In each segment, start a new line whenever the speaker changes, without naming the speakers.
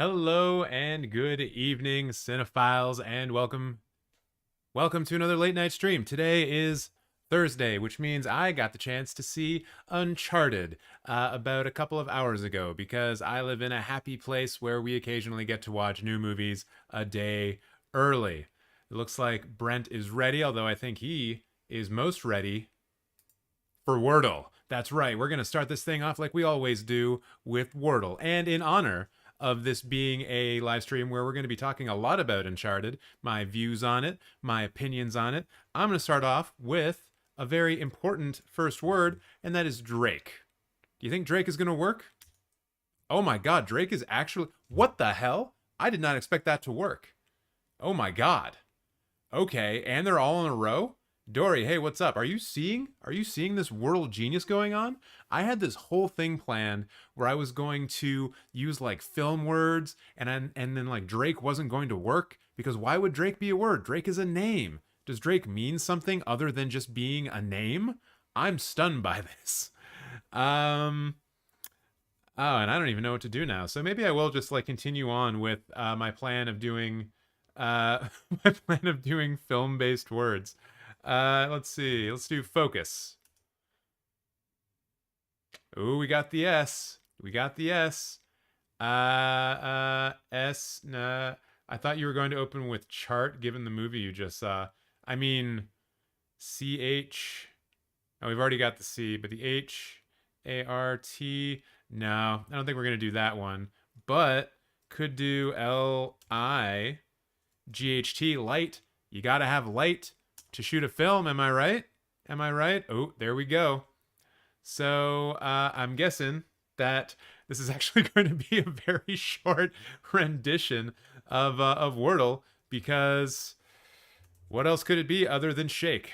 Hello and good evening, cinephiles, and welcome to another late night stream. Today is Thursday, which means I got the chance to see Uncharted about a couple of hours ago because I live in a happy place where we occasionally get to watch new movies a day early. It looks like Brent is ready, although I think he is most ready for Wordle. That's right. We're going to start this thing off like we always do with Wordle. And in honor of this being a live stream where we're going to be talking a lot about Uncharted, my views on it, my opinions on it, I'm going to start off with a very important first word, and that is Drake. Do you think Drake is going to work? Oh my god, Drake is actually. What the hell? I did not expect that to work. Oh my god. Okay, and they're all in a row? Dory, hey, what's up? Are you seeing this world genius going on? I had this whole thing planned where I was going to use like film words and then like Drake wasn't going to work because why would Drake be a word? Drake is a name. Does Drake mean something other than just being a name? I'm stunned by this. Um oh, and I don't even know what to do now. So maybe I will just like continue on with my plan of doing my plan of doing film-based words. Let's see. Let's do focus. Ooh, we got the S. We got the S. S. Nah. I thought you were going to open with chart given the movie you just saw. I mean, CH. Oh, we've already got the C, but the HART. No, I don't think we're going to do that one. But could do LIGHT, light. You got to have light to shoot a film. Am I right? Am I right? Oh, there we go. So I'm guessing that this is actually going to be a very short rendition of Wordle because what else could it be other than shake?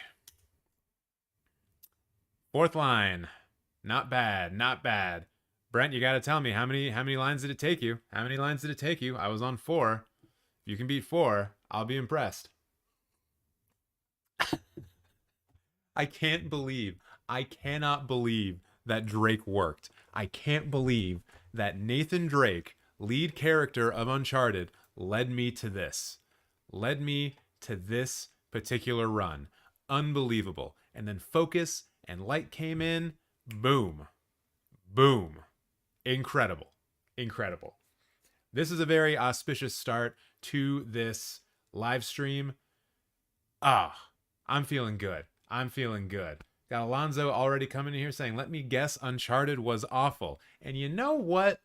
Fourth line. Not bad, not bad. Brent, you got to tell me how many lines did it take you? How many lines did it take you? I was on 4. If you can beat 4, I'll be impressed. I can't believe, I cannot believe that Drake worked. I can't believe that Nathan Drake, lead character of Uncharted, led me to this. Led me to this particular run. Unbelievable. And then focus and light came in. Boom. Boom. Incredible. Incredible. This is a very auspicious start to this live stream. Ah, I'm feeling good. I'm feeling good. Got Alonzo already coming in here saying, let me guess Uncharted was awful. And you know what?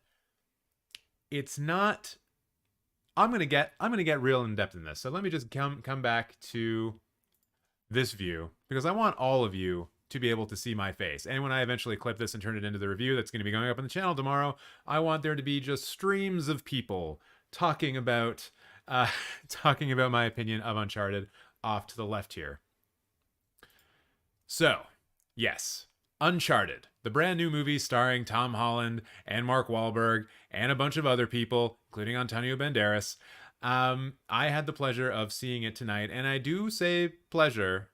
It's not. I'm gonna get real in depth in this. So let me just come back to this view because I want all of you to be able to see my face. And when I eventually clip this and turn it into the review that's going to be going up on the channel tomorrow, I want there to be just streams of people talking about talking about my opinion of Uncharted off to the left here. So, yes, Uncharted, the brand new movie starring Tom Holland and Mark Wahlberg and a bunch of other people, including Antonio Banderas. I had the pleasure of seeing it tonight, and I do say pleasure,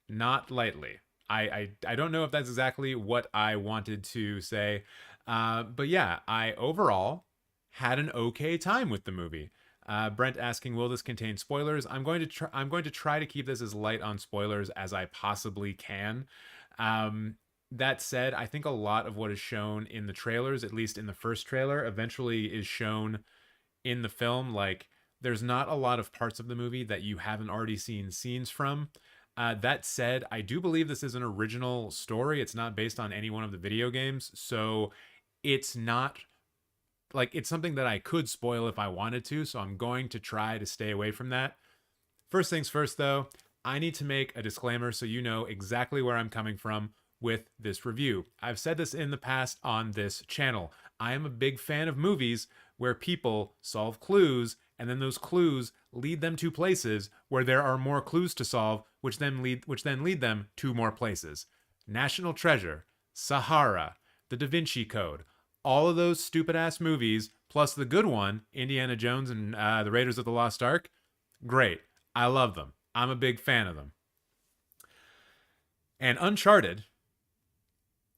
not lightly. I don't know if that's exactly what I wanted to say, but yeah, I overall had an okay time with the movie. Brent asking, "Will this contain spoilers?" I'm going to try to keep this as light on spoilers as I possibly can. That said, I think a lot of what is shown in the trailers, at least in the first trailer, eventually is shown in the film. Like, there's not a lot of parts of the movie that you haven't already seen scenes from. That said, I do believe this is an original story. It's not based on any one of the video games, so it's not like it's something that I could spoil if I wanted to, so I'm going to try to stay away from that. First things first, though, I need to make a disclaimer so you know exactly where I'm coming from with this review. I've said this in the past on this channel. I am a big fan of movies where people solve clues and then those clues lead them to places where there are more clues to solve, which then lead them to more places. National Treasure, Sahara, The Da Vinci Code, all of those stupid ass movies, plus the good one, Indiana Jones and the Raiders of the Lost Ark, great. I love them. I'm a big fan of them. And Uncharted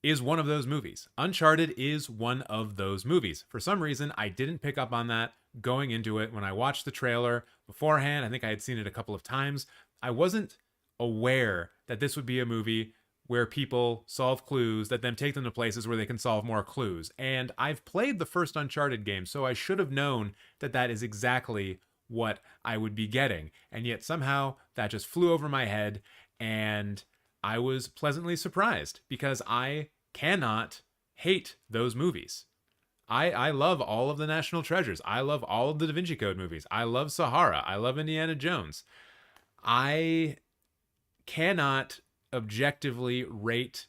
is one of those movies. Uncharted is one of those movies. For some reason, I didn't pick up on that going into it, when I watched the trailer beforehand, I think I had seen it a couple of times. I wasn't aware that this would be a movie where people solve clues that then take them to places where they can solve more clues. And I've played the first Uncharted game, so I should have known that that is exactly what I would be getting. And yet somehow that just flew over my head, and I was pleasantly surprised because I cannot hate those movies. I love all of the National Treasures. I love all of the Da Vinci Code movies. I love Sahara. I love Indiana Jones. I cannot objectively rate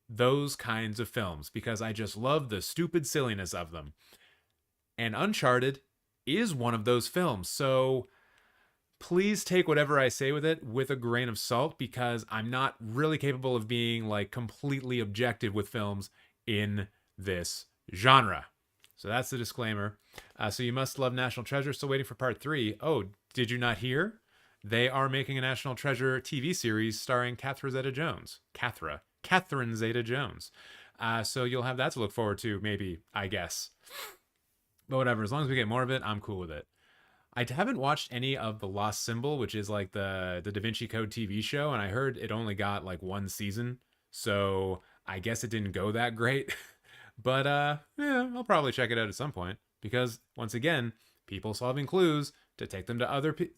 those kinds of films because I just love the stupid silliness of them. And Uncharted is one of those films. So please take whatever I say with it with a grain of salt because I'm not really capable of being like completely objective with films in this genre. So that's the disclaimer. So you must love National Treasure. Still waiting for part 3. Oh, did you not hear? They are making a National Treasure TV series starring Catherine Zeta-Jones. Catherine Zeta-Jones. So you'll have that to look forward to, maybe, I guess. But whatever, as long as we get more of it, I'm cool with it. I haven't watched any of The Lost Symbol, which is like the Da Vinci Code TV show, and I heard it only got like 1 season. So I guess it didn't go that great. But yeah, I'll probably check it out at some point. Because, once again, people solving clues to take them to other people.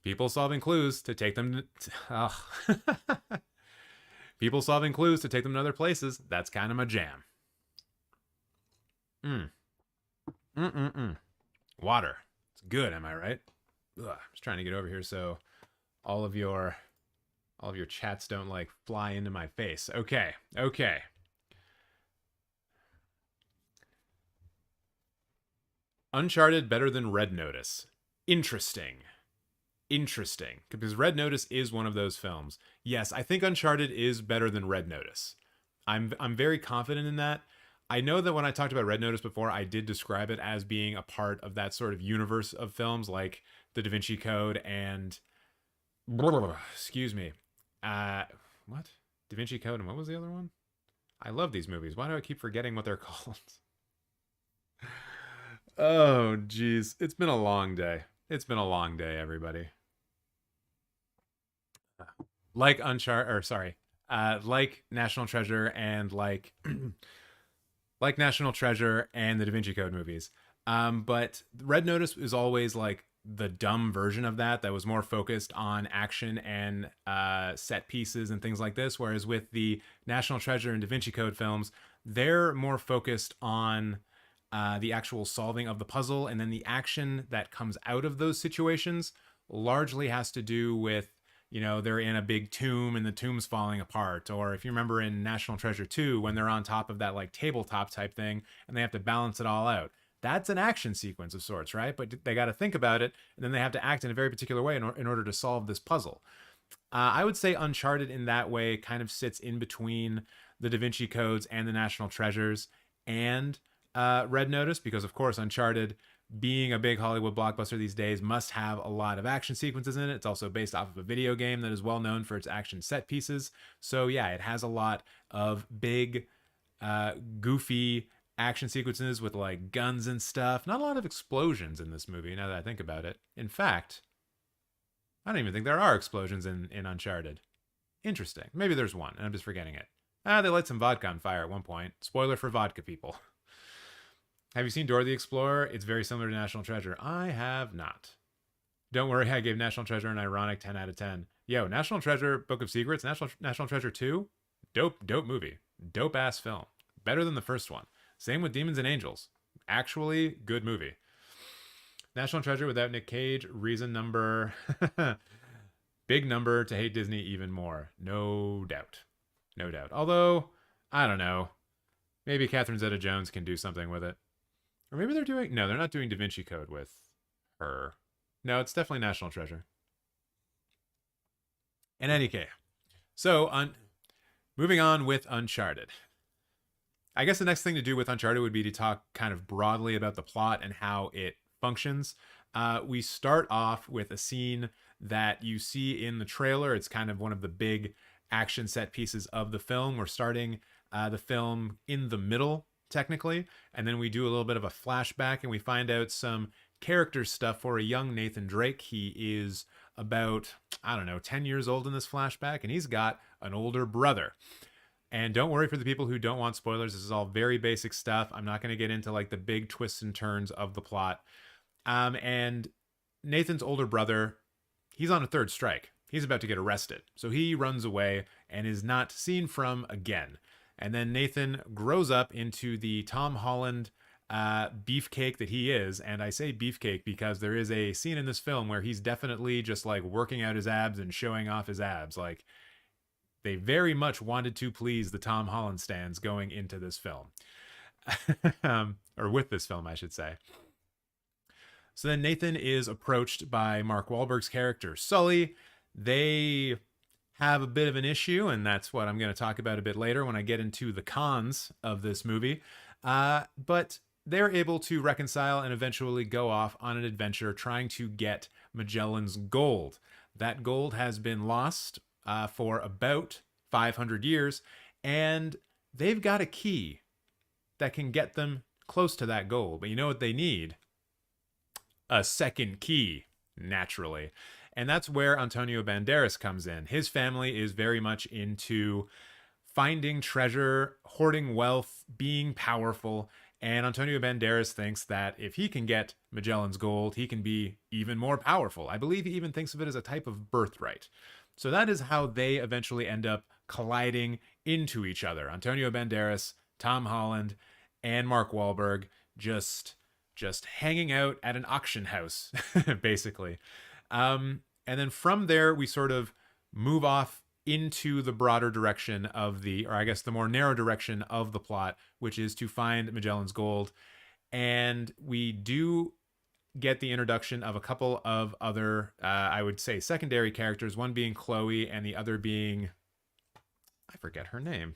People solving clues to take them to... People solving clues to take them to other places. That's kind of my jam. Water. It's good, am I right? Ugh, I'm just trying to get over here so all of your chats don't like fly into my face. Okay. Uncharted better than Red Notice. Interesting. Because Red Notice is one of those films. Yes, I think Uncharted is better than Red Notice. I'm very confident in that. I know that when I talked about Red Notice before, I did describe it as being a part of that sort of universe of films like the Da Vinci Code and excuse me. What? Da Vinci Code and what was the other one? I love these movies. Why do I keep forgetting what they're called? Oh, geez. It's been a long day. Everybody. Like like National Treasure and like like National Treasure and the Da Vinci Code movies. But Red Notice is always like the dumb version of that was more focused on action and set pieces and things like this. Whereas with the National Treasure and Da Vinci Code films, they're more focused on the actual solving of the puzzle, and then the action that comes out of those situations largely has to do with, you know, they're in a big tomb and the tomb's falling apart. Or if you remember in National Treasure 2, when they're on top of that like tabletop type thing and they have to balance it all out. That's an action sequence of sorts, right? But they got to think about it, and then they have to act in a very particular way in order to solve this puzzle. I would say Uncharted in that way kind of sits in between the Da Vinci Codes and the National Treasures and Red Notice, because of course Uncharted, being a big Hollywood blockbuster these days, must have a lot of action sequences in it. It's also based off of a video game that is well known for its action set pieces. So yeah, it has a lot of big, goofy action sequences with like guns and stuff. Not a lot of explosions in this movie, now that I think about it. In fact, I don't even think there are explosions in Uncharted. Interesting. Maybe there's one, and I'm just forgetting it. They light some vodka on fire at one point. Spoiler for vodka people. Have you seen Dora the Explorer? It's very similar to National Treasure. I have not. Don't worry, I gave National Treasure an ironic 10 out of 10. Yo, National Treasure, Book of Secrets, National Treasure 2, dope movie. Dope-ass film. Better than the first one. Same with Demons and Angels. Actually, good movie. National Treasure without Nick Cage, reason number... big number to hate Disney even more. No doubt. Although, I don't know. Maybe Catherine Zeta-Jones can do something with it. Or maybe they're doing... No, they're not doing Da Vinci Code with her. No, it's definitely National Treasure. In any case. So, moving on with Uncharted. I guess the next thing to do with Uncharted would be to talk kind of broadly about the plot and how it functions. We start off with a scene that you see in the trailer. It's kind of one of the big action set pieces of the film. We're starting the film in the middle technically. And then we do a little bit of a flashback and we find out some character stuff for a young Nathan Drake. He is about, I don't know, 10 years old in this flashback, and he's got an older brother. And don't worry for the people who don't want spoilers. This is all very basic stuff. I'm not going to get into like the big twists and turns of the plot. And Nathan's older brother, he's on a third strike. He's about to get arrested. So he runs away and is not seen from again. And then Nathan grows up into the Tom Holland beefcake that he is. And I say beefcake because there is a scene in this film where he's definitely just like working out his abs and showing off his abs. Like, they very much wanted to please the Tom Holland stans going into this film. Or with this film, I should say. So then Nathan is approached by Mark Wahlberg's character, Sully. They have a bit of an issue, and that's what I'm going to talk about a bit later when I get into the cons of this movie. But they're able to reconcile and eventually go off on an adventure trying to get Magellan's gold. That gold has been lost for about 500 years, and they've got a key that can get them close to that goal. But you know what they need? A second key, naturally. And that's where Antonio Banderas comes in. His family is very much into finding treasure, hoarding wealth, being powerful. And Antonio Banderas thinks that if he can get Magellan's gold, he can be even more powerful. I believe he even thinks of it as a type of birthright. So that is how they eventually end up colliding into each other. Antonio Banderas, Tom Holland, and Mark Wahlberg just hanging out at an auction house, basically. And then from there, we sort of move off into the broader direction of the, or I guess the more narrow direction of the plot, which is to find Magellan's gold. And we do get the introduction of a couple of other, I would say, secondary characters, one being Chloe and the other being, I forget her name.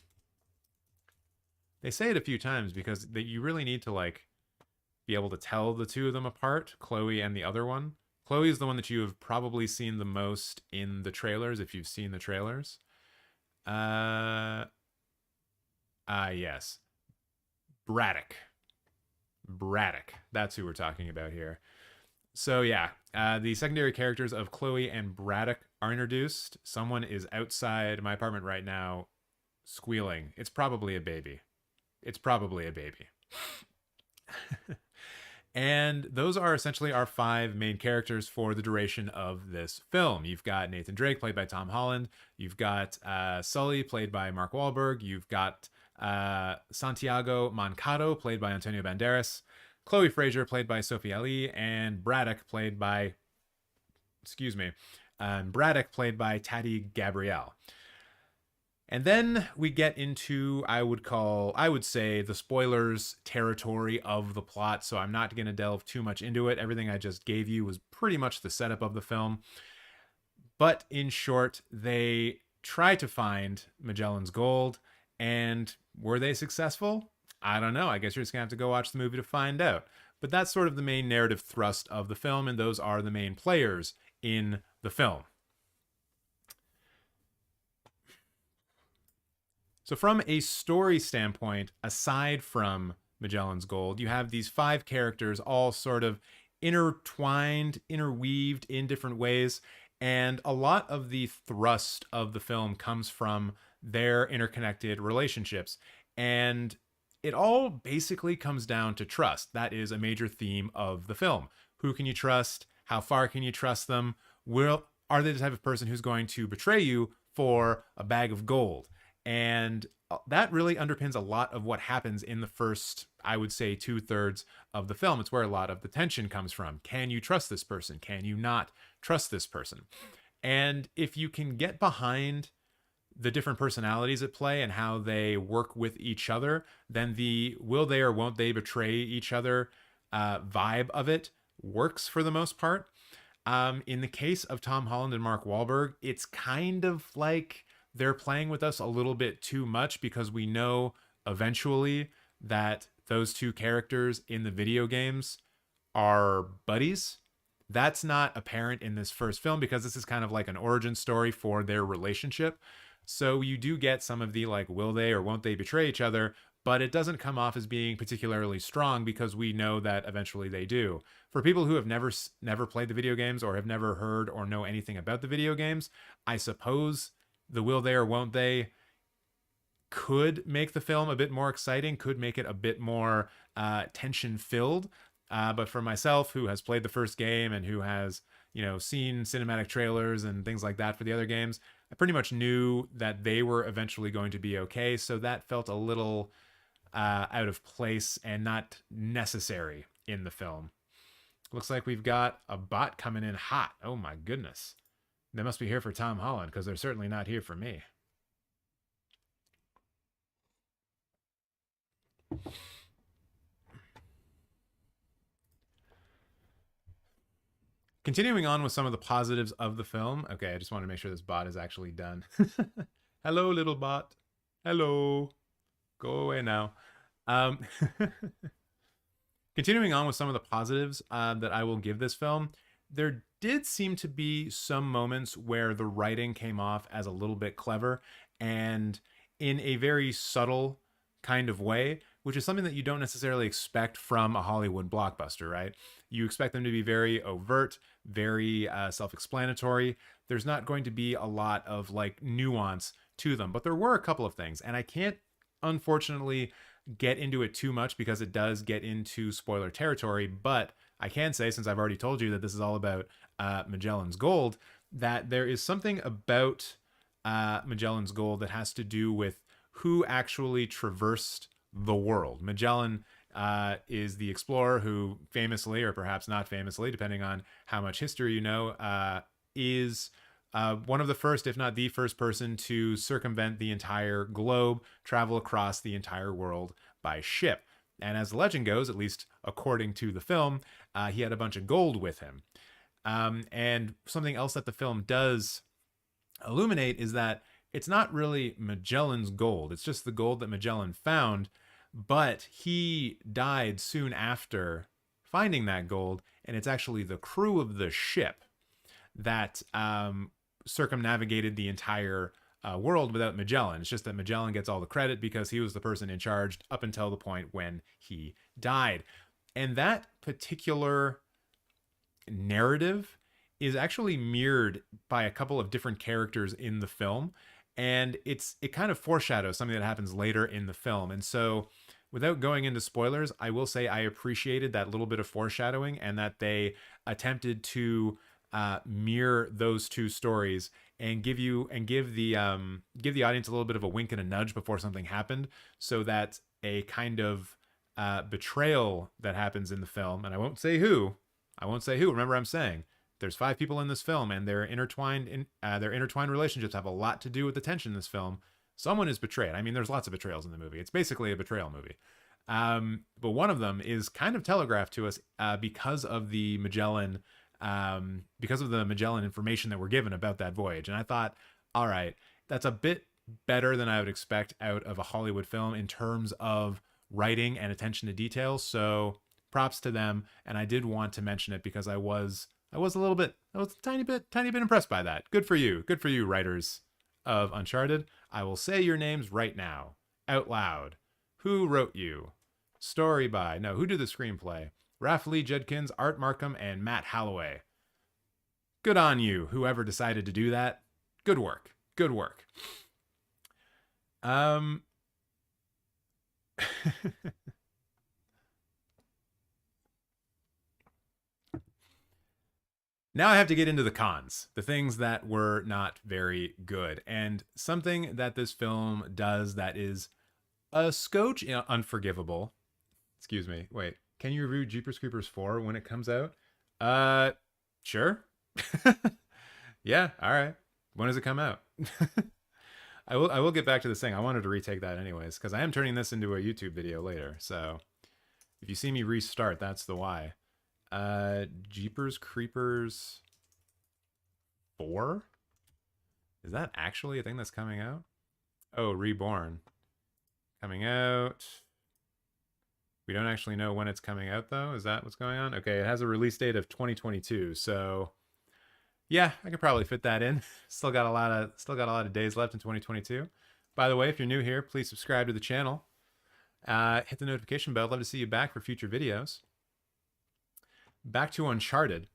They say it a few times because you really need to like be able to tell the two of them apart, Chloe and the other one. Chloe is the one that you have probably seen the most in the trailers, if you've seen the trailers. Yes. Braddock. That's who we're talking about here. So yeah, the secondary characters of Chloe and Braddock are introduced. Someone is outside my apartment right now squealing. It's probably a baby. And those are essentially our 5 main characters for the duration of this film. You've got Nathan Drake, played by Tom Holland. You've got Sully, played by Mark Wahlberg. You've got Santiago Mancato, played by Antonio Banderas. Chloe Fraser, played by Sophie Ali. And Braddock, played by Tati Gabrielle. And then we get into, I would say, the spoilers territory of the plot. So I'm not going to delve too much into it. Everything I just gave you was pretty much the setup of the film. But in short, they try to find Magellan's gold. And were they successful? I don't know. I guess you're just going to have to go watch the movie to find out. But that's sort of the main narrative thrust of the film. And those are the main players in the film. So from a story standpoint, aside from Magellan's Gold, you have these 5 characters all sort of intertwined, interweaved in different ways. And a lot of the thrust of the film comes from their interconnected relationships. And it all basically comes down to trust. That is a major theme of the film. Who can you trust? How far can you trust them? Are they the type of person who's going to betray you for a bag of gold? And that really underpins a lot of what happens in the first, I would say, 2/3 of the film. It's where a lot of the tension comes from. Can you trust this person? Can you not trust this person? And if you can get behind the different personalities at play and how they work with each other, then the will they or won't they betray each other vibe of it works for the most part. In the case of Tom Holland and Mark Wahlberg, it's kind of like they're playing with us a little bit too much because we know eventually that those 2 characters in the video games are buddies. That's not apparent in this first film because this is kind of like an origin story for their relationship. So you do get some of the like, will they or won't they betray each other? But it doesn't come off as being particularly strong because we know that eventually they do. For people who have never played the video games or have never heard or know anything about the video games, I suppose the will they or won't they could make the film a bit more exciting, could make it a bit more tension filled. But for myself, who has played the first game and who has, seen cinematic trailers and things like that for the other games, I pretty much knew that they were eventually going to be okay. So that felt a little out of place and not necessary in the film. Looks like we've got a bot coming in hot. Oh my goodness. They must be here for Tom Holland because they're certainly not here for me. Continuing on with some of the positives of the film. Okay, I just want to make sure this bot is actually done. Hello, little bot. Hello. Go away now. Um, Continuing on with some of the positives that I will give this film, there did seem to be some moments where the writing came off as a little bit clever and in a very subtle kind of way, which is something that you don't necessarily expect from a Hollywood blockbuster, right? You expect them to be very overt, very self-explanatory. There's not going to be a lot of like nuance to them, but there were a couple of things, and I can't unfortunately get into it too much because it does get into spoiler territory, but I can say, since I've already told you that this is all about Magellan's Gold, that there is something about Magellan's Gold that has to do with who actually traversed the world. Magellan is the explorer who famously, or perhaps not famously, depending on how much history you know, is one of the first, if not the first person to circumvent the entire globe, travel across the entire world by ship. And as the legend goes, at least according to the film, he had a bunch of gold with him. And something else that the film does illuminate is that it's not really Magellan's gold. It's just the gold that Magellan found, but he died soon after finding that gold, and it's actually the crew of the ship that circumnavigated the entire world without Magellan. It's just that Magellan gets all the credit because he was the person in charge up until the point when he died. And that particular narrative is actually mirrored by a couple of different characters in the film, and it kind of foreshadows something that happens later in the film. And so without going into spoilers, I will say I appreciated that little bit of foreshadowing and that they attempted to mirror those two stories and give the audience a little bit of a wink and a nudge before something happened, so that a kind of betrayal that happens in the film, and I won't say who. Remember, I'm saying there's 5 people in this film, and their intertwined relationships have a lot to do with the tension in this film. Someone is betrayed. I mean, there's lots of betrayals in the movie. It's basically a betrayal movie. But one of them is kind of telegraphed to us because of the Magellan information that we're given about that voyage. And I thought, all right, that's a bit better than I would expect out of a Hollywood film in terms of writing and attention to detail. So props to them. And I did want to mention it because I was a tiny bit impressed by that. Good for you, writers of Uncharted. I will say your names right now, out loud. Who wrote you? Story by, no, who did the screenplay? Ralph Lee Judkins, Art Markham, and Matt Holloway. Good on you, whoever decided to do that. Good work. Now I have to get into the cons, the things that were not very good. And something that this film does that is a scotch unforgivable. Excuse me. Wait, can you review Jeepers Creepers 4 when it comes out? Sure. Yeah, all right. When does it come out? I will get back to this thing. I wanted to retake that anyways, because I am turning this into a YouTube video later. So if you see me restart, that's the why. Jeepers Creepers 4? Is that actually a thing that's coming out? Oh, Reborn. Coming out. We don't actually know when it's coming out, though. Is that what's going on? Okay, it has a release date of 2022. So, Yeah, I could probably fit that in. Still got a lot of days left in 2022. By the way, if you're new here, please subscribe to the channel. Hit the notification bell. I'd love to see you back for future videos. Back to Uncharted.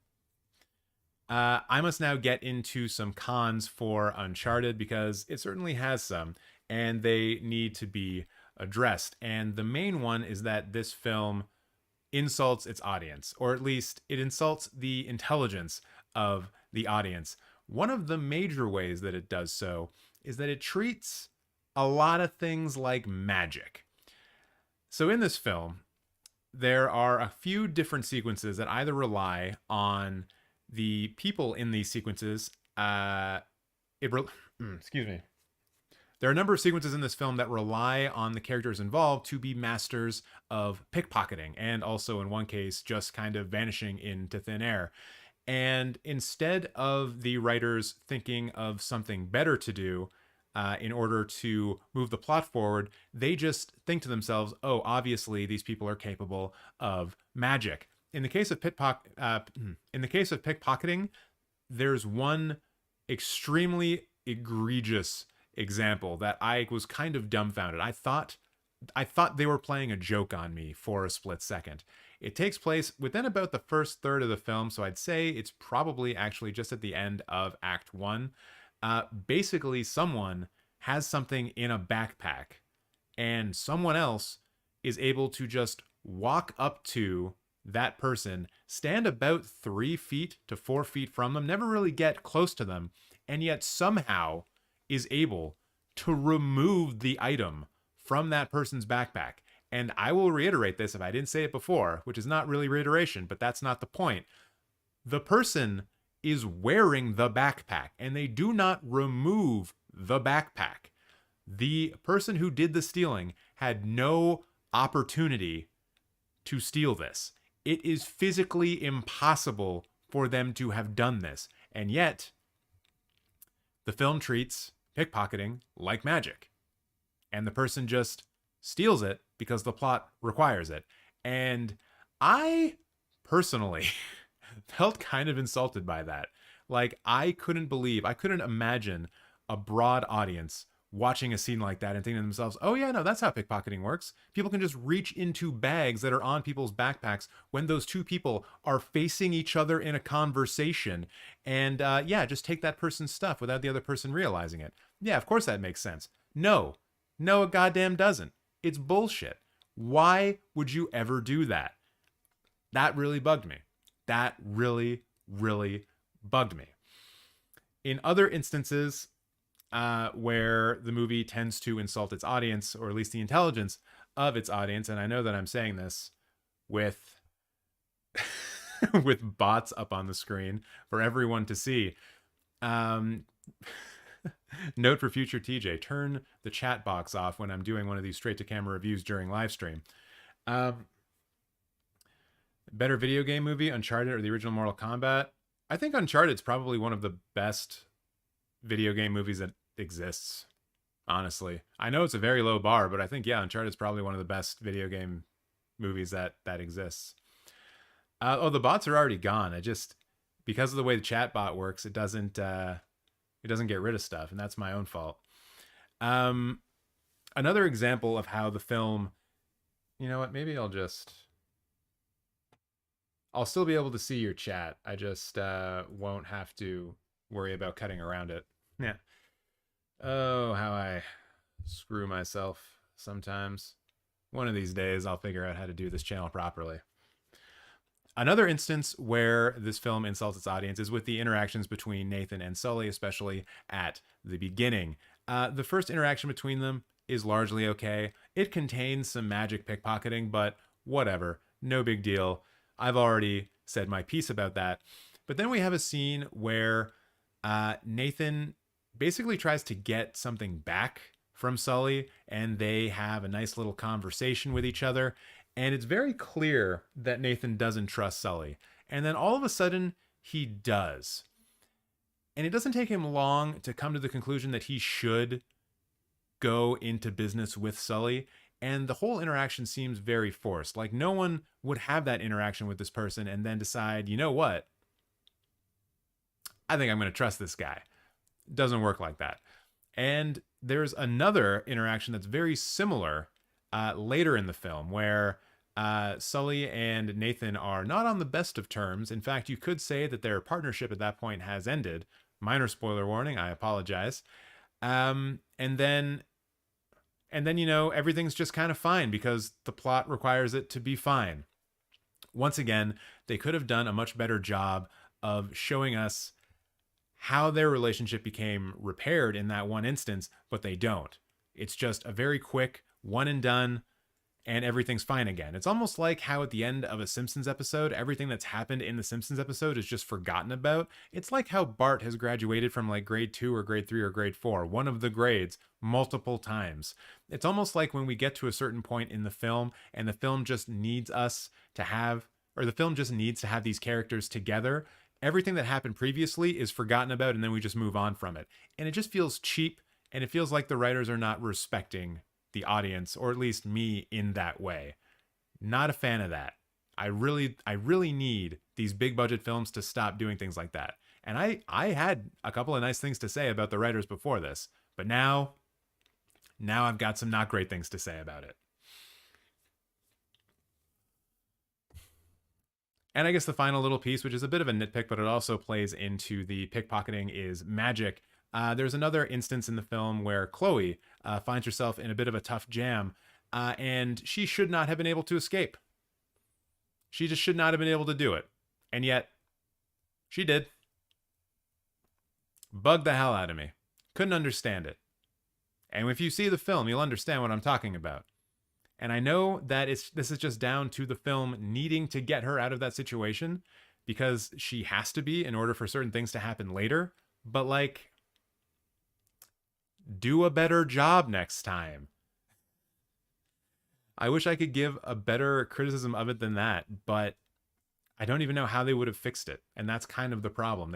I must now get into some cons for Uncharted because it certainly has some, and they need to be addressed. And the main one is that this film insults its audience, or at least it insults the intelligence of the audience. One of the major ways that it does so is that it treats a lot of things like magic. So in this film, there are a few different sequences that either rely on the people in these sequences. Excuse me. There are a number of sequences in this film that rely on the characters involved to be masters of pickpocketing, and also in one case, just kind of vanishing into thin air. And instead of the writers thinking of something better to do in order to move the plot forward, they just think to themselves, oh, obviously these people are capable of magic. In the case of pickpocketing, there's one extremely egregious example that I was kind of dumbfounded. I thought they were playing a joke on me for a split second. It takes place within about the first third of the film, so I'd say it's probably actually just at the end of Act 1. Basically, someone has something in a backpack, and someone else is able to just walk up to that person, stand about 3 feet to 4 feet from them, never really get close to them, and yet somehow is able to remove the item from that person's backpack. And I will reiterate this if I didn't say it before, which is not really reiteration, but that's not the point. The person is wearing the backpack, and they do not remove the backpack. The person who did the stealing had no opportunity to steal this. It is physically impossible for them to have done this. And yet, the film treats pickpocketing like magic. And the person just steals it because the plot requires it. And I personally felt kind of insulted by that. Like, I couldn't imagine a broad audience watching a scene like that and thinking to themselves, oh yeah, no, that's how pickpocketing works. People can just reach into bags that are on people's backpacks when those two people are facing each other in a conversation, and just take that person's stuff without the other person realizing it. Yeah, of course that makes sense. No, it goddamn doesn't. It's bullshit. Why would you ever do that? That really bugged me. That really, really bugged me. In other instances, where the movie tends to insult its audience, or at least the intelligence of its audience, and I know that I'm saying this with with bots up on the screen for everyone to see. Note for future TJ, turn the chat box off when I'm doing one of these straight to camera reviews during live stream. Better video game movie, Uncharted or the original Mortal Kombat? I think Uncharted's probably one of the best video game movies that exists, honestly. I know it's a very low bar, but I think, yeah, Uncharted's probably one of the best video game movies that exists. The bots are already gone. Because of the way the chat bot works, it doesn't get rid of stuff, and that's my own fault. Another example of how the film, you know what, maybe I'll still be able to see your chat. I just won't have to worry about cutting around it. Yeah. Oh, how I screw myself sometimes. One of these days, I'll figure out how to do this channel properly. Another instance where this film insults its audience is with the interactions between Nathan and Sully, especially at the beginning. The first interaction between them is largely okay. It contains some magic pickpocketing, but whatever. No big deal. I've already said my piece about that. But then we have a scene where Nathan basically tries to get something back from Sully, and they have a nice little conversation with each other. And it's very clear that Nathan doesn't trust Sully. And then all of a sudden, he does. And it doesn't take him long to come to the conclusion that he should go into business with Sully. And the whole interaction seems very forced. Like, no one would have that interaction with this person and then decide, you know what? I think I'm going to trust this guy. Doesn't work like that. And there's another interaction that's very similar later in the film where Sully and Nathan are not on the best of terms. In fact, you could say that their partnership at that point has ended. Minor spoiler warning, I apologize. And then everything's just kind of fine because the plot requires it to be fine. Once again, they could have done a much better job of showing us how their relationship became repaired in that one instance, but they don't. It's just a very quick one and done, and everything's fine again. It's almost like how at the end of a Simpsons episode, everything that's happened in the Simpsons episode is just forgotten about. It's like how Bart has graduated from like grade 2 or grade 3 or grade 4, one of the grades, multiple times. It's almost like when we get to a certain point in the film and the film just needs us to have, or the film just needs to have these characters together, everything that happened previously is forgotten about and then we just move on from it. And it just feels cheap, and it feels like the writers are not respecting the audience, or at least me, in that way. Not a fan of that. I really need these big budget films to stop doing things like that. And I had a couple of nice things to say about the writers before this, but now I've got some not great things to say about it. And I guess the final little piece, which is a bit of a nitpick, but it also plays into the pickpocketing, is magic. There's another instance in the film where Chloe finds herself in a bit of a tough jam, and she should not have been able to escape. She just should not have been able to do it. And yet, she did. Bugged the hell out of me. Couldn't understand it. And if you see the film, you'll understand what I'm talking about. And I know that this is just down to the film needing to get her out of that situation because she has to be in order for certain things to happen later. But like, do a better job next time. I wish I could give a better criticism of it than that, but I don't even know how they would have fixed it. And that's kind of the problem.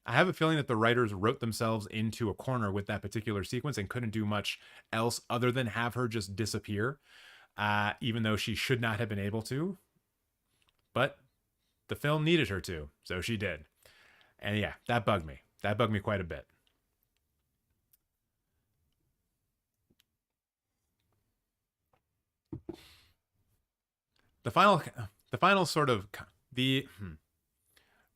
I have a feeling that the writers wrote themselves into a corner with that particular sequence and couldn't do much else other than have her just disappear, even though she should not have been able to. But the film needed her to, so she did. And yeah, that bugged me. That bugged me quite a bit. The final sort of the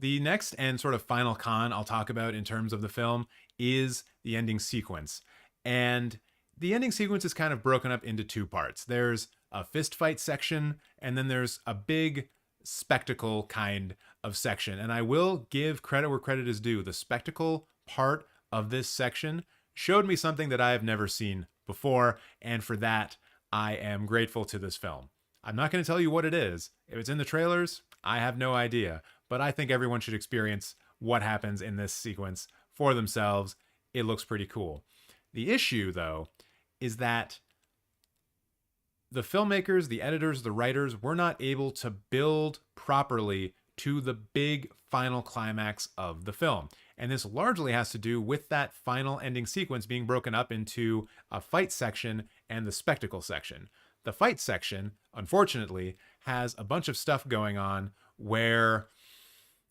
the next and sort of final con I'll talk about in terms of the film is the ending sequence. And the ending sequence is kind of broken up into two parts. There's a fist fight section, and then there's a big spectacle kind of section. And I will give credit where credit is due. The spectacle part of this section showed me something that I have never seen before, and for that, I am grateful to this film. I'm not going to tell you what it is. If it's in the trailers, I have no idea. But I think everyone should experience what happens in this sequence for themselves. It looks pretty cool. The issue, though, is that the filmmakers, the editors, the writers were not able to build properly to the big final climax of the film. And this largely has to do with that final ending sequence being broken up into a fight section and the spectacle section. The fight section, unfortunately, has a bunch of stuff going on where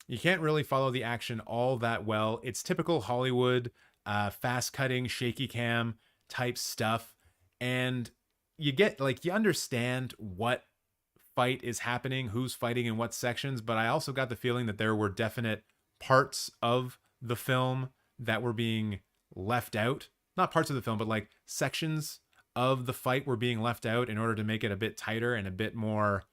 you can't really follow the action all that well. It's typical Hollywood, fast-cutting, shaky cam type stuff. And you understand what fight is happening, who's fighting in what sections, but I also got the feeling that there were definite parts of the film that were being left out. Not parts of the film, but like sections of the fight were being left out in order to make it a bit tighter and a bit more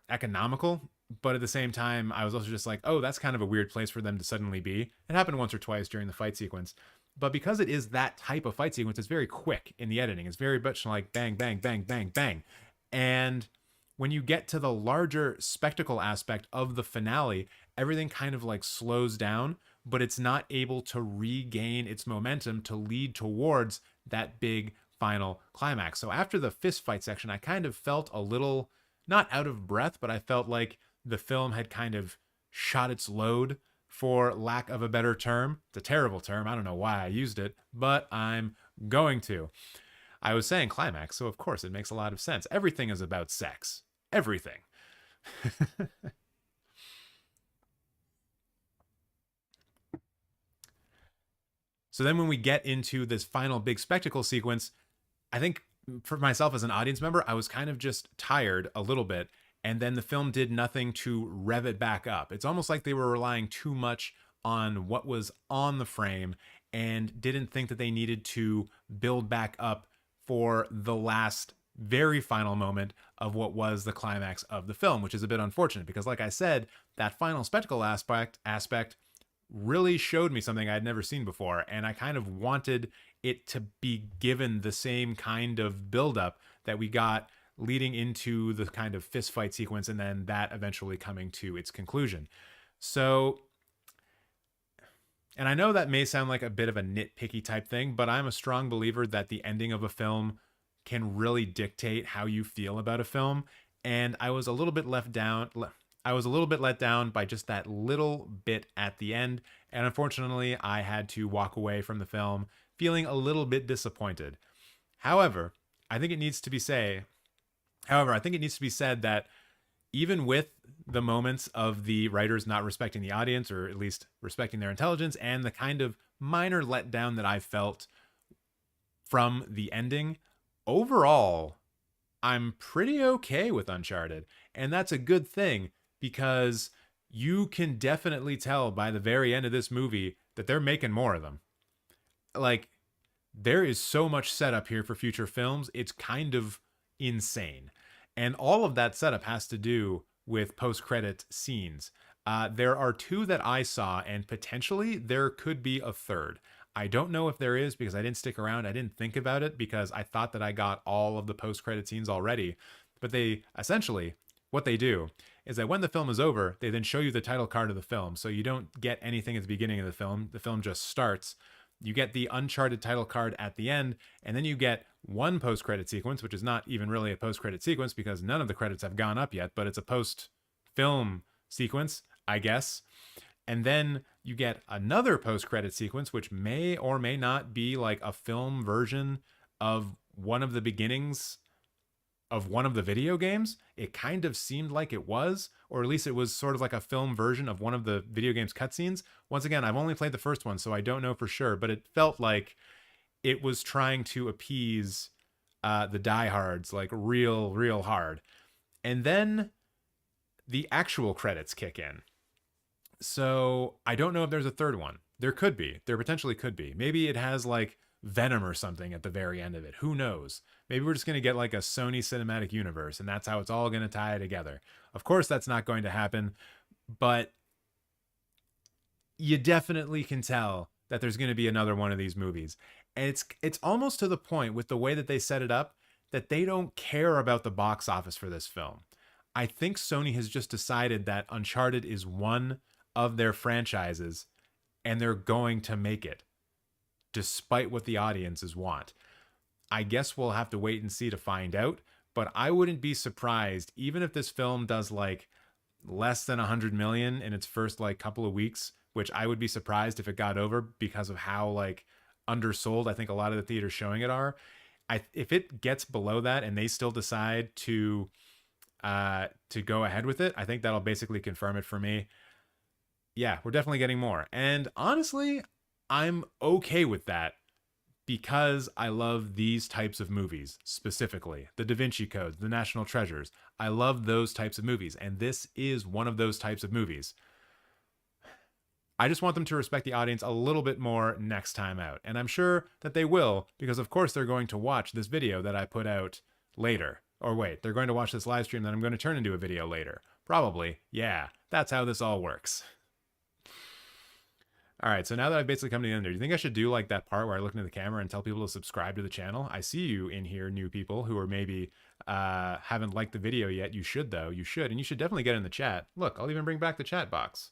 economical. But at the same time, I was also just like, oh, that's kind of a weird place for them to suddenly be. It happened once or twice during the fight sequence. But because it is that type of fight sequence, it's very quick in the editing. It's very much like bang, bang, bang, bang, bang. And when you get to the larger spectacle aspect of the finale, everything kind of like slows down, but it's not able to regain its momentum to lead towards that big final climax. So after the fist fight section, I kind of felt a little, not out of breath, but I felt like the film had kind of shot its load, for lack of a better term. It's a terrible term. I don't know why I used it, but I'm going to. I was saying climax, so of course it makes a lot of sense. Everything is about sex. Everything. So then when we get into this final big spectacle sequence, I think for myself as an audience member, I was kind of just tired a little bit. And then the film did nothing to rev it back up. It's almost like they were relying too much on what was on the frame and didn't think that they needed to build back up for the last very final moment of what was the climax of the film, which is a bit unfortunate because, like I said, that final spectacle aspect really showed me something I'd never seen before, and I kind of wanted it to be given the same kind of buildup that we got leading into the kind of fist fight sequence, and then that eventually coming to its conclusion. So, and I know that may sound like a bit of a nitpicky type thing, but I'm a strong believer that the ending of a film can really dictate how you feel about a film. And I was a little bit left down. I was a little bit let down by just that little bit at the end. And unfortunately, I had to walk away from the film feeling a little bit disappointed. However, I think it needs to be said that even with the moments of the writers not respecting the audience, or at least respecting their intelligence, and the kind of minor letdown that I felt from the ending, overall, I'm pretty okay with Uncharted. And that's a good thing because you can definitely tell by the very end of this movie that they're making more of them. Like, there is so much setup here for future films. It's kind of insane. And all of that setup has to do with post-credit scenes. There are two that I saw, and potentially there could be a third. I don't know if there is because I didn't stick around. I didn't think about it because I thought that I got all of the post-credit scenes already. But they essentially, what they do is that when the film is over, they then show you the title card of the film. So you don't get anything at the beginning of the film. The film just starts. You get the Uncharted title card at the end, and then you get one post-credit sequence, which is not even really a post-credit sequence because none of the credits have gone up yet, but it's a post-film sequence, I guess. And then you get another post-credit sequence, which may or may not be like a film version of one of the beginnings of one of the video games. It kind of seemed like it was, or at least it was sort of like a film version of one of the video game's cutscenes. Once again, I've only played the first one, so I don't know for sure, but it felt like it was trying to appease the diehards like real hard. And then the actual credits kick in. So I don't know if there's a third one. There could be. There potentially could be. Maybe it has like Venom or something at the very end of it. Who knows? Maybe we're just going to get like a Sony Cinematic Universe, and that's how it's all going to tie together. Of course, that's not going to happen, but you definitely can tell that there's going to be another one of these movies. And it's almost to the point with the way that they set it up that they don't care about the box office for this film. I think Sony has just decided that Uncharted is one of their franchises, and they're going to make it, despite what the audiences want. I guess we'll have to wait and see to find out, but I wouldn't be surprised even if this film does like less than 100 million in its first like couple of weeks, which I would be surprised if it got over because of how like undersold I think a lot of the theaters showing it are. If it gets below that and they still decide to go ahead with it, I think that'll basically confirm it for me. Yeah, we're definitely getting more. And honestly, I'm okay with that because I love these types of movies, specifically the Da Vinci Codes, the National Treasures. I love those types of movies, and this is one of those types of movies. I just want them to respect the audience a little bit more next time out, and I'm sure that they will, because of course they're going to watch this video that I put out later. Or wait, they're going to watch this live stream that I'm going to turn into a video later. Probably, yeah, that's how this all works. All right, so now that I've basically come to the end there, do you think I should do like that part where I look into the camera and tell people to subscribe to the channel? I see you in here, new people who are maybe haven't liked the video yet. You should, though. You should, and you should definitely get in the chat. Look, I'll even bring back the chat box.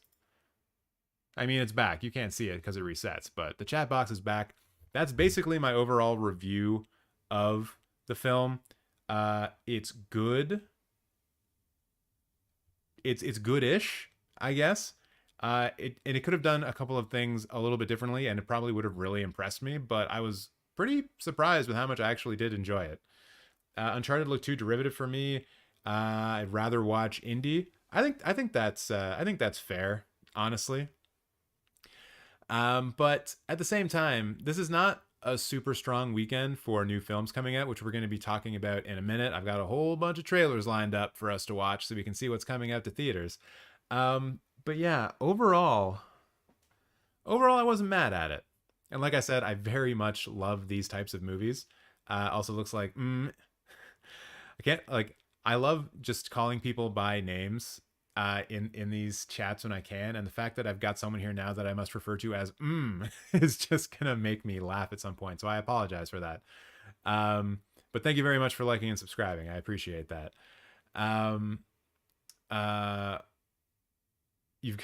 I mean, it's back. You can't see it because it resets, but the chat box is back. That's basically my overall review of the film. It's good. It's good-ish, I guess. It could have done a couple of things a little bit differently, and it probably would have really impressed me, but I was pretty surprised with how much I actually did enjoy it. Uncharted looked too derivative for me. I'd rather watch indie. I think that's fair, honestly. But at the same time, this is not a super strong weekend for new films coming out, which we're going to be talking about in a minute. I've got a whole bunch of trailers lined up for us to watch so we can see what's coming out to theaters. But yeah, overall, I wasn't mad at it. And like I said, I very much love these types of movies. Also looks like I can't like I love just calling people by names in these chats when I can, and the fact that I've got someone here now that I must refer to as is just gonna make me laugh at some point. So I apologize for that. But thank you very much for liking and subscribing. I appreciate that. Um, uh, you've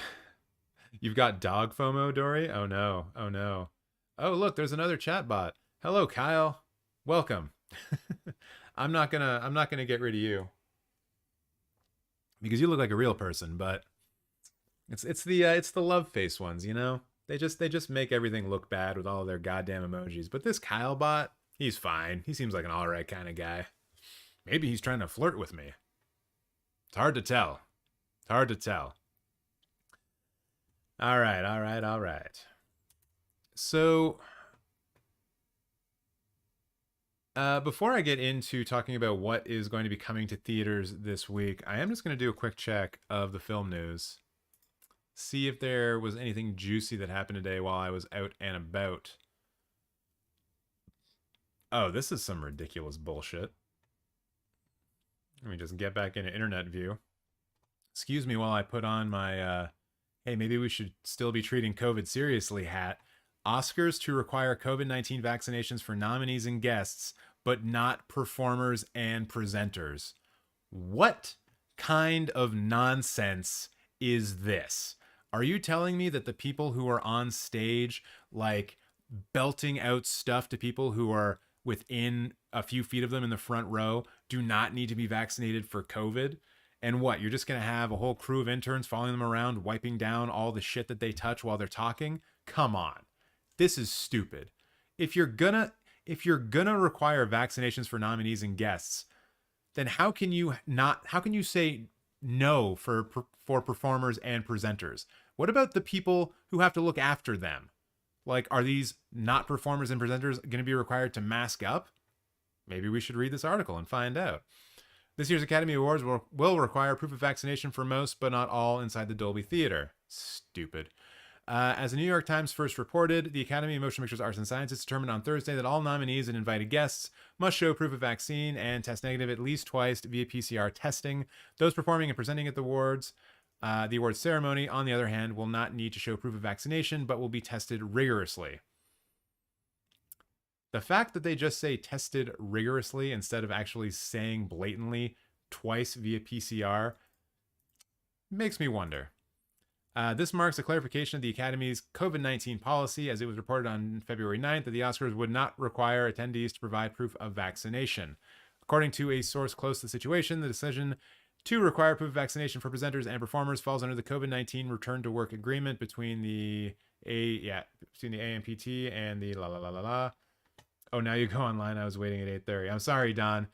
you've got dog FOMO, Dory. Oh no. Oh no. Oh look, there's another chat bot. Hello, Kyle. Welcome. I'm not gonna get rid of you because you look like a real person, but it's the love face ones, you know? They just make everything look bad with all of their goddamn emojis. But this Kyle bot, he's fine. He seems like an alright kind of guy. Maybe he's trying to flirt with me. It's hard to tell. It's hard to tell. Alright, alright, alright. So before I get into talking about what is going to be coming to theaters this week, I am just going to do a quick check of the film news. See if there was anything juicy that happened today while I was out and about. Oh, this is some ridiculous bullshit. Let me just get back into internet view. Excuse me while I put on my, hey, maybe we should still be treating COVID seriously hat. Oscars to require COVID-19 vaccinations for nominees and guests, but not performers and presenters. What kind of nonsense is this? Are you telling me that the people who are on stage, like belting out stuff to people who are within a few feet of them in the front row, do not need to be vaccinated for COVID? And what, you're just going to have a whole crew of interns following them around, wiping down all the shit that they touch while they're talking? Come on. This is stupid. If you're gonna require vaccinations for nominees and guests, then how can you say no for performers and presenters? What about the people who have to look after them? Like, are these not performers and presenters going to be required to mask up? Maybe we should read this article and find out. This year's Academy Awards will require proof of vaccination for most, but not all, inside the Dolby Theater. Stupid. As the New York Times first reported, the Academy of Motion Pictures Arts and Sciences determined on Thursday that all nominees and invited guests must show proof of vaccine and test negative at least twice via PCR testing. Those performing and presenting at the awards ceremony, on the other hand, will not need to show proof of vaccination, but will be tested rigorously. The fact that they just say tested rigorously instead of actually saying blatantly twice via PCR makes me wonder. This marks a clarification of the Academy's COVID-19 policy, as it was reported on February 9th that the Oscars would not require attendees to provide proof of vaccination. According to a source close to the situation, the decision to require proof of vaccination for presenters and performers falls under the COVID-19 return to work agreement between the AMPT and the Oh, now you go online. I was waiting at 8:30. I'm sorry, Don.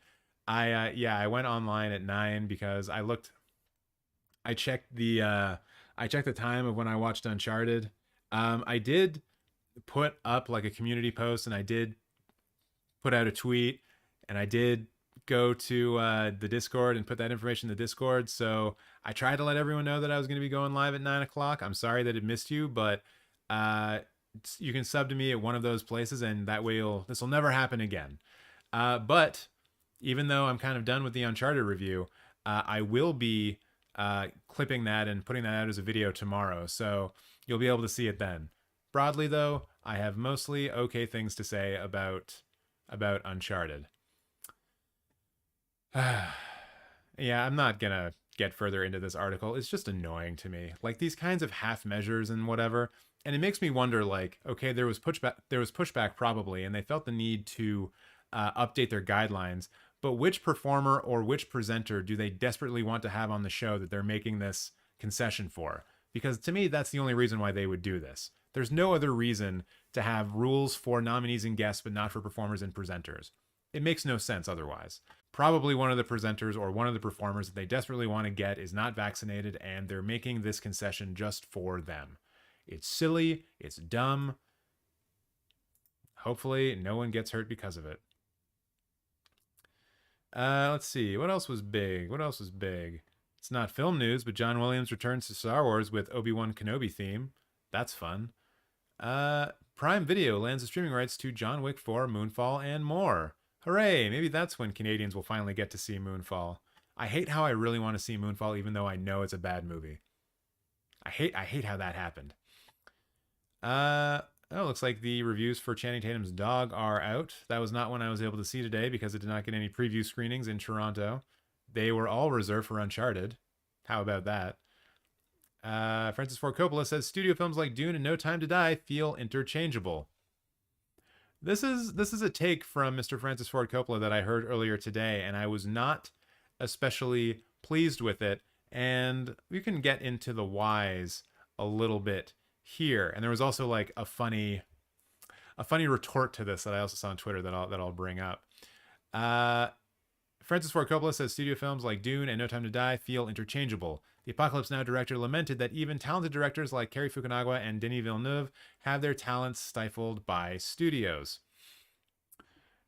I went online at 9 because I checked the time of when I watched Uncharted. I did put up like a community post, and I did put out a tweet, and I did go to the Discord and put that information in the Discord. So I tried to let everyone know that I was going to be going live at 9 o'clock. I'm sorry that it missed you, but you can sub to me at one of those places, and that way this will never happen again. But even though I'm kind of done with the Uncharted review, I will be clipping that and putting that out as a video tomorrow, so you'll be able to see it then. Broadly, though, I have mostly okay things to say about Uncharted. Yeah, I'm not gonna get further into this article. It's just annoying to me, like these kinds of half measures and whatever. And it makes me wonder, like, okay, there was pushback probably, and they felt the need to update their guidelines. But which performer or which presenter do they desperately want to have on the show that they're making this concession for? Because to me, that's the only reason why they would do this. There's no other reason to have rules for nominees and guests, but not for performers and presenters. It makes no sense otherwise. Probably one of the presenters or one of the performers that they desperately want to get is not vaccinated, and they're making this concession just for them. It's silly. It's dumb. Hopefully, no one gets hurt because of it. Let's see. What else was big? What else was big? It's not film news, but John Williams returns to Star Wars with Obi-Wan Kenobi theme. That's fun. Prime Video lands the streaming rights to John Wick 4, Moonfall, and more. Hooray! Maybe that's when Canadians will finally get to see Moonfall. I hate how I really want to see Moonfall, even though I know it's a bad movie. I hate how that happened. Looks like the reviews for Channing Tatum's Dog are out. That was not one I was able to see today because it did not get any preview screenings in Toronto. They were all reserved for Uncharted. How about that? Francis Ford Coppola says studio films like Dune and No Time to Die feel interchangeable. This is a take from Mr. Francis Ford Coppola that I heard earlier today, and I was not especially pleased with it. And we can get into the whys a little bit here. And there was also like a funny retort to this that I also saw on Twitter that I'll bring up. Francis Ford Coppola says studio films like Dune and No Time to Die feel interchangeable. The Apocalypse Now director lamented that even talented directors like Cary Fukunaga and Denis Villeneuve have their talents stifled by studios.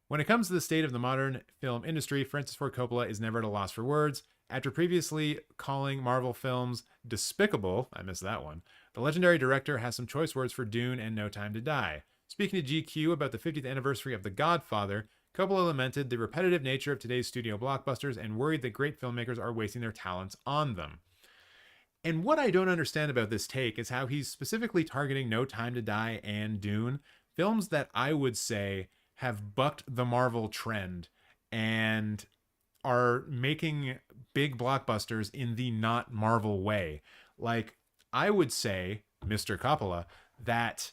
When it comes to the state of the modern film industry, Francis Ford Coppola is never at a loss for words. After previously calling Marvel films despicable, I missed that one, the legendary director has some choice words for Dune and No Time to Die. Speaking to GQ about the 50th anniversary of The Godfather, Coppola lamented the repetitive nature of today's studio blockbusters and worried that great filmmakers are wasting their talents on them. And what I don't understand about this take is how he's specifically targeting No Time to Die and Dune, films that I would say have bucked the Marvel trend and are making big blockbusters in the not Marvel way. Like, I would say, Mr. Coppola, that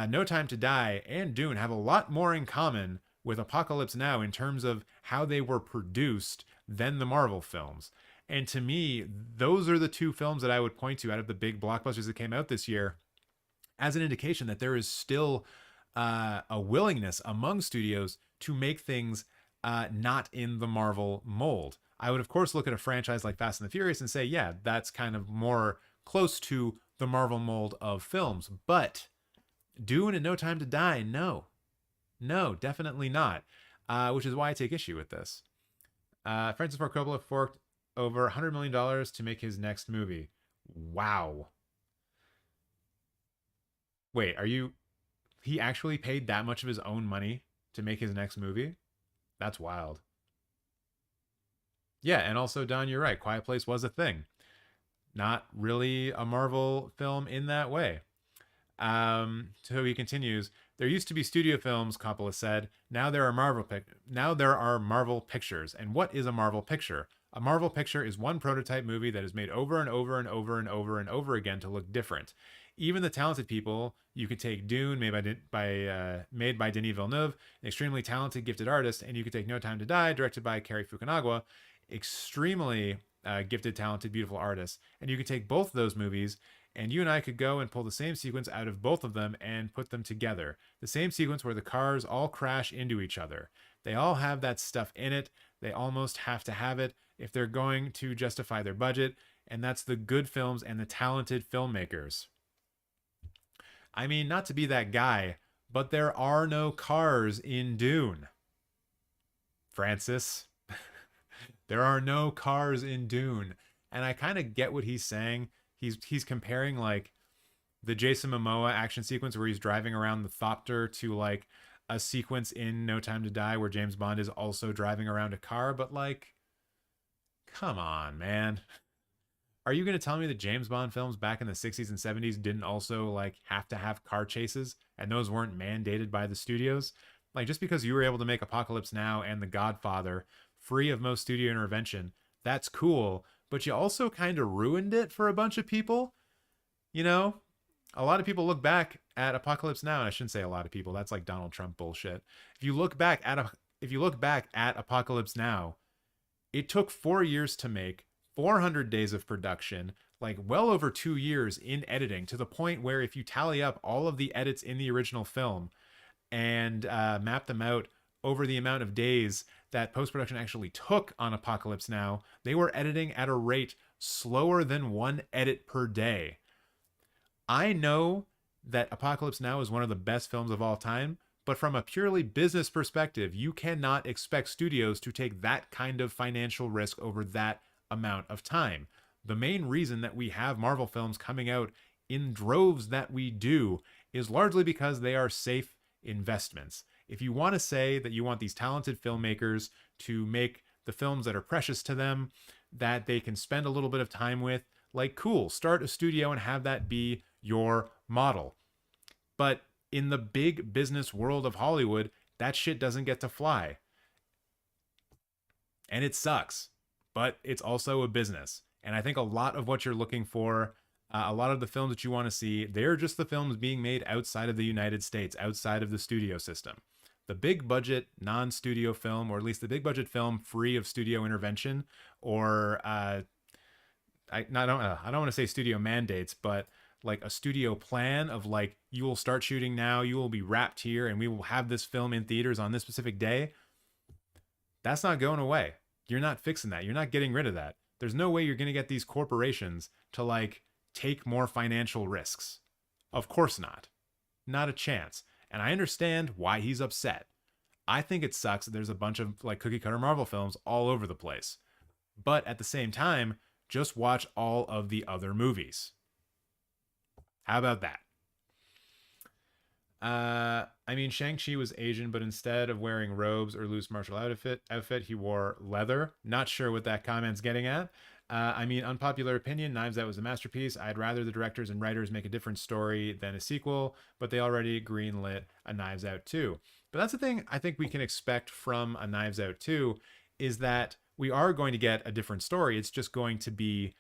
No Time to Die and Dune have a lot more in common with Apocalypse Now in terms of how they were produced than the Marvel films. And to me, those are the two films that I would point to out of the big blockbusters that came out this year as an indication that there is still a willingness among studios to make things not in the Marvel mold. I would, of course, look at a franchise like Fast and the Furious and say, yeah, that's kind of more close to the Marvel mold of films. But Dune and No Time to Die, no. No, definitely not. Which is why I take issue with this. Francis Ford Coppola forked over $100 million to make his next movie. Wow. Wait, he actually paid that much of his own money to make his next movie? That's wild. Yeah, and also, Don, you're right. Quiet Place was a thing. Not really a Marvel film in that way. So he continues, there used to be studio films, Coppola said. Now there are Marvel pictures. And what is a Marvel picture? A Marvel picture is one prototype movie that is made over and over and over and over and over again to look different. Even the talented people, you could take Dune, made by Denis Villeneuve, an extremely talented, gifted artist, and you could take No Time to Die, directed by Cary Fukunaga, extremely gifted, talented, beautiful artist. And you could take both of those movies, and you and I could go and pull the same sequence out of both of them and put them together. The same sequence where the cars all crash into each other. They all have that stuff in it. They almost have to have it if they're going to justify their budget, and that's the good films and the talented filmmakers. I mean, not to be that guy, but there are no cars in Dune. Francis. There are no cars in Dune. And I kind of get what he's saying. He's comparing like the Jason Momoa action sequence where he's driving around the Thopter to like a sequence in No Time to Die where James Bond is also driving around a car. But like, come on, man. Are you going to tell me that James Bond films back in the 60s and 70s didn't also like have to have car chases and those weren't mandated by the studios? Like, just because you were able to make Apocalypse Now and The Godfather free of most studio intervention, that's cool, but you also kind of ruined it for a bunch of people. You know, a lot of people look back at Apocalypse Now, and I shouldn't say a lot of people, that's like Donald Trump bullshit. If you look back at Apocalypse Now, it took 4 years to make, 400 days of production, like well over 2 years in editing, to the point where if you tally up all of the edits in the original film and map them out over the amount of days that post-production actually took on Apocalypse Now, they were editing at a rate slower than one edit per day. I know that Apocalypse Now is one of the best films of all time, but from a purely business perspective, you cannot expect studios to take that kind of financial risk over that amount of time. The main reason that we have Marvel films coming out in droves that we do is largely because they are safe investments. If you want to say that you want these talented filmmakers to make the films that are precious to them, that they can spend a little bit of time with, like, cool, start a studio and have that be your model. But in the big business world of Hollywood, that shit doesn't get to fly. And it sucks, but it's also a business. And I think a lot of what you're looking for, a lot of the films that you want to see, they're just the films being made outside of the United States, outside of the studio system. The big budget non studio film, or at least the big budget film free of studio intervention, or I don't want to say studio mandates, but like a studio plan of like, you will start shooting now, you will be wrapped here, and we will have this film in theaters on this specific day. That's not going away. You're not fixing that. You're not getting rid of that. There's no way you're going to get these corporations to like take more financial risks. Of course not. Not a chance. And I understand why he's upset. I think it sucks that there's a bunch of like cookie cutter Marvel films all over the place. But at the same time, just watch all of the other movies. How about that? I mean, Shang-Chi was Asian, but instead of wearing robes or loose martial outfit, he wore leather. Not sure what that comment's getting at. I mean, unpopular opinion, Knives Out was a masterpiece. I'd rather the directors and writers make a different story than a sequel, but they already greenlit a Knives Out 2. But that's the thing I think we can expect from a Knives Out 2, is that we are going to get a different story. It's just going to be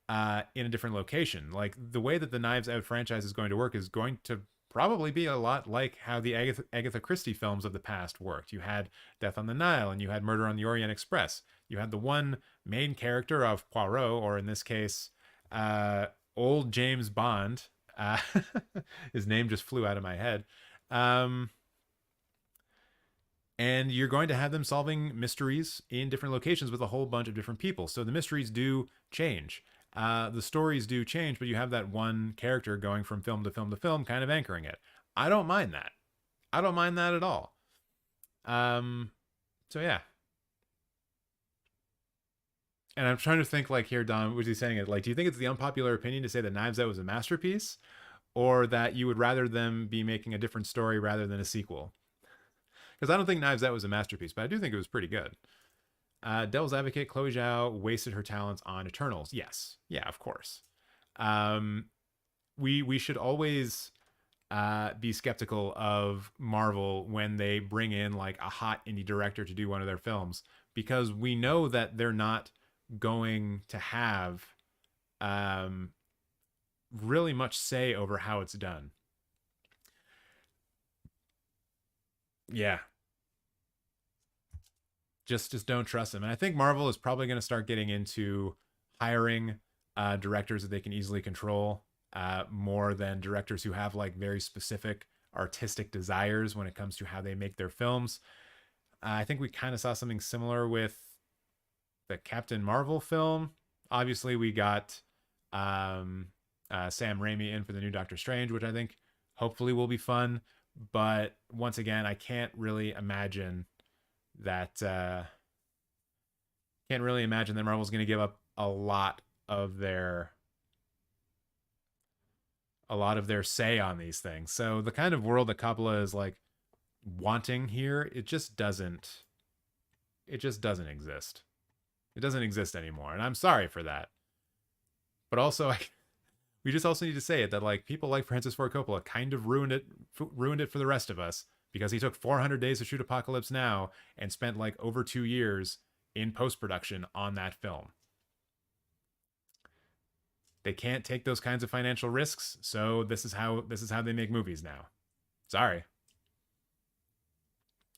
in a different location. Like, the way that the Knives Out franchise is going to work is going to probably be a lot like how the Agatha Christie films of the past worked. You had Death on the Nile, and you had Murder on the Orient Express. You had the one main character of Poirot, or in this case, old James Bond. His name just flew out of my head. And you're going to have them solving mysteries in different locations with a whole bunch of different people. So the mysteries do change. The stories do change, but you have that one character going from film to film to film, kind of anchoring it. I don't mind that. I don't mind that at all. So yeah. And I'm trying to think, like, here, Don, was he saying it? Like, do you think it's the unpopular opinion to say that Knives Out was a masterpiece, or that you would rather them be making a different story rather than a sequel? Because I don't think Knives Out was a masterpiece, but I do think it was pretty good. Devil's Advocate, Chloe Zhao wasted her talents on Eternals. Yes. Yeah, of course. We should always be skeptical of Marvel when they bring in like a hot indie director to do one of their films, because we know that they're not going to have really much say over how it's done. Yeah, just don't trust them. And I think Marvel is probably going to start getting into hiring directors that they can easily control, more than directors who have like very specific artistic desires when it comes to how they make their films. I think we kind of saw something similar with the Captain Marvel film. Obviously, we got Sam Raimi in for the new Doctor Strange, which I think hopefully will be fun. But once again, I can't really imagine that Marvel's going to give up a lot of their say on these things. So the kind of world that Coppola is like wanting here, it just doesn't exist. It doesn't exist anymore, and I'm sorry for that. But also, we just also need to say it, that like people like Francis Ford Coppola kind of ruined it for the rest of us, because he took 400 days to shoot Apocalypse Now and spent like over 2 years in post-production on that film. They can't take those kinds of financial risks, so this is how they make movies now. Sorry.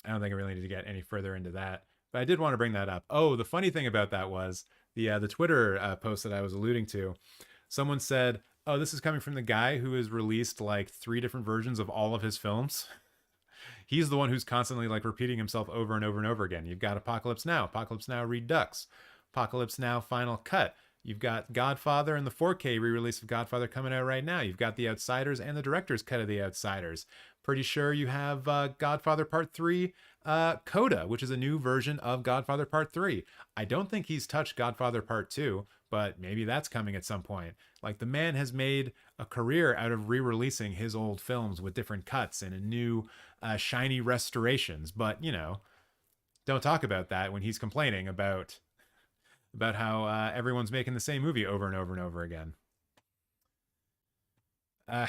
I don't think I really need to get any further into that, but I did want to bring that up. Oh, the funny thing about that was the Twitter post that I was alluding to. Someone said, "Oh, this is coming from the guy who has released like 3 different versions of all of his films." He's the one who's constantly like repeating himself over and over and over again. You've got Apocalypse Now Redux, Apocalypse Now Final Cut, You've got Godfather and the 4K re-release of Godfather coming out right now. You've got The Outsiders and the director's cut of The Outsiders. Pretty sure you have Godfather Part 3 Coda, which is a new version of Godfather Part 3. I don't think he's touched Godfather Part 2, but maybe that's coming at some point. Like, the man has made a career out of re-releasing his old films with different cuts and new shiny restorations. But, don't talk about that when he's complaining about how everyone's making the same movie over and over and over again. Uh,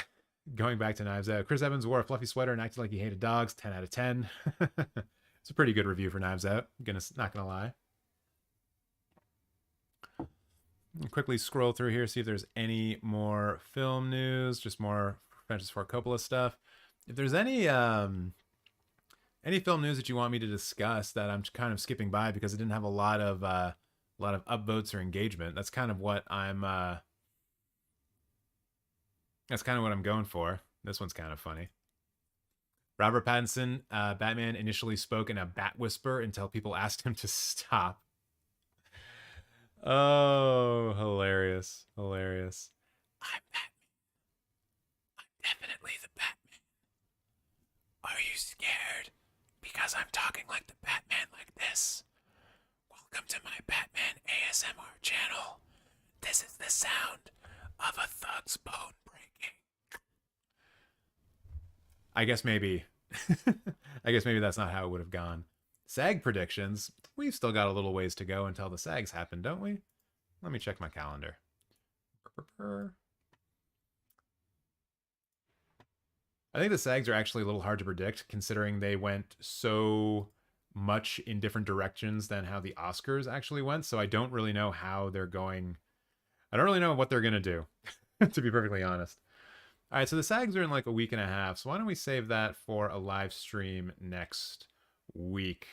Going back to Knives Out, Chris Evans wore a fluffy sweater and acted like he hated dogs. 10 out of 10. It's a pretty good review for Knives Out. Not gonna lie. I'll quickly scroll through here, see if there's any more film news, just more Francis Ford Coppola stuff. If there's any film news that you want me to discuss that I'm kind of skipping by because it didn't have a lot of upvotes or engagement, that's kind of what I'm going for. This one's kind of funny. Robert Pattinson, Batman, initially spoke in a bat whisper until people asked him to stop. Oh, hilarious. Hilarious. I'm Batman. I'm definitely the Batman. Are you scared? Because I'm talking like the Batman like this. Welcome to my Batman ASMR channel. This is the sound of a thug's bone breaking. I guess maybe that's not how it would have gone. SAG predictions. We've still got a little ways to go until the SAGs happen, don't we? Let me check my calendar. I think the SAGs are actually a little hard to predict considering they went so much in different directions than how the Oscars actually went. So I don't really know how they're going. I don't really know what they're going to do, to be perfectly honest. All right, so the SAGs are in like a week and a half. So why don't we save that for a live stream next week?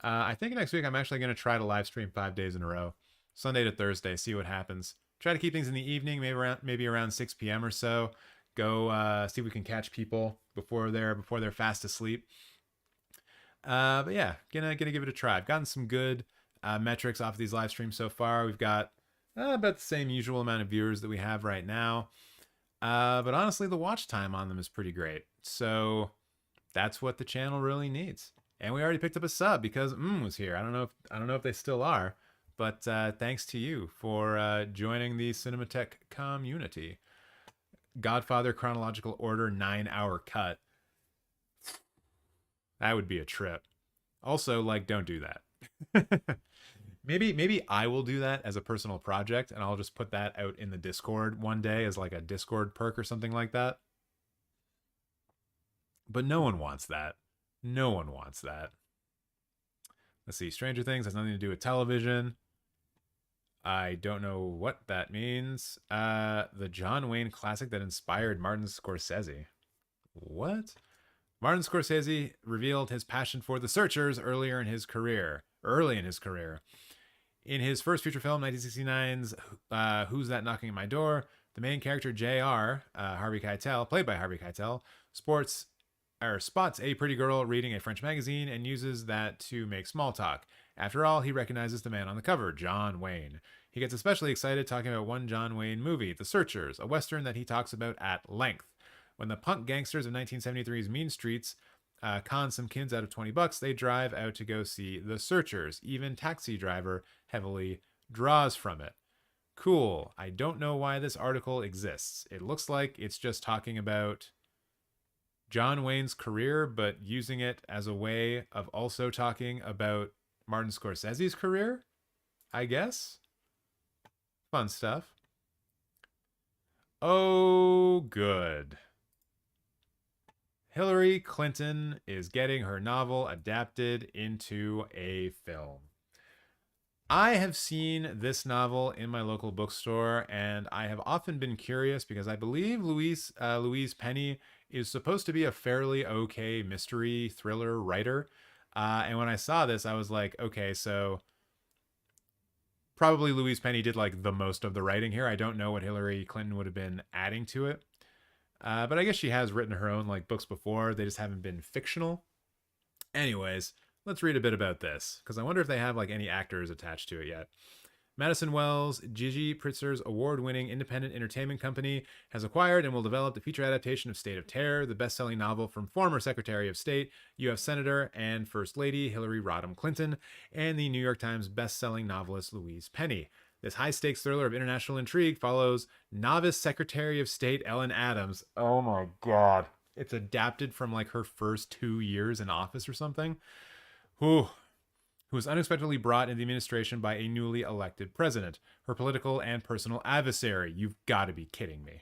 I think next week I'm actually going to try to live stream 5 days in a row, Sunday to Thursday, see what happens. Try to keep things in the evening, maybe around 6 p.m. or so. Go see if we can catch people before they're fast asleep. But yeah, gonna give it a try. I've gotten some good metrics off of these live streams so far. We've got about the same usual amount of viewers that we have right now. But honestly, the watch time on them is pretty great. So that's what the channel really needs. And we already picked up a sub because was here. I don't know if they still are, but thanks to you for joining the Cinemateq community. Godfather chronological order 9-hour cut. That would be a trip. Also, like, don't do that. Maybe I will do that as a personal project, and I'll just put that out in the Discord one day as like a Discord perk or something like that. But no one wants that. No one wants that. Let's see. Stranger Things has nothing to do with television. I don't know what that means. The John Wayne classic that inspired Martin Scorsese. What? Martin Scorsese revealed his passion for The Searchers early in his career. In his first feature film, 1969's Who's That Knocking at My Door, the main character J.R., Harvey Keitel, played by Harvey Keitel, spots a pretty girl reading a French magazine and uses that to make small talk. After all, he recognizes the man on the cover, John Wayne. He gets especially excited talking about one John Wayne movie, The Searchers, a western that he talks about at length. When the punk gangsters of 1973's Mean Streets con some kids out of $20, they drive out to go see The Searchers. Even Taxi Driver heavily draws from it. Cool. I don't know why this article exists. It looks like it's just talking about John Wayne's career, but using it as a way of also talking about Martin Scorsese's career, I guess. Fun stuff. Oh, good. Hillary Clinton is getting her novel adapted into a film. I have seen this novel in my local bookstore, and I have often been curious because I believe Louise Penny is supposed to be a fairly okay mystery thriller writer. And when I saw this, I was like, okay, so probably Louise Penny did like the most of the writing here. I don't know what Hillary Clinton would have been adding to it. But I guess she has written her own like books before. They just haven't been fictional. Anyways, let's read a bit about this because I wonder if they have like any actors attached to it yet. Madison Wells, Gigi Pritzker's award-winning independent entertainment company, has acquired and will develop the feature adaptation of State of Terror, the best-selling novel from former Secretary of State, U.S. Senator, and First Lady Hillary Rodham Clinton, and the New York Times best-selling novelist Louise Penny. This high-stakes thriller of international intrigue follows novice Secretary of State Ellen Adams. Oh my god. It's adapted from like her first 2 years in office or something. Whew. Who was unexpectedly brought into the administration by a newly elected president, her political and personal adversary. You've got to be kidding me.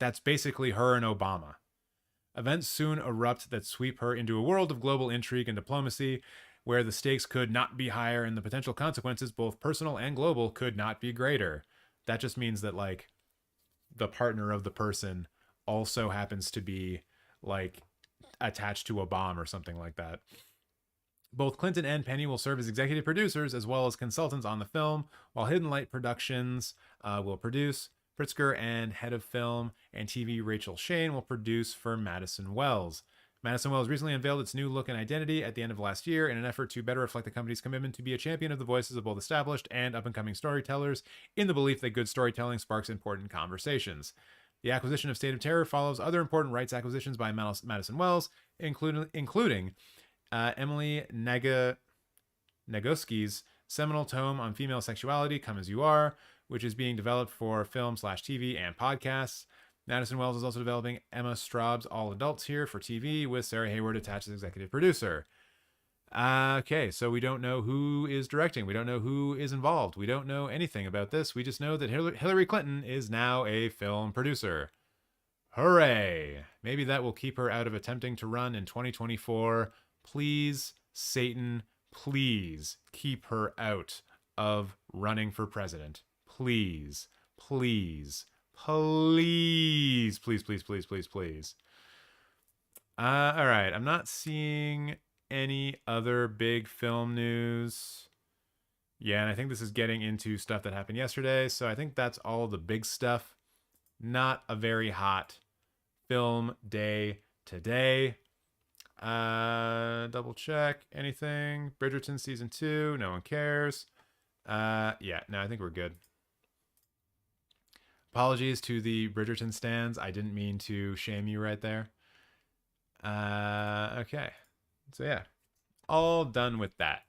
That's basically her and Obama. Events soon erupt that sweep her into a world of global intrigue and diplomacy, where the stakes could not be higher and the potential consequences, both personal and global, could not be greater. That just means that, like, the partner of the person also happens to be, like, attached to a bomb or something like that. Both Clinton and Penny will serve as executive producers as well as consultants on the film, while Hidden Light Productions will produce. Pritzker and head of film and TV Rachel Shane will produce for Madison Wells. Madison Wells recently unveiled its new look and identity at the end of last year in an effort to better reflect the company's commitment to be a champion of the voices of both established and up-and-coming storytellers, in the belief that good storytelling sparks important conversations. The acquisition of State of Terror follows other important rights acquisitions by Madison Wells, including Emily Nagoski's seminal tome on female sexuality, Come As You Are, which is being developed for film/TV and podcasts. Madison Wells is also developing Emma Straub's All Adults Here for TV, with Sarah Hayward attached as executive producer. Okay, so we don't know who is directing. We don't know who is involved. We don't know anything about this. We just know that Hillary Clinton is now a film producer. Hooray! Maybe that will keep her out of attempting to run in 2024. Please, Satan, please keep her out of running for president. Please, please, please, please, please, please, please, please. All right, I'm not seeing any other big film news. Yeah, and I think this is getting into stuff that happened yesterday, so I think that's all the big stuff. Not a very hot film day today. Double check. Anything? Bridgerton season 2. No one cares. Yeah, no, I think we're good. Apologies to the Bridgerton stans. I didn't mean to shame you right there. Okay. So yeah, all done with that.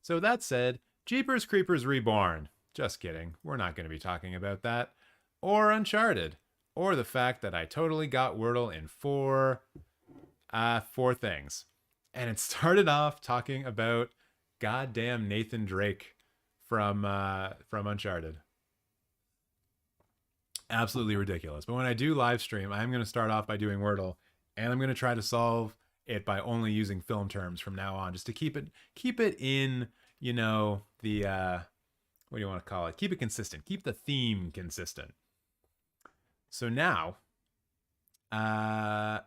So that said, Jeepers Creepers Reborn. Just kidding. We're not going to be talking about that. Or Uncharted. Or the fact that I totally got Wordle in four things. And it started off talking about goddamn Nathan Drake from Uncharted. Absolutely ridiculous. But when I do live stream, I'm going to start off by doing Wordle, and I'm going to try to solve it by only using film terms from now on, just to keep it in, you know, the what do you want to call it? Keep it consistent. Keep the theme consistent. So now, I'm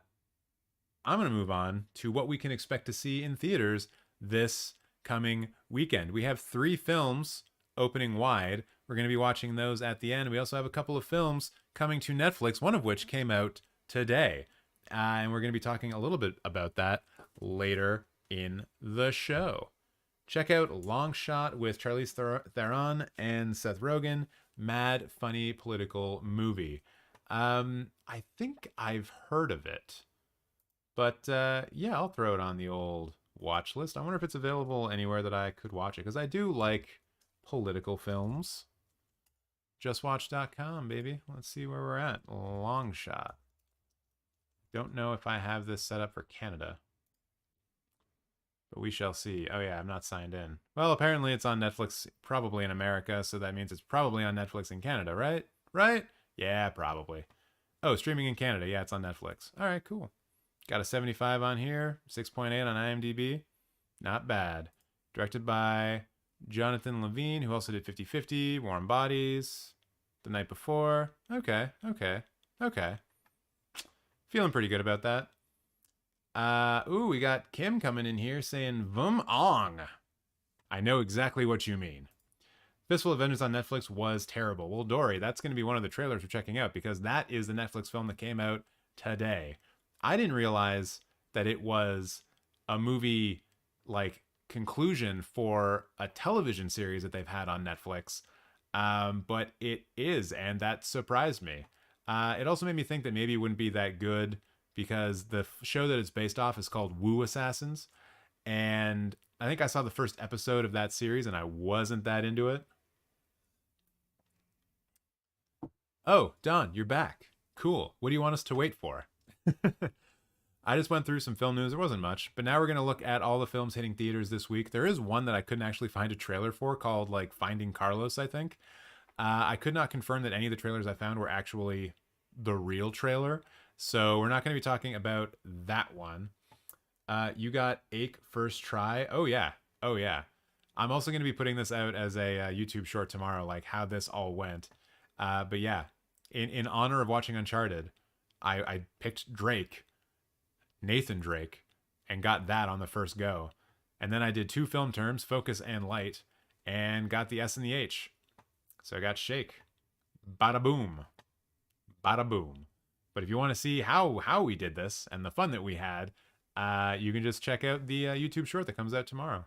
going to move on to what we can expect to see in theaters this coming weekend. We have 3 films opening wide. We're going to be watching those at the end. We also have a couple of films coming to Netflix, one of which came out today. And we're going to be talking a little bit about that later in the show. Check out Long Shot with Charlize Theron and Seth Rogen. Mad, funny political movie. I think I've heard of it. But yeah, I'll throw it on the old watch list. I wonder if it's available anywhere that I could watch it, because I do like political films. JustWatch.com, baby. Let's see where we're at. Long Shot. Don't know if I have this set up for Canada, but we shall see. Oh yeah, I'm not signed in. Well, apparently it's on Netflix, probably in America, so that means it's probably on Netflix in Canada, right? Right? Yeah, probably. Oh, streaming in Canada. Yeah, it's on Netflix. All right, cool. Got a 75 on here, 6.8 on IMDb. Not bad. Directed by Jonathan Levine, who also did 50/50, Warm Bodies, The Night Before. Okay. Feeling pretty good about that. Ooh, we got Kim coming in here saying, Vum Ong. I know exactly what you mean. Fistful of Vengeance on Netflix was terrible. Well, Dory, that's going to be one of the trailers we're checking out, because that is the Netflix film that came out today. I didn't realize that it was a movie, like, conclusion for a television series that they've had on Netflix. But it is, and that surprised me. It also made me think that maybe it wouldn't be that good because the show that it's based off is called Woo Assassins. And I think I saw the first episode of that series and I wasn't that into it. Oh, Don, you're back. Cool. What do you want us to wait for? I just went through some film news. There wasn't much, but now we're going to look at all the films hitting theaters this week. There is one that I couldn't actually find a trailer for called like Finding Carlos, I think. I could not confirm that any of the trailers I found were actually the real trailer. So we're not going to be talking about that one. You got Ache First Try. Oh, yeah. Oh, yeah. I'm also going to be putting this out as a YouTube short tomorrow, like how this all went. But yeah, in honor of watching Uncharted, I picked Drake, Nathan Drake, and got that on the first go. And then I did 2 film terms, Focus and Light, and got the S and the H. So I got Shake. Bada boom. Bada boom. But if you want to see how we did this and the fun that we had, you can just check out the YouTube short that comes out tomorrow.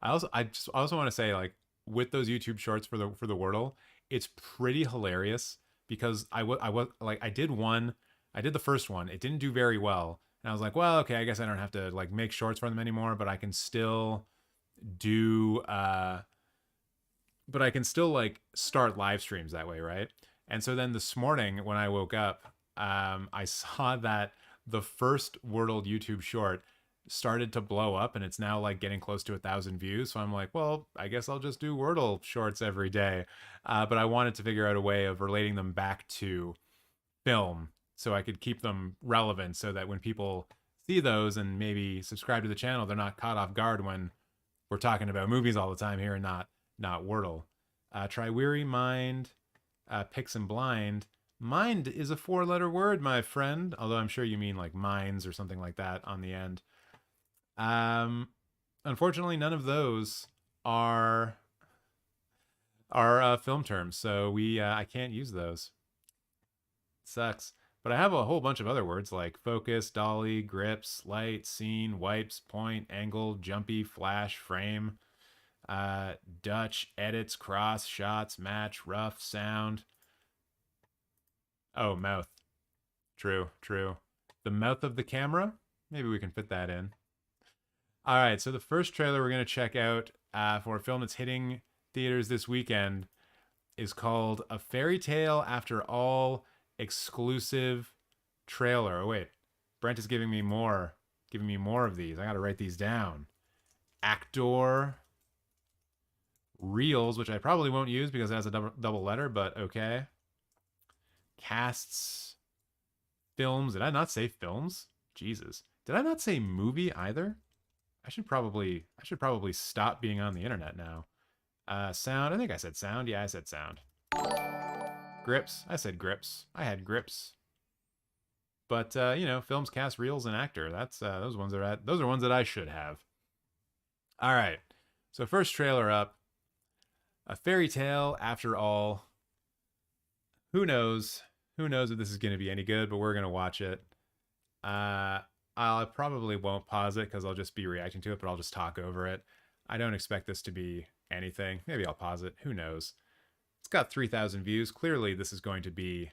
I also want to say, like, with those YouTube shorts for the Wordle, it's pretty hilarious because I did the first one. It didn't do very well. And I was like, well, okay, I guess I don't have to like make shorts for them anymore, but I can still do, but I can still like start live streams that way. Right. And so then this morning when I woke up, I saw that the first Wordle YouTube short started to blow up and it's now like getting close to 1,000 views. So I'm like, well, I guess I'll just do Wordle shorts every day. But I wanted to figure out a way of relating them back to film so I could keep them relevant so that when people see those and maybe subscribe to the channel, they're not caught off guard when we're talking about movies all the time here and not Wordle. Try Weary, Mind, Pix and Blind. Mind is a 4-letter word, my friend, although I'm sure you mean like mines or something like that on the end. Unfortunately, none of those are film terms, so I can't use those. Sucks. But I have a whole bunch of other words like focus, dolly, grips, light, scene, wipes, point, angle, jumpy, flash, frame, Dutch, edits, cross, shots, match, rough, sound. Oh, mouth. True. The mouth of the camera? Maybe we can fit that in. All right, so the first trailer we're going to check out for a film that's hitting theaters this weekend is called A Fairy Tale After All exclusive trailer. Oh, wait. Brent is giving me more of these. I got to write these down. Actor Reels, which I probably won't use because it has a double letter, but okay. Casts films. Did I not say films? Jesus. Did I not say movie either? I should probably stop being on the internet now. Sound. I think I said sound. Yeah, I said sound. Grips. I said grips. I had grips. But films, cast, reels, and actor. That's those are ones that I should have. All right. So first trailer up. A Fairy Tale After All. Who knows? Who knows if this is going to be any good, but we're going to watch it. I probably won't pause it because I'll just be reacting to it, but I'll just talk over it. I don't expect this to be anything. Maybe I'll pause it. Who knows? It's got 3,000 views. Clearly, this is going to be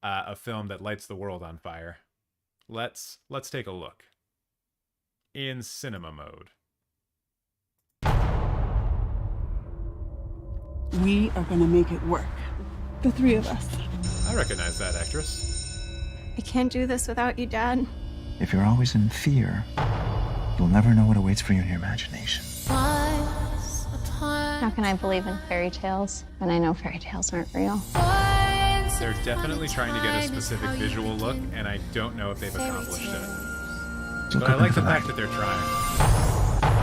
a film that lights the world on fire. Let's take a look. In cinema mode.
We are gonna make it work. The 3 of us.
I recognize that actress.
I can't do this without you, Dad.
If you're always in fear, you'll never know what awaits for you in your imagination.
How can I believe in fairy tales when I know fairy tales aren't real?
They're definitely trying to get a specific visual look, and I don't know if they've accomplished it. But I like the fact that they're trying.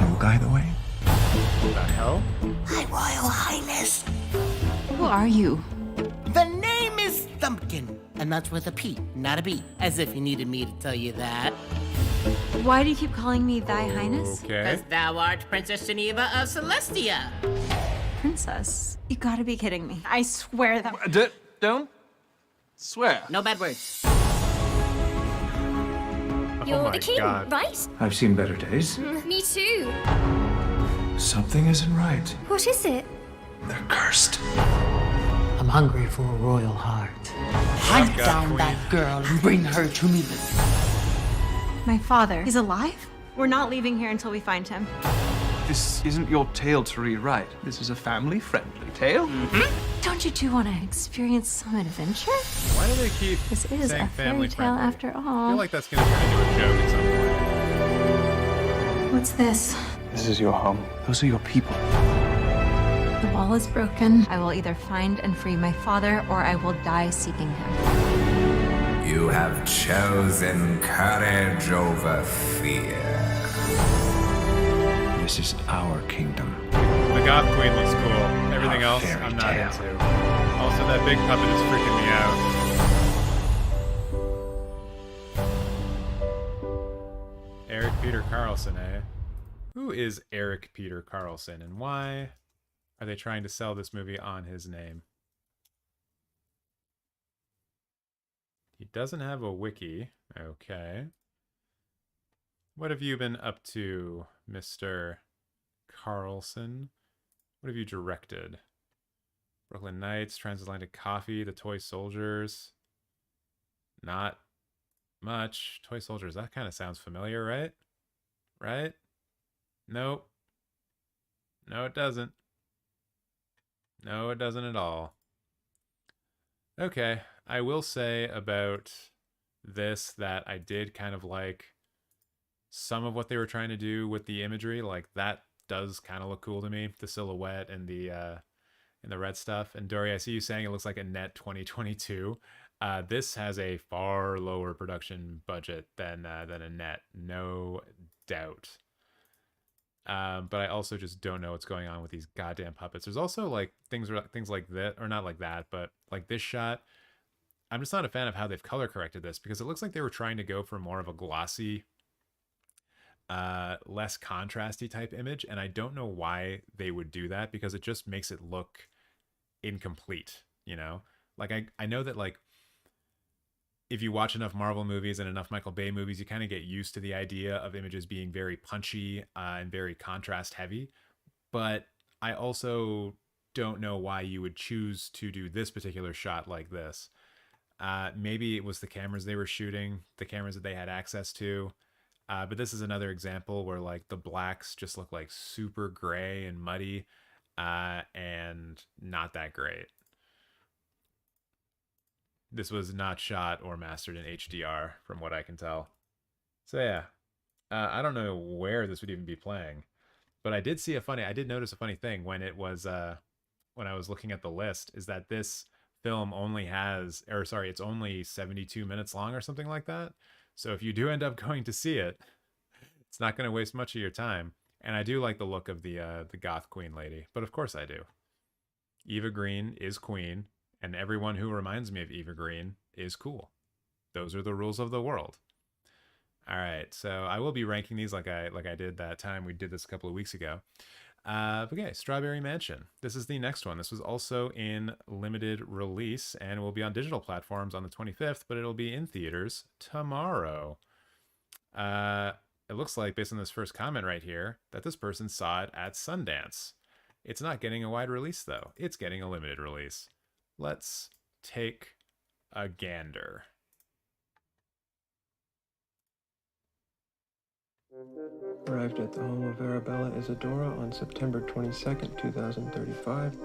You will guide the way.
What the hell?
Hi, Royal Highness.
Who are you?
The name is Thumpkin, and that's with a P, not a B. As if you needed me to tell you that.
Why do you keep calling me Thy Highness?
Okay.
Because thou art Princess Geneva of Celestia.
Princess? You gotta be kidding me. I swear that...
Don't swear.
No bad words.
You're the king,
right?
I've seen better days.
Me too.
Something isn't right.
What is it?
They're cursed.
I'm hungry for a royal heart.
Hunt down that girl and bring her to me.
My father. He's alive? We're not leaving here until we find him.
This isn't your tale to rewrite. This is a family-friendly tale.
Don't you two want to experience some adventure?
Why do they keep
This is
saying
a fairy
family
tale
friendly?
after
I
all.
feel like that's going to turn into a joke at some point.
What's this?
This is your home.
Those are your people.
The wall is broken. I will either find and free my father, or I will die seeking him.
You have chosen courage over fear.
This is our kingdom.
The Goth Queen looks cool. Everything
Our
else,
fairy
I'm not
tale.
into. Also, that big puppet is freaking me out. Eric Peter Carlson, eh? Who is Eric Peter Carlson, and why are they trying to sell this movie on his name? He doesn't have a wiki. Okay. What have you been up to, Mr. Carlson? What have you directed? Brooklyn Nights, Transatlantic Coffee, The Toy Soldiers. Not much. Toy Soldiers, that kind of sounds familiar, right? Right? Nope. No, it doesn't. No, it doesn't at all. Okay, I will say about this that I did kind of like some of what they were trying to do with the imagery. Like, that does kind of look cool to me, the silhouette and the red stuff. And Dory, I see you saying it looks like a net 2022. This has a far lower production budget than a net, no doubt. But I also just don't know what's going on with these goddamn puppets. There's also like things like that, or not like that, but like this shot. I'm just not a fan of how they've color corrected this, because it looks like they were trying to go for more of a glossy, less contrasty type image, and I don't know why they would do that, because it just makes it look incomplete, you know? Like I know that, like, if you watch enough Marvel movies and enough Michael Bay movies, you kind of get used to the idea of images being very punchy and very contrast heavy. But I also don't know why you would choose to do this particular shot like this. Maybe it was the cameras they were shooting, the cameras that they had access to. But this is another example where like the blacks just look like super gray and muddy and not that great. This was not shot or mastered in HDR from what I can tell. So yeah, I don't know where this would even be playing, but I did notice a funny thing when it was, when I was looking at the list, is that this film it's only 72 minutes long or something like that. So if you do end up going to see it, it's not going to waste much of your time. And I do like the look of the goth queen lady, but of course I do. Eva Green is queen, and everyone who reminds me of Eva Green is cool. Those are the rules of the world. All right, so I will be ranking these like I did that time we did this a couple of weeks ago. Okay, Strawberry Mansion. This is the next one. This was also in limited release and will be on digital platforms on the 25th, but it'll be in theaters tomorrow. It looks like, based on this first comment right here, that this person saw it at Sundance. It's not getting a wide release, though. It's getting a limited release. Let's take a gander.
Arrived at the home of Arabella Isadora on September 22nd, 2035.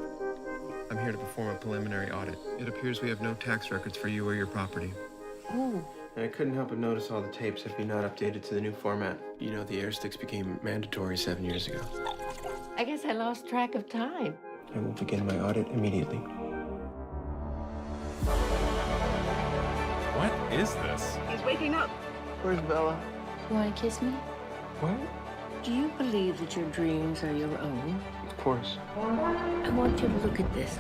I'm here to perform a preliminary audit. It appears we have no tax records for you or your property.
Ooh.
And I couldn't help but notice all the tapes have been not updated to the new format. You know, the air sticks became mandatory 7 years ago.
I guess I lost track of time.
I will begin my audit immediately.
What is this?
He's waking up.
Where's Bella?
You want to kiss me?
What?
Do you believe that your dreams are your own?
Of course.
I want you to look at this.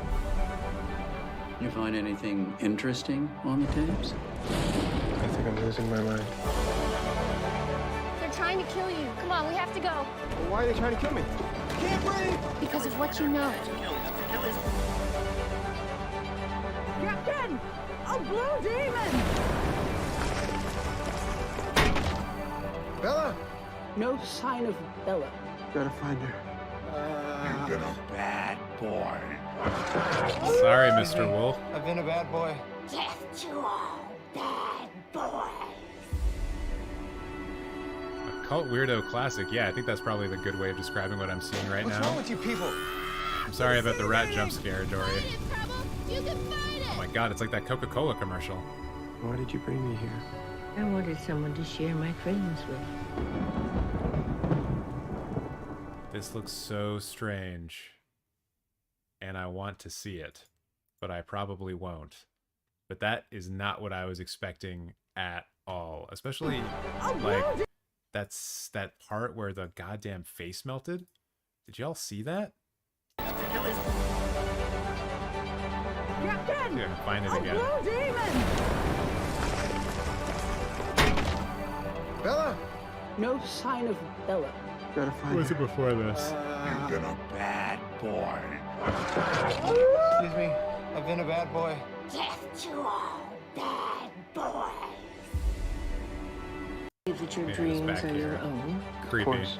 You find anything interesting on the tapes?
I think I'm losing my mind.
They're trying to kill you. Come on, we have to go.
Well, why are they trying to kill me? I can't breathe!
Because of what you know.
Captain! A blue demon!
Bella!
No sign of Bella.
Gotta find her.
You've been a bad
boy.
Sorry, Mr. Wolf.
I've been a bad boy.
Death to all bad boys.
A cult weirdo classic. Yeah, I think that's probably the good way of describing what I'm seeing right
What's
now.
wrong with you people?
I'm sorry about the rat jump scare, Dory.
You can fight
Oh
it.
my god, it's like that Coca-Cola commercial.
Why did you bring me here?
I wanted someone to share my dreams with.
This looks so strange. And I want to see it. But I probably won't. But that is not what I was expecting at all. Especially, like, that's that part where the goddamn face melted. Did y'all see that?
Captain!
Yeah, find it again.
Blue demon!
Bella!
No sign of Bella.
Gotta
What
find
was
her.
it before this?
You've been a bad boy.
Excuse me. I've been a bad boy.
Death to all bad boys.
Believe that your
Yeah, it's
dreams
back
are your
here.
own.
Creepy.
course.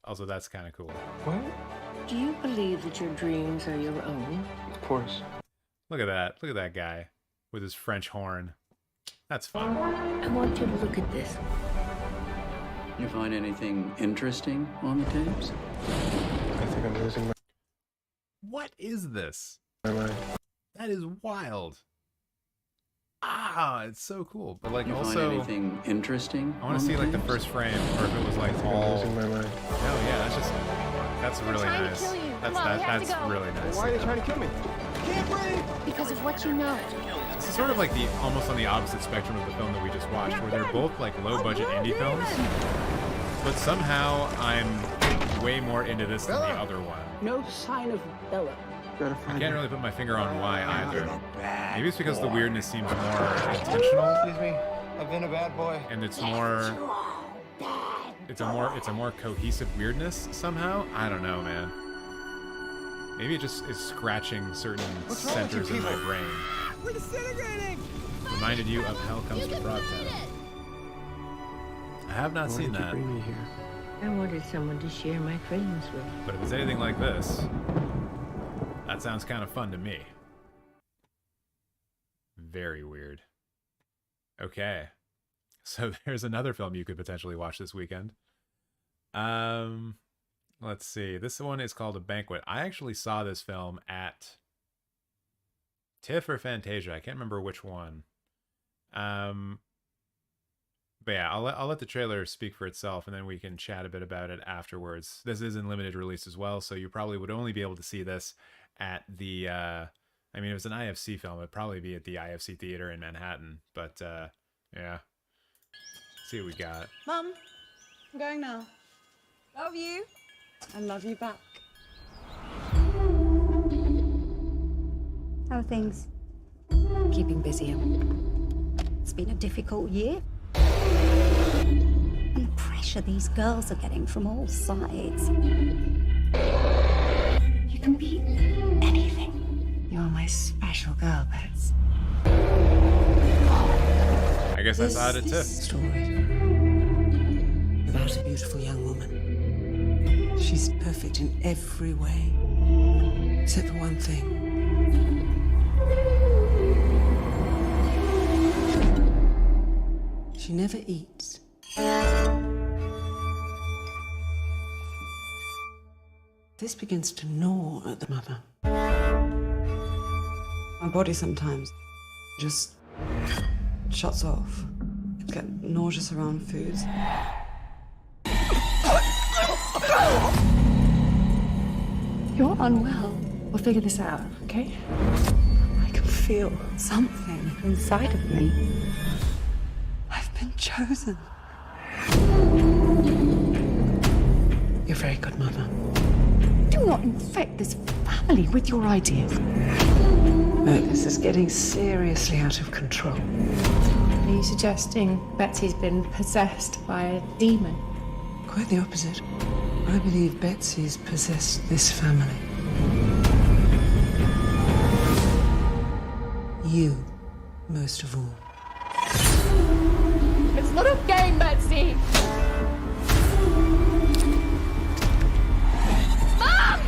Also, that's kind of cool.
What?
Do you believe that your dreams are your own?
Of course.
Look at that. Look at that guy with his French horn. That's fun.
I want you to look at this.
You find anything interesting on the tapes?
I think I'm losing
What is this?
my mind.
That is wild. Ah, it's so cool. But like
You find
also,
anything interesting?
I want
on
to see
the
like the
tapes?
first frame, or if it was like
I'm
all.
losing my mind.
No, yeah, that's really
trying to
nice.
kill you.
That's
Come on, we have to
that's
go.
really nice.
Why are they trying to kill me? Can't breathe!
Because of what you know.
This is sort of like the almost on the opposite spectrum of the film that we just watched, where they're both like low budget indie films, but somehow I'm way more into this than the other one.
No sign of Bella.
Gotta
I
find
can't
her.
really put my finger on why either.
Been a bad
Maybe it's because the
boy.
weirdness seems more intentional,
Excuse me. I've been a bad boy.
and it's
To
more.
all bad
It's a more cohesive weirdness somehow. I don't know, man. Maybe it just is scratching certain
What's wrong with you
centers in my
people?
brain.
We're disintegrating!
Reminded you of Hell Comes
You
to
can fight
Frogtown.
it.
I have not
Why
seen
did you
that,
bring me here?
I wanted someone to share my dreams with.
but if it's anything like this, that sounds kind of fun to me. Very weird. Okay. So there's another film you could potentially watch this weekend. Let's see. This one is called A Banquet. I actually saw this film at TIFF or Fantasia. I can't remember which one. But yeah, I'll let the trailer speak for itself, and then we can chat a bit about it afterwards. This is in limited release as well, so you probably would only be able to see this at the. I mean, it was an IFC film. It'd probably be at the IFC Theater in Manhattan. But yeah, let's see what we got.
Mum, I'm going now. Love you. I love you back.
How are things?
Keeping busy.
It's been a difficult year. And the pressure these girls are getting from all sides. You can be anything.
You're my special girl, Bets.
I guess I saw it at TIFF.
Story about a beautiful young woman. She's perfect in every way, except for one thing. She never eats. This begins to gnaw at the mother. My body sometimes just shuts off. I get nauseous around foods.
You're unwell. We'll figure this out, okay?
I can feel something inside of me. I've been chosen. You're a very good mother.
Do not infect this family with your ideas.
Look, this is getting seriously out of control.
Are you suggesting Betsy's been possessed by a demon?
Quite the opposite. I believe Betsy's possessed this family. You, most of all.
It's not a game, Betsy! Mom!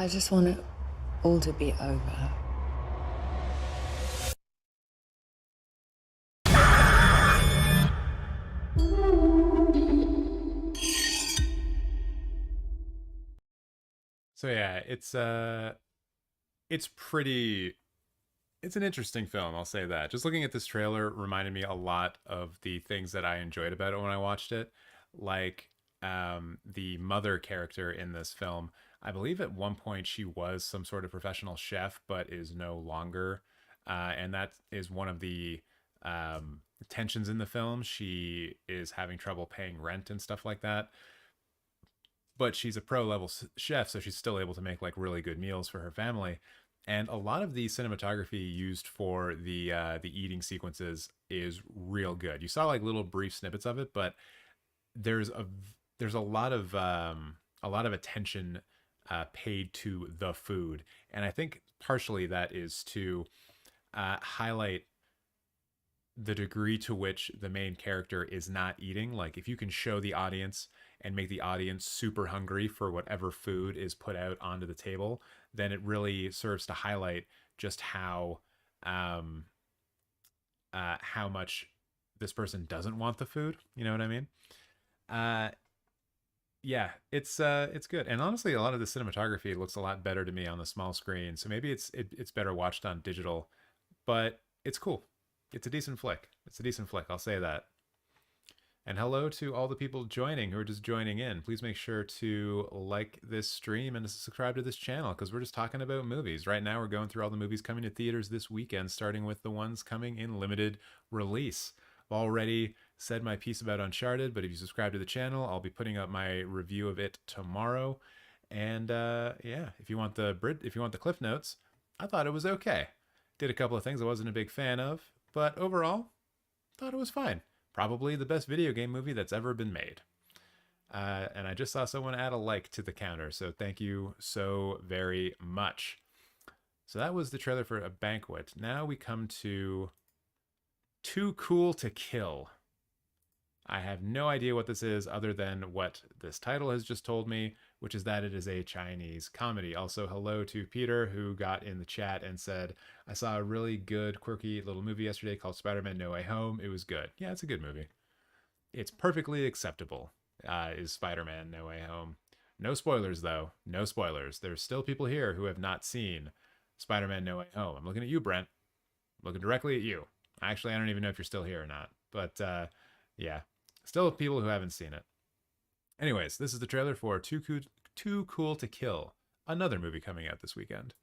I just want it all to be over.
So yeah, it's an interesting film, I'll say that. Just looking at this trailer reminded me a lot of the things that I enjoyed about it when I watched it. Like the mother character in this film. I believe at one point she was some sort of professional chef, but is no longer. And that is one of the tensions in the film. She is having trouble paying rent and stuff like that. But she's a pro level chef, so she's still able to make like really good meals for her family. And a lot of the cinematography used for the eating sequences is real good. You saw like little brief snippets of it, but there's a lot of attention paid to the food, and I think partially that is to highlight the degree to which the main character is not eating. Like if you can show the audience and make the audience super hungry for whatever food is put out onto the table, then it really serves to highlight just how much this person doesn't want the food. You know what I mean? Yeah, it's good. And honestly, a lot of the cinematography looks a lot better to me on the small screen. So maybe it's better watched on digital, but it's cool. It's a decent flick. I'll say that. And hello to all the people joining who are just joining in. Please make sure to like this stream and to subscribe to this channel, because we're just talking about movies. Right now we're going through all the movies coming to theaters this weekend, starting with the ones coming in limited release. I've already said my piece about Uncharted, but if you subscribe to the channel, I'll be putting up my review of it tomorrow. And yeah, if you want the cliff notes, I thought it was okay. Did a couple of things I wasn't a big fan of, but overall, thought it was fine. Probably the best video game movie that's ever been made. And I just saw someone add a like to the counter, so thank you so very much. So that was the trailer for A Banquet. Now we come to Too Cool to Kill. I have no idea what this is other than what this title has just told me, which is that it is a Chinese comedy. Also, hello to Peter, who got in the chat and said, I saw a really good, quirky little movie yesterday called Spider-Man No Way Home. It was good. Yeah, it's a good movie. It's perfectly acceptable, is Spider-Man No Way Home. No spoilers, though. No spoilers. There's still people here who have not seen Spider-Man No Way Home. I'm looking at you, Brent. I'm looking directly at you. Actually, I don't even know if you're still here or not. But, yeah. Still people who haven't seen it. Anyways, this is the trailer for Too Cool to Kill, another movie coming out this weekend.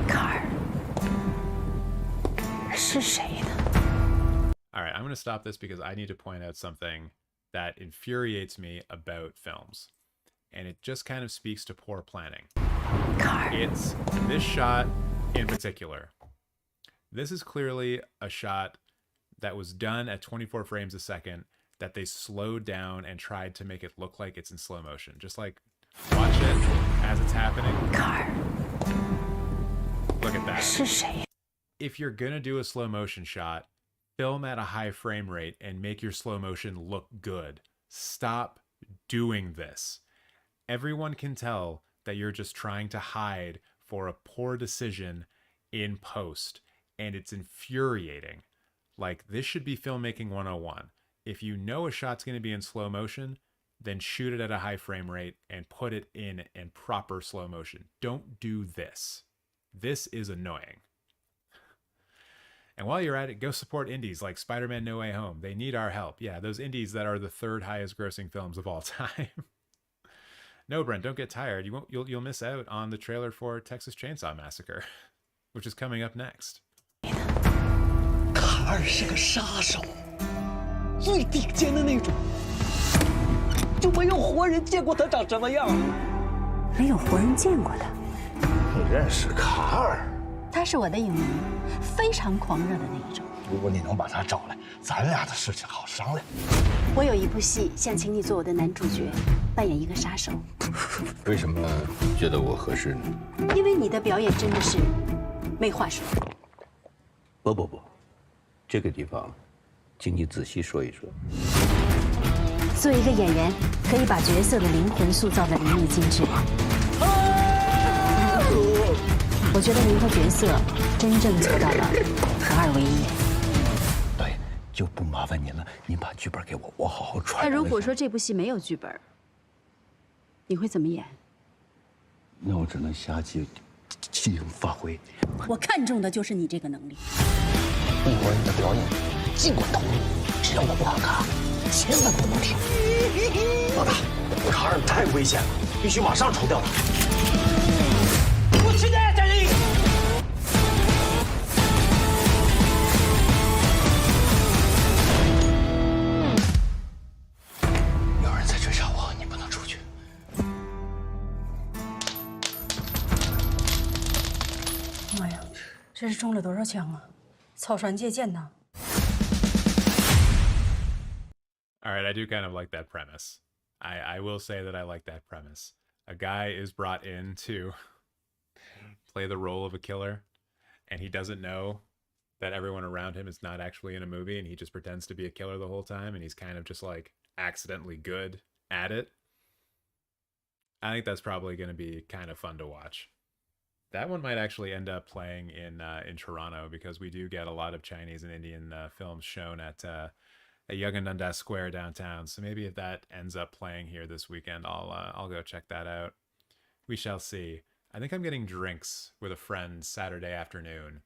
Car. 是谁呢?
All right, I'm going to stop this because I need to point out something that infuriates me about films. And it just kind of speaks to poor planning.
Car.
It's this shot in particular. This is clearly a shot that was done at 24 frames a second that they slowed down and tried to make it look like it's in slow motion. Just like watch it as it's happening.
Car.
Look at that.
是谁?
If you're gonna do a slow motion shot, film at a high frame rate and make your slow motion look good. Stop doing this. Everyone can tell that you're just trying to hide for a poor decision in post. And it's infuriating. Like, this should be filmmaking 101. If you know a shot's going to be in slow motion, then shoot it at a high frame rate and put it in proper slow motion. Don't do this. This is annoying. And while you're at it, go support indies like Spider-Man No Way Home. They need our help. Yeah, those indies that are the third highest grossing films of all time. No, Brent, don't get tired. You'll miss out on the trailer for Texas Chainsaw Massacre, which is coming up next.
卡尔是个杀手，一顶尖的那种，就没有活人见过他长什么样。
没有活人见过他。
你认识卡尔？
他是我的影迷，非常狂热的那一种。
如果你能把他找来，咱俩的事情好商量。
我有一部戏，想请你做我的男主角，扮演一个杀手。
为什么觉得我合适呢？
因为你的表演真的是没话说。
不，这个地方，请你仔细说一说。
作为一个演员，可以把角色的灵魂塑造得淋漓尽致。我觉得您和角色真正做到了合二为一。
导演，就不麻烦您了，您把剧本给我，我好好揣摩。
那如果说这部戏没有剧本，你会怎么演？
那我只能瞎即兴发挥。
我看中的就是你这个能力。
一会儿你的表演尽管投入，只要我不喊卡，千万不能停。老大，卡尔太危险了，必须马上除掉他。我现在这里。有人在追杀我，你不能出去。
妈呀，这是中了多少枪啊！草船借箭呐！
All right, I do kind of like that premise. I will say that I like that premise. A guy is brought in to play the role of a killer, and he doesn't know that everyone around him is not actually in a movie, and he just pretends to be a killer the whole time, and he's kind of just like accidentally good at it. I think that's probably going to be kind of fun to watch. That one might actually end up playing in Toronto, because we do get a lot of Chinese and Indian films shown at Yonge and Dundas Square downtown. So maybe if that ends up playing here this weekend, I'll go check that out. We shall see. I think I'm getting drinks with a friend Saturday afternoon.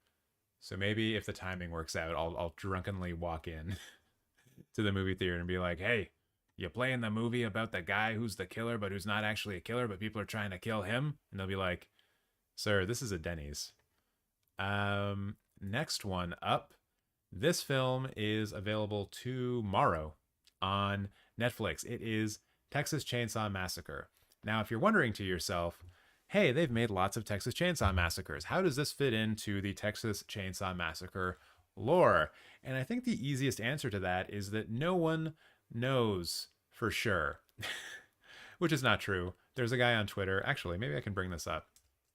So maybe if the timing works out, I'll drunkenly walk in to the movie theater and be like, "Hey, you playing the movie about the guy who's the killer but who's not actually a killer, but people are trying to kill him?" And they'll be like, "Sir, this is a Denny's." Next one up. This film is available tomorrow on Netflix. It is Texas Chainsaw Massacre. Now, if you're wondering to yourself, hey, they've made lots of Texas Chainsaw Massacres. How does this fit into the Texas Chainsaw Massacre lore? And I think the easiest answer to that is that no one knows for sure, which is not true. There's a guy on Twitter. Actually, maybe I can bring this up.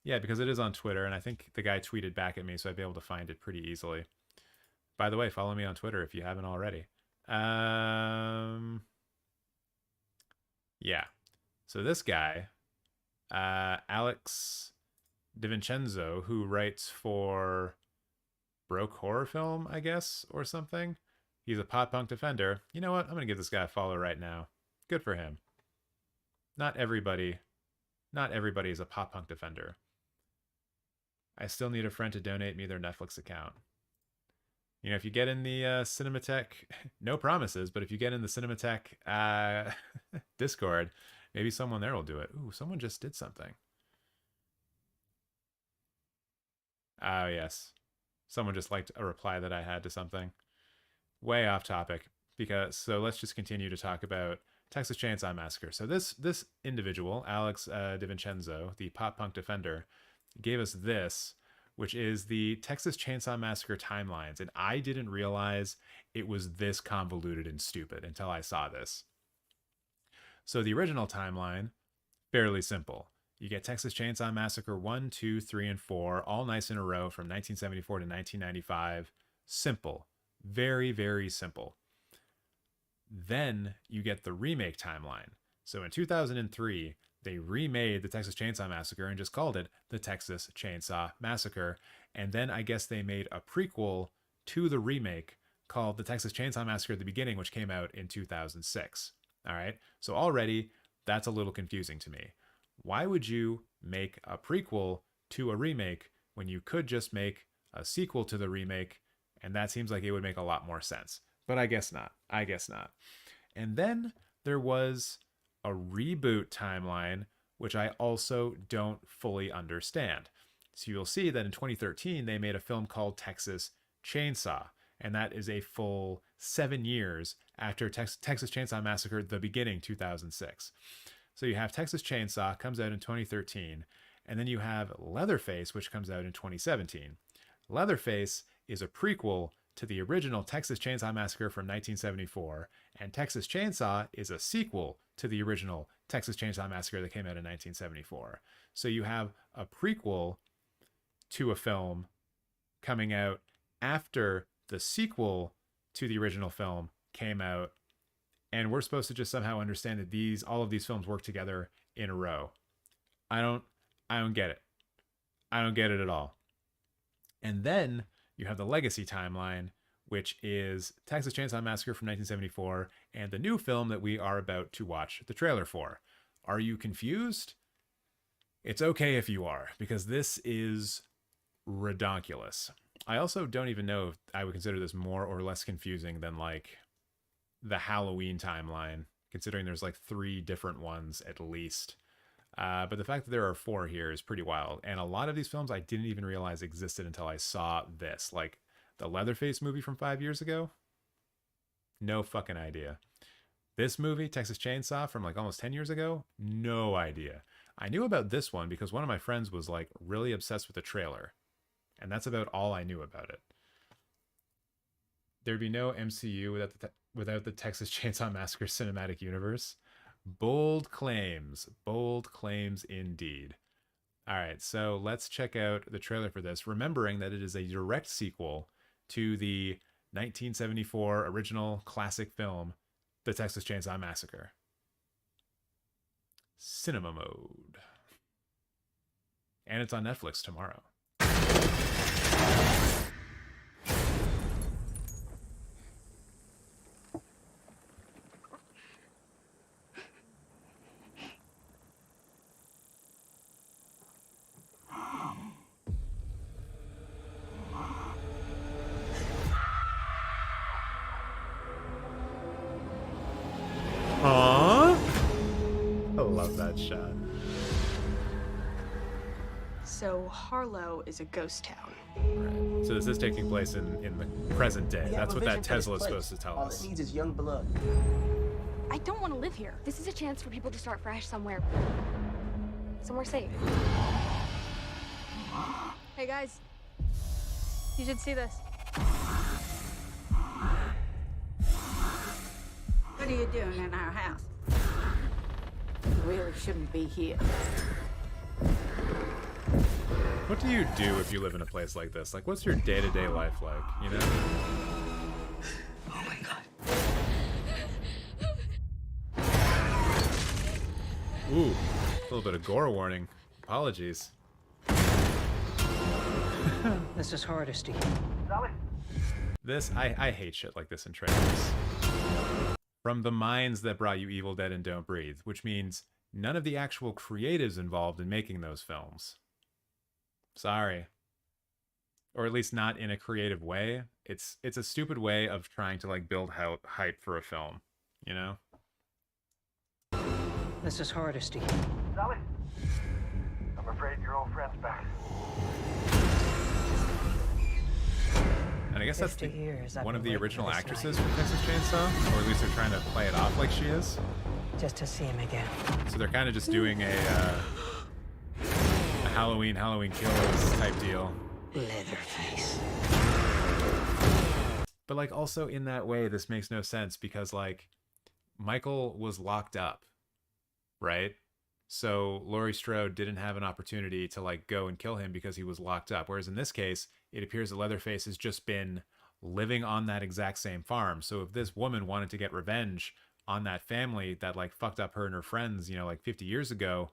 Yeah, because it is on Twitter, and I think the guy tweeted back at me, so I'd be able to find it pretty easily. By the way, follow me on Twitter if you haven't already. Yeah. So this guy, Alex DiVincenzo, who writes for Broke Horror Film, I guess, or something. He's a pop punk defender. You know what? I'm going to give this guy a follow right now. Good for him. Not everybody is a pop punk defender. I still need a friend to donate me their Netflix account. You know, if you get in the Cinemateq, no promises, but if you get in the Cinemateq Discord, maybe someone there will do it. Ooh, someone just did something. Oh, yes. Someone just liked a reply that I had to something. Way off topic. So let's just continue to talk about Texas Chainsaw Massacre. So this individual, Alex DiVincenzo, the pop punk defender, gave us this, which is the Texas Chainsaw Massacre timelines. And I didn't realize it was this convoluted and stupid until I saw this. So the original timeline, fairly simple. You get Texas Chainsaw Massacre 1, 2, 3, and 4, all nice in a row from 1974 to 1995. Simple. Very, very simple. Then you get the remake timeline. So in 2003, they remade the Texas Chainsaw Massacre and just called it the Texas Chainsaw Massacre. And then I guess they made a prequel to the remake called the Texas Chainsaw Massacre at the Beginning, which came out in 2006. All right. So already that's a little confusing to me. Why would you make a prequel to a remake when you could just make a sequel to the remake? And that seems like it would make a lot more sense. But I guess not. And then there was a reboot timeline, which I also don't fully understand. So you'll see that in 2013, they made a film called Texas Chainsaw. And that is a full 7 years after Texas Chainsaw Massacre, The Beginning, 2006. So you have Texas Chainsaw, comes out in 2013. And then you have Leatherface, which comes out in 2017. Leatherface is a prequel to the original Texas Chainsaw Massacre from 1974, and Texas Chainsaw is a sequel to the original Texas Chainsaw Massacre that came out in 1974. So you have a prequel to a film coming out after the sequel to the original film came out, and we're supposed to just somehow understand that all of these films work together in a row. I don't get it. I don't get it at all. And then you have the legacy timeline, which is Texas Chainsaw Massacre from 1974 and the new film that we are about to watch the trailer for. Are you confused? It's okay if you are, because this is redonkulous. I also don't even know if I would consider this more or less confusing than like the Halloween timeline, considering there's like 3 different ones at least. But the fact that there are 4 here is pretty wild. And a lot of these films I didn't even realize existed until I saw this. Like the Leatherface movie from 5 years ago. No fucking idea. This movie, Texas Chainsaw, from like almost 10 years ago. No idea. I knew about this one because one of my friends was like really obsessed with the trailer. And that's about all I knew about it. There'd be no MCU without the Texas Chainsaw Massacre cinematic universe. Bold claims indeed. All right, so let's check out the trailer for this, remembering that it is a direct sequel to the 1974 original classic film, The Texas Chainsaw Massacre. Cinema mode. And it's on Netflix tomorrow. Aww. I love that shot.
So Harlow is a ghost town.
Right. So this is taking place in the present day. That's what that Tesla is supposed to tell us.
All it needs is young blood.
I don't want to live here. This is a chance for people to start fresh somewhere. Somewhere safe. Hey guys, you should see this.
What are you doing in our house? You really shouldn't be here.
What do you do if you live in a place like this? Like, what's your day-to-day life like, you know?
Oh my God.
Ooh, a little bit of gore warning. Apologies.
This is Hardesty.
This, I hate shit like this in trailers. From the minds that brought you Evil Dead and Don't Breathe, which means none of the actual creatives involved in making those films. Sorry. Or at least not in a creative way. It's a stupid way of trying to like build hype for a film, you know?
This is Hardesty.
Sally, I'm afraid your old friend's back.
And I guess that's
50 years
one of the original
this
actresses
night.
from Texas Chainsaw, or at least they're trying to play it off like she is.
Just to see him again.
So they're kind of just doing a Halloween Kills type deal.
Leatherface.
But like also in that way, this makes no sense because like Michael was locked up, right? So Laurie Strode didn't have an opportunity to like go and kill him because he was locked up. Whereas in this case, it appears that Leatherface has just been living on that exact same farm. So if this woman wanted to get revenge on that family that like fucked up her and her friends, you know, like 50 years ago,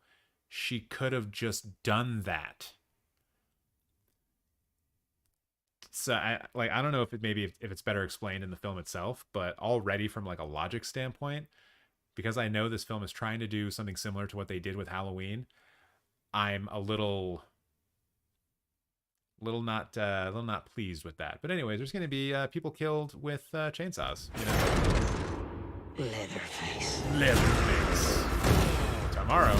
she could have just done that. So I don't know if it's better explained in the film itself, but already from like a logic standpoint, because I know this film is trying to do something similar to what they did with Halloween, I'm a little not pleased with that. But anyways, there's going to be people killed with chainsaws, you know. Leatherface tomorrow.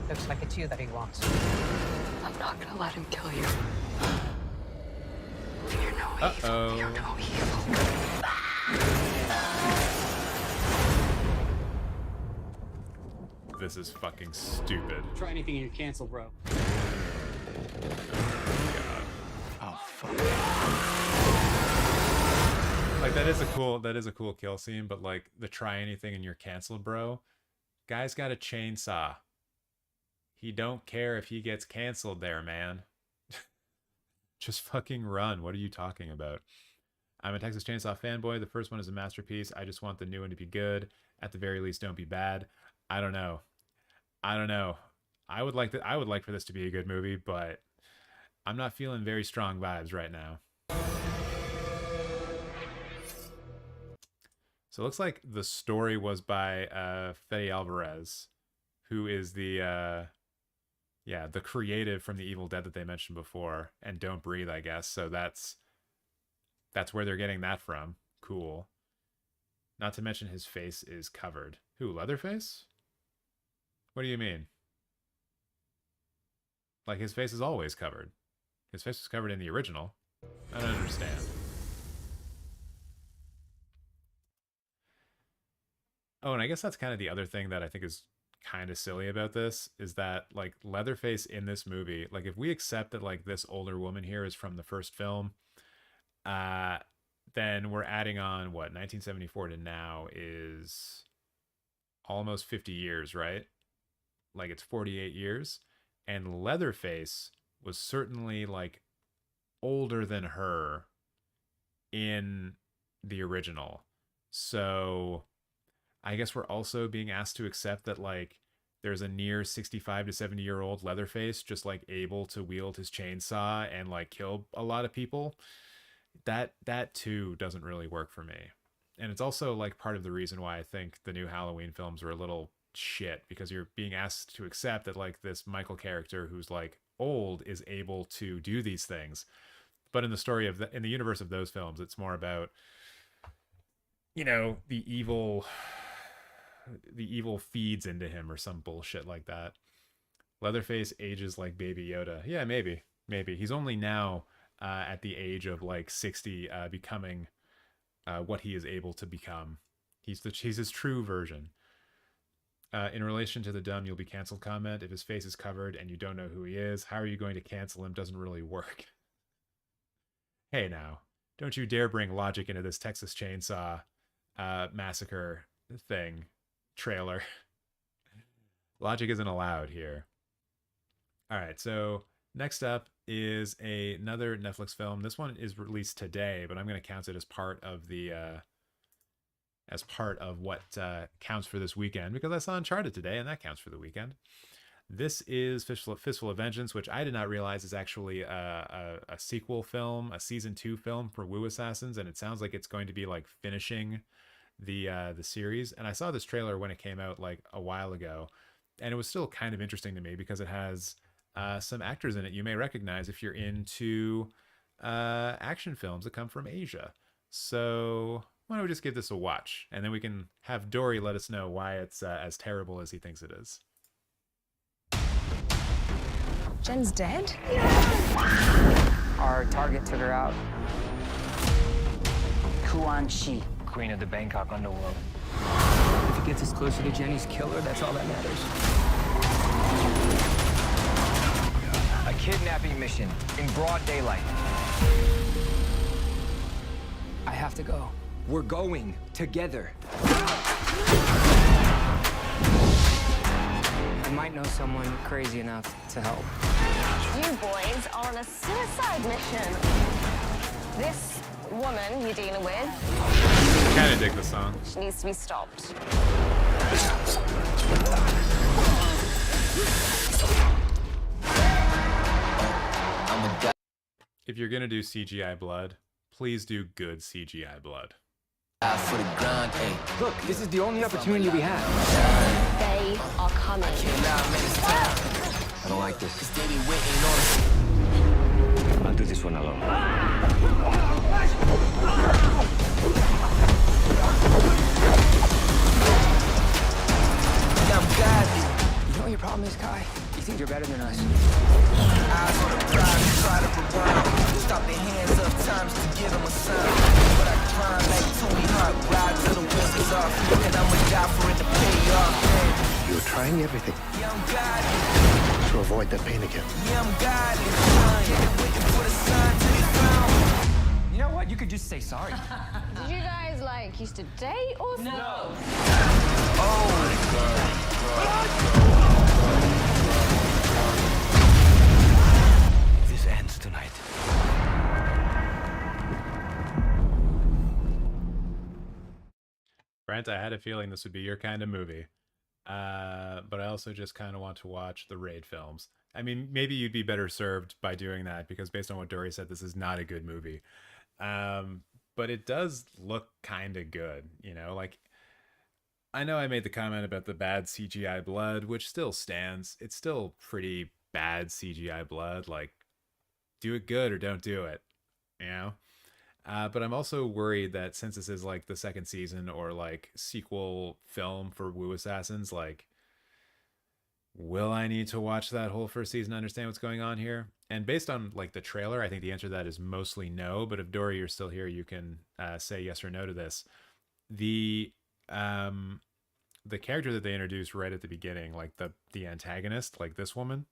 Looks like it's you that he wants.
I'm not gonna let him kill you. Fear no evil.
Uh-oh.
Fear no evil.
This is fucking stupid.
Try anything and you're canceled, bro.
Oh fuck. Like that is a cool kill scene, but like the try anything and you're canceled, bro. Guy's got a chainsaw. He don't care if he gets canceled there, man. Just fucking run. What are you talking about? I'm a Texas Chainsaw fanboy. The first one is a masterpiece. I just want the new one to be good. At the very least, don't be bad. I don't know. I would like for this to be a good movie, but I'm not feeling very strong vibes right now. So it looks like the story was by Fede Alvarez, who is the creative from the Evil Dead that they mentioned before, and Don't Breathe, I guess. So that's where they're getting that from. Cool. Not to mention his face is covered. Who, Leatherface? What do you mean? Like, his face is always covered. His face was covered in the original. I don't understand. Oh, and I guess that's kind of the other thing that I think is kind of silly about this, is that, like, Leatherface in this movie, like, if we accept that, like, this older woman here is from the first film, then we're adding on, what, 1974 to now is almost 50 years, right? Like, it's 48 years. And Leatherface was certainly, like, older than her in the original. So I guess we're also being asked to accept that, like, there's a near 65 to 70-year-old Leatherface just, like, able to wield his chainsaw and, like, kill a lot of people. That too doesn't really work for me. And it's also, like, part of the reason why I think the new Halloween films are a little shit, because you're being asked to accept that, like, this Michael character who's, like, old is able to do these things. But in the story of in the universe of those films, it's more about, you know, the evil feeds into him or some bullshit like that. Leatherface ages like Baby Yoda. Yeah, maybe. He's only now at the age of, like, 60, becoming what he is able to become. He's his true version. In relation to the dumb you'll be canceled comment, if his face is covered and you don't know who he is, how are you going to cancel him? Doesn't really work. Hey now, don't you dare bring logic into this Texas Chainsaw Massacre thing trailer. Logic isn't allowed here. All right, so next up is another Netflix film. This one is released today, but I'm going to count it as part of the what counts for this weekend, because I saw Uncharted today, and that counts for the weekend. This is Fistful of Vengeance, which I did not realize is actually a sequel film, a season 2 film for Wu Assassins, and it sounds like it's going to be, like, finishing the series. And I saw this trailer when it came out, like, a while ago, and it was still kind of interesting to me because it has some actors in it you may recognize if you're into action films that come from Asia. So why don't we just give this a watch, and then we can have Dory let us know why it's as terrible as he thinks it is.
Jen's dead?
Our target took her out.
Kuan Shi,
Queen of the Bangkok underworld. If it gets us closer to Jenny's killer, that's all that matters. A kidnapping mission in broad daylight. I have to go. We're going together. I might know someone crazy enough to help.
You boys are on a suicide mission. This woman you're dealing with,
I kind of dig the song.
she needs to be stopped.
If you're gonna do CGI blood, please do good CGI blood.
For the grind, hey. Look, this is the only opportunity we have.
They are coming.
I don't like this. I'll do this one alone. You know what your problem is, Kai? You think you're better than us. Eyes on the prize, try to rewind. Stop their hands up times to give them a sign. But I climb like Tony Hawk, ride till the wheels is off. And I'ma die for it to pay off.
You're trying everything
Yeah, I'm guiding.
to avoid that pain again.
Yeah, I'm guiding. Waiting for the sign to be found. You know what? You could just say sorry.
Did you guys, like, used to date or something? No.
This ends tonight.
Brent, I had a feeling this would be your kind of movie. But I also just kind of want to watch the Raid films. I mean, maybe you'd be better served by doing that because based on what Dory said, this is not a good movie. But it does look kind of good, you know? Like, I know I made the comment about the bad CGI blood, which still stands. It's still pretty bad CGI blood. Like, do it good or don't do it, you know? But I'm also worried that since this is like the second season or like sequel film for Wu Assassins, like, will I need to watch that whole first season to understand what's going on here? And based on like the trailer, I think the answer to that is mostly no. But if Dory, you're still here, you can say yes or no to this. The character that they introduced right at the beginning, like the antagonist, like this woman,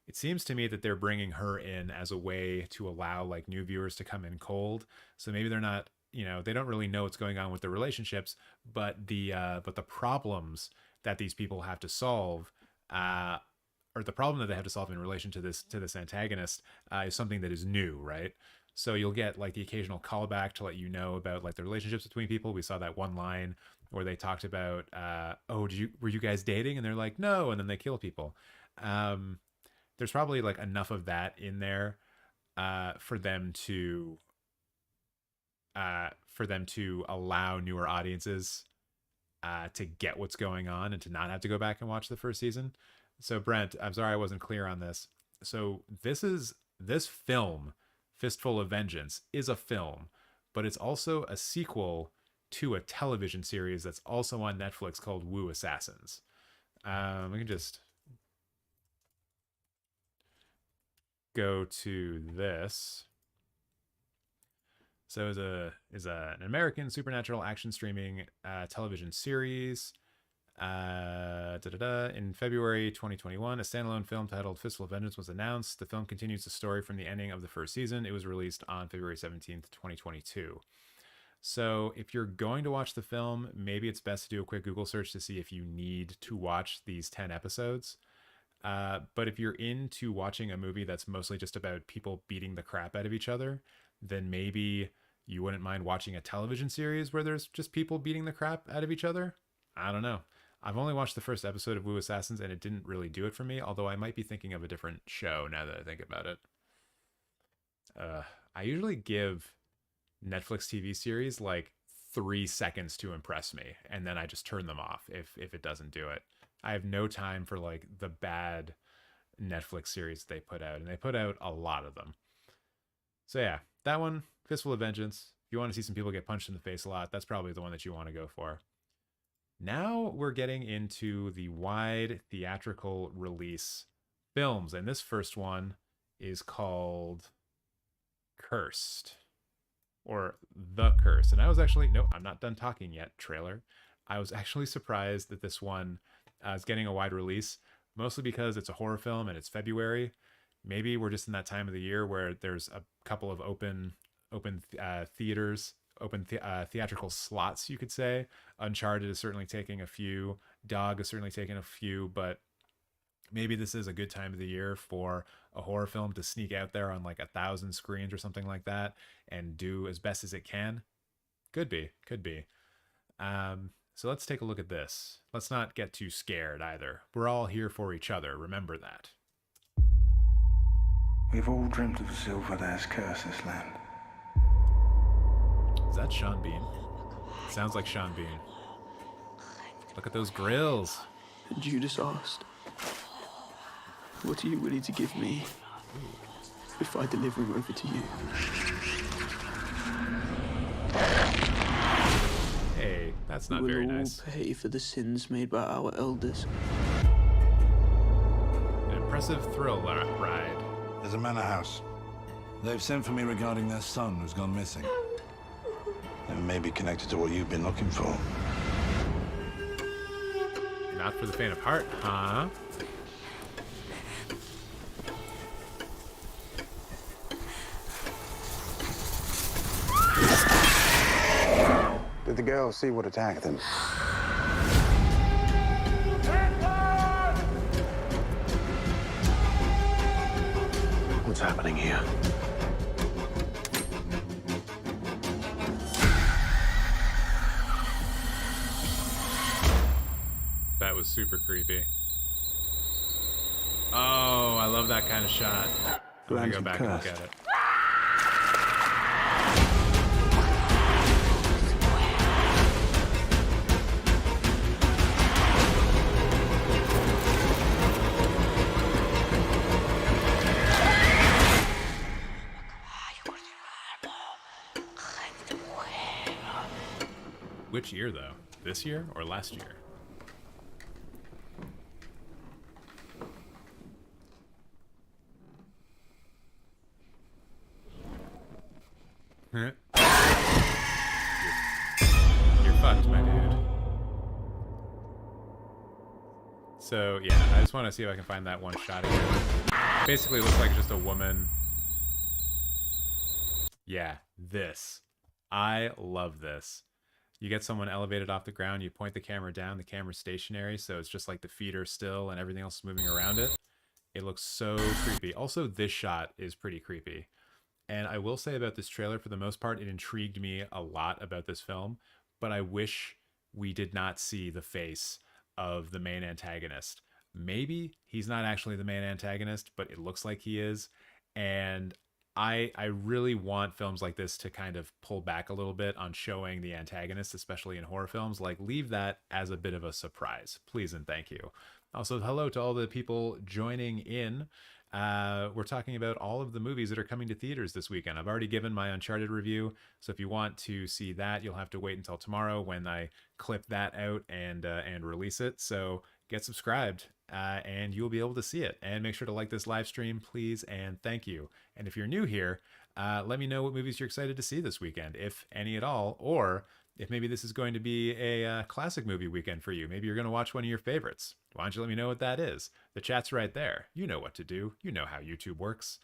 it seems to me that they're bringing her in as a way to allow like new viewers to come in cold. So maybe they're not, you know, they don't really know what's going on with the relationships, but the problems that these people have to solve, or the problem that they have to solve in relation to this antagonist, is something that is new, right? So you'll get like the occasional callback to let you know about like the relationships between people. We saw that one line where they talked about, were you guys dating? And they're like, no, and then they kill people. There's probably like enough of that in there for them to allow newer audiences to get what's going on and to not have to go back and watch the first season. So Brent, I'm sorry I wasn't clear on this. So this film, Fistful of Vengeance, is a film, but it's also a sequel to a television series that's also on Netflix called Wu Assassins. We can just go to this. So is an American supernatural action streaming television series. In February 2021, a standalone film titled Fistful of Vengeance was announced. The film continues the story from the ending of the first season. It was released on February 17th, 2022. So if you're going to watch the film, maybe it's best to do a quick Google search to see if you need to watch these 10 episodes. But if you're into watching a movie that's mostly just about people beating the crap out of each other, then maybe you wouldn't mind watching a television series where there's just people beating the crap out of each other. I don't know. I've only watched the first episode of Wu Assassins and it didn't really do it for me, although I might be thinking of a different show now that I think about it. I usually give Netflix TV series like 3 seconds to impress me, and then I just turn them off if it doesn't do it. I have no time for like the bad Netflix series they put out, and they put out a lot of them. So yeah, that one, Fistful of Vengeance. If you want to see some people get punched in the face a lot, that's probably the one that you want to go for. Now we're getting into the wide theatrical release films, and this first one is called Cursed, or The Curse. And I was actually, no, I'm not done talking yet, trailer. I was actually surprised that this one is getting a wide release, mostly because it's a horror film and it's February. Maybe we're just in that time of the year where there's a couple of open theaters, theatrical slots, you could say. Uncharted is certainly taking a few. Dog is certainly taking a few, but maybe this is a good time of the year for a horror film to sneak out there on like 1,000 screens or something like that and do as best as it can. Could be. So let's take a look at this. Let's not get too scared either. We're all here for each other. Remember that.
We've all dreamt of a silver that has cursed this land.
Is that Sean Bean? Sounds like Sean Bean. Look at those grills.
Judas asked, "What are you willing to give me if I deliver him over to you?"
Hey, that's not very nice.
We'll all pay for the sins made by our elders.
An impressive thrill ride.
There's a manor house. They've sent for me regarding their son who's gone missing. It may be connected to what you've been looking for.
Not for the faint of heart, huh?
Did the girl see what attacked them? What's happening here?
was super creepy. Oh, I love that kind of shot. I'm gonna go back and look at it. Which year, though? This year or last year? You're fucked, my dude. So, yeah, I just want to see if I can find that one shot again. Basically, it looks like just a woman. Yeah, this. I love this. You get someone elevated off the ground, you point the camera down, the camera's stationary, so it's just like the feet are still and everything else is moving around it. It looks so creepy. Also, this shot is pretty creepy. And I will say about this trailer, for the most part, it intrigued me a lot about this film, but I wish we did not see the face of the main antagonist. Maybe he's not actually the main antagonist, but it looks like he is. And I really want films like this to kind of pull back a little bit on showing the antagonist, especially in horror films. Like, leave that as a bit of a surprise, please and thank you. Also, hello to all the people joining in. We're talking about all of the movies that are coming to theaters this weekend. I've already given my Uncharted review, so if you want to see that, you'll have to wait until tomorrow when I clip that out and release it. So get subscribed, and you'll be able to see it. And make sure to like this live stream, please, and thank you. And if you're new here, let me know what movies you're excited to see this weekend, if any at all, or if maybe this is going to be a classic movie weekend for you. Maybe you're going to watch one of your favorites. Why don't you let me know what that is? The chat's right there. You know what to do. You know how YouTube works.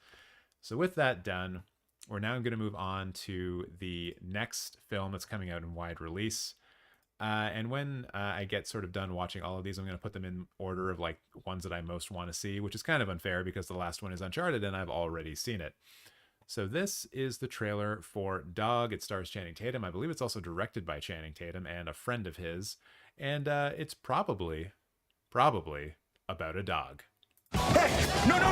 So with that done, we're now going to move on to the next film that's coming out in wide release. And when I get sort of done watching all of these, I'm going to put them in order of like ones that I most want to see, which is kind of unfair because the last one is Uncharted and I've already seen it. So this is the trailer for Dog. It stars Channing Tatum. I believe it's also directed by Channing Tatum and a friend of his. And it's probably about a dog.
Hey! No! No!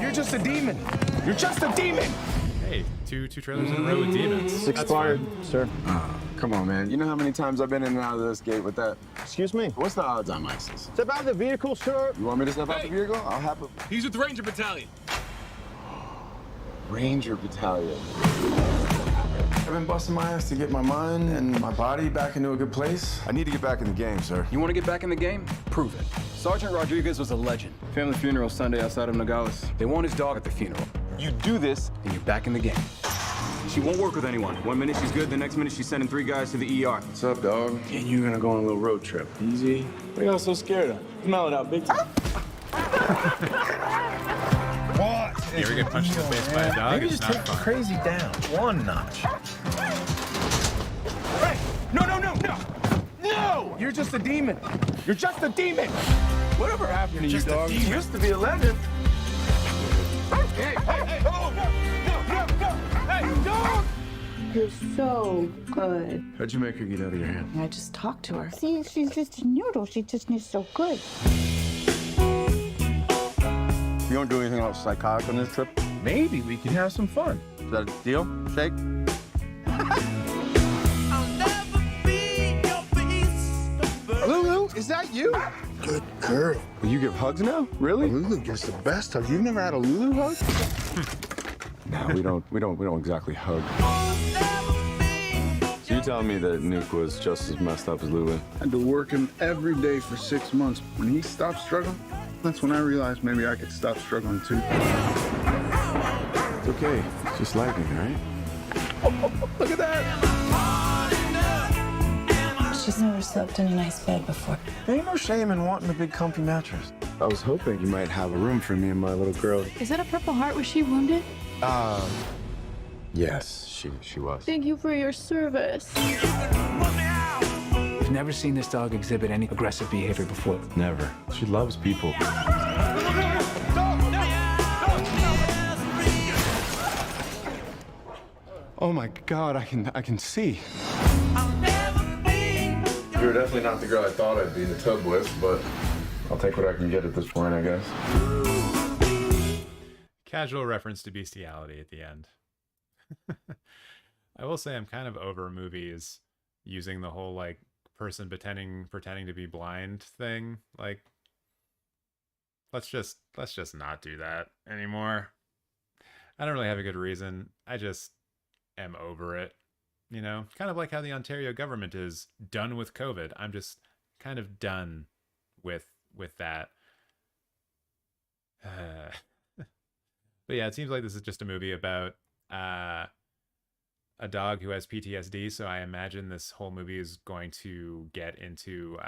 You're just a demon! You're just a demon!
Hey, two trailers in a row with demons.
It's
That's
expired,
fun.
sir.
Come on, man. You know how many times I've been in and out of this gate with that? Excuse me? What's the odds on ISIS?
Step out of the vehicle, sir.
You want me to step out the vehicle? I'll have a...
He's with the Ranger Battalion.
Ranger Battalion. I've been busting my ass to get my mind and my body back into a good place. I need to get back in the game, sir.
You want to get back in the game? Prove it. Sergeant Rodriguez was a legend. Family funeral Sunday outside of Nogales. They want his dog at the funeral. You do this, and you're back in the game. She won't work with anyone. One minute she's good, the next minute she's sending 3 guys to the ER.
What's up, dog? And you're gonna go on a little road trip. Easy. What are y'all so scared of? Smell it out big time.
What?
You ever get punched in the face by a dog?
Maybe
It's
just
not
take the
fun.
crazy down one notch. Hey! No! You're just a demon. You're just a demon. Whatever happened to you, dog? You used to be a legend. Hey! Oh! No! Hey, dog!
You're so good.
How'd you make her get out of your hand?
I just talked to her. See, she's just a noodle. She just is so good.
You don't do anything else psychotic on this trip?
Maybe we can have some fun.
Is that a deal? Shake?
Lulu, is that you?
Good girl. Will you give hugs now? Really? Lulu gives the best hugs. You've never had a Lulu hug? No, we don't exactly hug. So you telling me that Nuke was just as messed up as Lulu?
I had to work him every day for 6 months. When he stopped struggling, that's when I realized maybe I could stop struggling too.
It's okay. It's just lightning, right?
Look at that!
She's never slept in a nice bed before.
There ain't no shame in wanting a big comfy mattress. I was hoping you might have a room for me and my little girl.
Is that a Purple Heart? Was she wounded?
Yes, she was.
Thank you for your service.
I've never seen this dog exhibit any aggressive behavior before.
Never. She loves people. Oh my God, I can see.
You're definitely not the girl I thought I'd be in the tub with, but I'll take what I can get at this point, I guess.
Casual reference to bestiality at the end. I will say I'm kind of over movies using the whole like person pretending to be blind thing. Like, let's just not do that anymore. I don't really have a good reason. I just am over it. You know, kind of like how the Ontario government is done with COVID. I'm just kind of done with that. But yeah, it seems like this is just a movie about a dog who has PTSD. So I imagine this whole movie is going to get into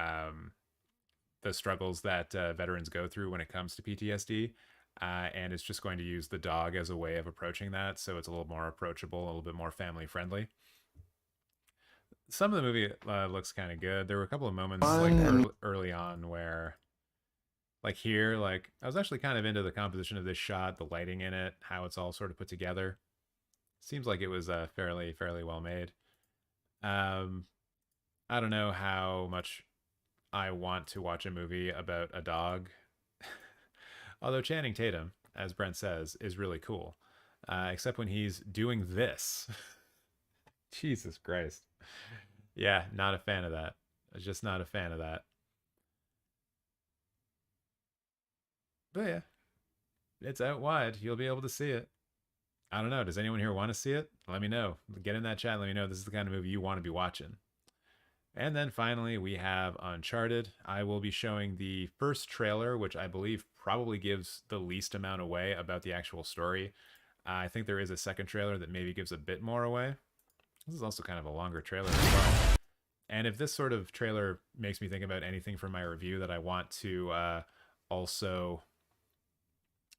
the struggles that veterans go through when it comes to PTSD. And it's just going to use the dog as a way of approaching that. So it's a little more approachable, a little bit more family friendly. Some of the movie looks kind of good. There were a couple of moments like early on where, like here, like I was actually kind of into the composition of this shot, the lighting in it, how it's all sort of put together. Seems like it was fairly well made. I don't know how much I want to watch a movie about a dog. Although Channing Tatum, as Brent says, is really cool. Except when he's doing this. Jesus Christ. Yeah, not a fan of that. Just not a fan of that. But yeah, it's out wide. You'll be able to see it. I don't know. Does anyone here want to see it? Let me know. Get in that chat. Let me know this is the kind of movie you want to be watching. And then finally, we have Uncharted. I will be showing the first trailer, which I believe probably gives the least amount away about the actual story. I think there is a second trailer that maybe gives a bit more away. This is also kind of a longer trailer as well. And if this sort of trailer makes me think about anything from my review that I want to also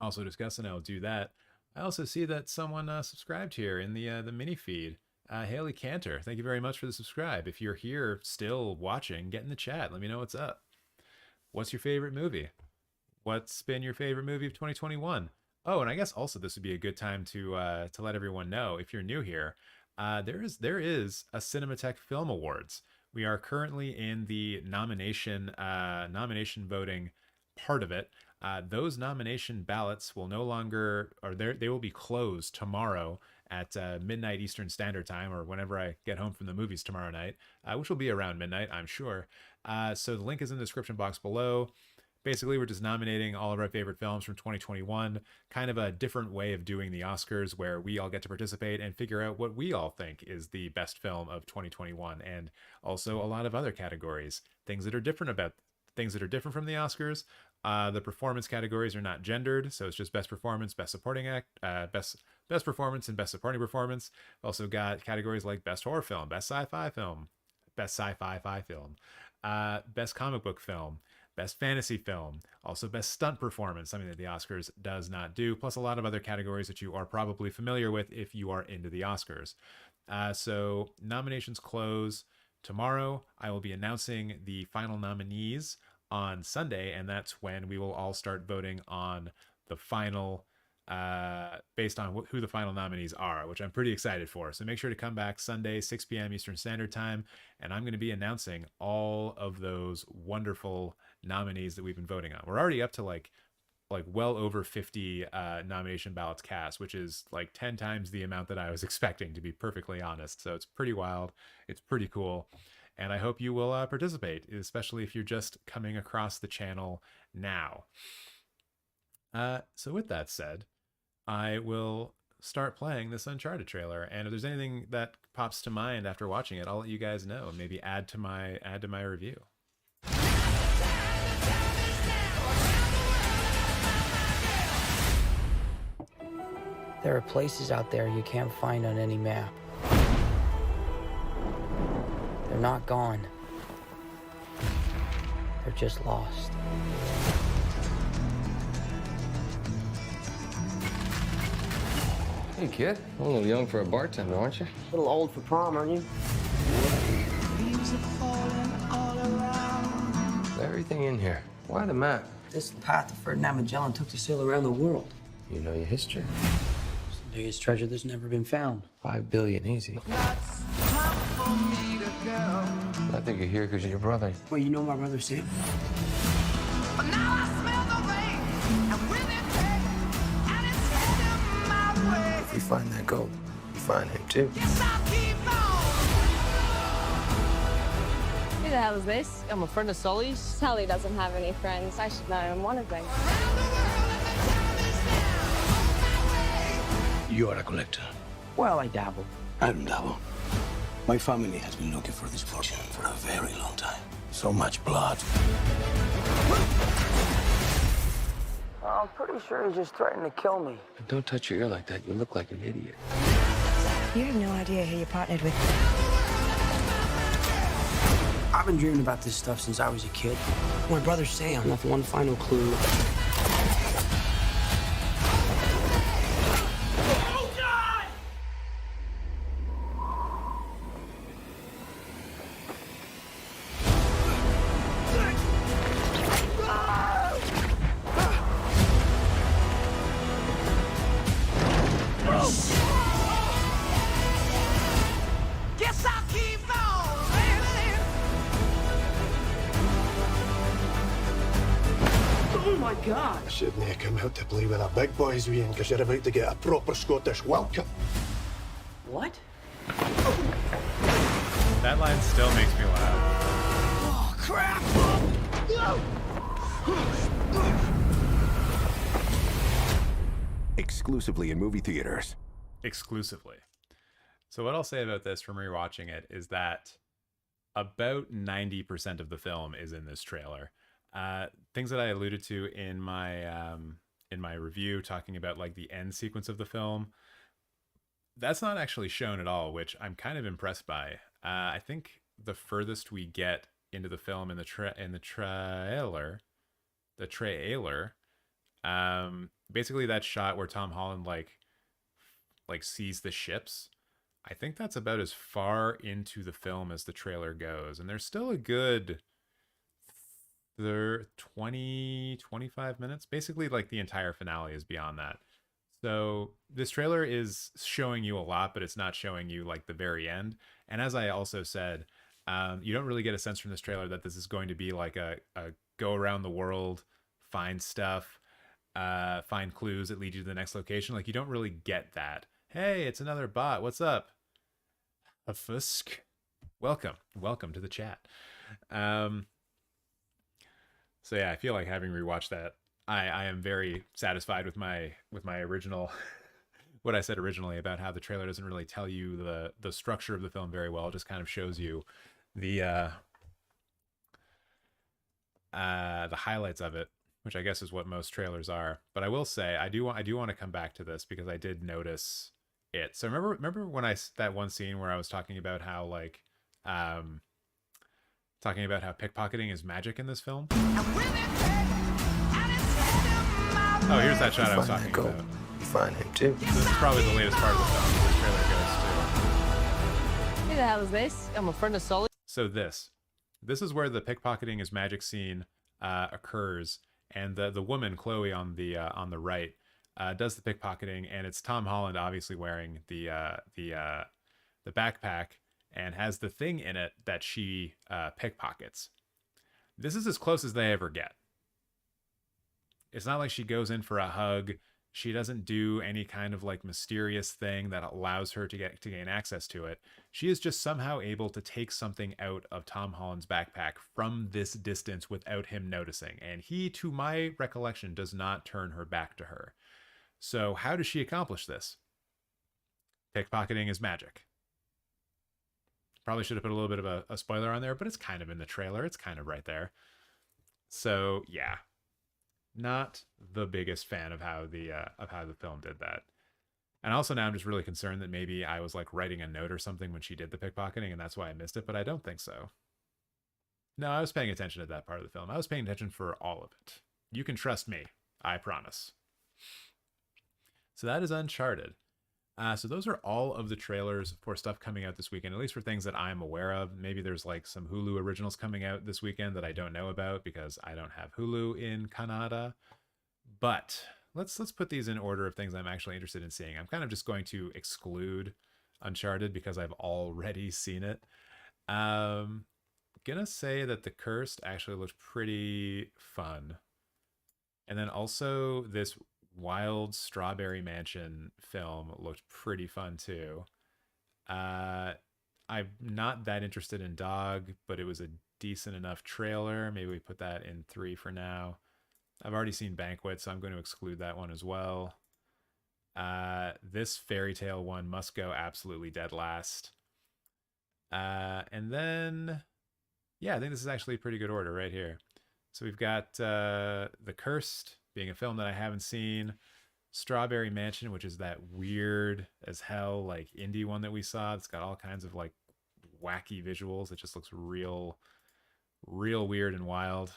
discuss, and I'll do that. I also see that someone subscribed here in the mini feed. Haley Cantor, thank you very much for the subscribe. If you're here still watching, get in the chat. Let me know what's up. What's your favorite movie? What's been your favorite movie of 2021? Oh, and I guess also this would be a good time to let everyone know, if you're new here, there is a Cinemateq Film Awards. We are currently in the nomination voting part of it. Those nomination ballots will no longer, or they will be closed tomorrow at midnight Eastern Standard Time, or whenever I get home from the movies tomorrow night, which will be around midnight, I'm sure. So the link is in the description box below. Basically, we're just nominating all of our favorite films from 2021, kind of a different way of doing the Oscars where we all get to participate and figure out what we all think is the best film of 2021, and also a lot of other categories, things that are different from the Oscars. The performance categories are not gendered, so it's just best performance, best supporting act, best performance, and best supporting performance. Also got categories like best horror film, best sci-fi film, best sci-fi film, best comic book film, best fantasy film, also best stunt performance, something that the Oscars does not do, plus a lot of other categories that you are probably familiar with if you are into the Oscars. So nominations close tomorrow. I will be announcing the final nominees on Sunday, and that's when we will all start voting on the final, based on who the final nominees are, which I'm pretty excited for. So make sure to come back Sunday, 6 p.m. Eastern Standard Time, and I'm going to be announcing all of those wonderful nominees that we've been voting on. We're already up to like well over 50 nomination ballots cast, which is like 10 times the amount that I was expecting, to be perfectly honest. So it's pretty wild. It's pretty cool. And I hope you will participate, especially if you're just coming across the channel now. So with that said, I will start playing this Uncharted trailer. And if there's anything that pops to mind after watching it, I'll let you guys know and maybe add to my review.
There are places out there you can't find on any map. They're not gone. They're just lost.
Hey, kid. A little young for a bartender, aren't you?
A little old for prom, aren't you?
Everything in here. Why the map?
This is the path that Ferdinand Magellan took to sail around the world.
You know your history.
It's the biggest treasure that's never been found.
5 billion, easy. I think you're here because of your brother.
Well, you know my brother Sam?
If we find that gold, we find him too.
Who the hell is this? I'm a friend of Sully's. Sully doesn't have any friends. I should know I'm one of them.
You are a collector.
Well, I dabble.
I don't dabble. My family has been looking for this fortune for a very long time. So much blood.
I'm pretty sure he just threatened to kill me.
Don't touch your ear like that. You look like an idiot.
You have no idea who you partnered with. I've been dreaming about this stuff since I was a kid. My brother Sam left one final clue.
Oh my God! I shouldn't have come out to play with the big boys, Ian, because you're about to get a proper Scottish welcome.
What?
That line still makes me laugh.
Oh, crap!
Exclusively in movie theaters.
Exclusively. So what I'll say about this from rewatching it is that about 90% of the film is in this trailer. Things that I alluded to in my review, talking about like the end sequence of the film, that's not actually shown at all, which I'm kind of impressed by. I think the furthest we get into the film in the trailer, basically that shot where Tom Holland like sees the ships, I think that's about as far into the film as the trailer goes, and there's still a good 25 minutes, basically like the entire finale is beyond that. So this trailer is showing you a lot, but it's not showing you like the very end. And as I also said, you don't really get a sense from this trailer that this is going to be like a go around the world, find stuff, find clues that lead you to the next location. Like, you don't really get that. Hey, it's another bot. What's up? A Fusk. Welcome to the chat. So yeah, I feel like having rewatched that, I am very satisfied with my original, what I said originally about how the trailer doesn't really tell you the structure of the film very well. It just kind of shows you the highlights of it, which I guess is what most trailers are. But I will say, I do want to come back to this because I did notice it. So remember when that one scene where I was talking about how like talking about how pickpocketing is magic in this film? Oh, here's that shot I was talking about.
Find him too.
This is probably the latest part of the film that this trailer goes
Who the hell is this? I'm a friend of Sully.
to. So this is where the pickpocketing is magic scene occurs, and the woman Chloe on the right does the pickpocketing, and it's Tom Holland obviously wearing the backpack and has the thing in it that she pickpockets. This is as close as they ever get. It's not like she goes in for a hug. She doesn't do any kind of like mysterious thing that allows her to gain access to it. She is just somehow able to take something out of Tom Holland's backpack from this distance without him noticing. And he, to my recollection, does not turn her back to her. So how does she accomplish this? Pickpocketing is magic. Probably should have put a little bit of a spoiler on there, but it's kind of in the trailer. It's kind of right there. So yeah, not the biggest fan of how the film did that. And also now I'm just really concerned that maybe I was like writing a note or something when she did the pickpocketing and that's why I missed it, but I don't think so. No, I was paying attention to that part of the film. I was paying attention for all of it. You can trust me. I promise. So that is Uncharted. So those are all of the trailers for stuff coming out this weekend, at least for things that I'm aware of. Maybe there's like some Hulu originals coming out this weekend that I don't know about because I don't have Hulu in Canada. But let's put these in order of things I'm actually interested in seeing. I'm kind of just going to exclude Uncharted because I've already seen it. gonna say that The Cursed actually looked pretty fun. And then also this Wild Strawberry Mansion film looked pretty fun too. I'm not that interested in Dog, but it was a decent enough trailer. Maybe we put that in 3 for now. I've already seen Banquet, so I'm going to exclude that one as well. This fairy tale one must go absolutely dead last. And then, yeah, I think this is actually a pretty good order right here. So we've got The Cursed being a film that I haven't seen. Strawberry Mansion, which is that weird as hell like indie one that we saw. It's got all kinds of like wacky visuals. It just looks real weird and wild.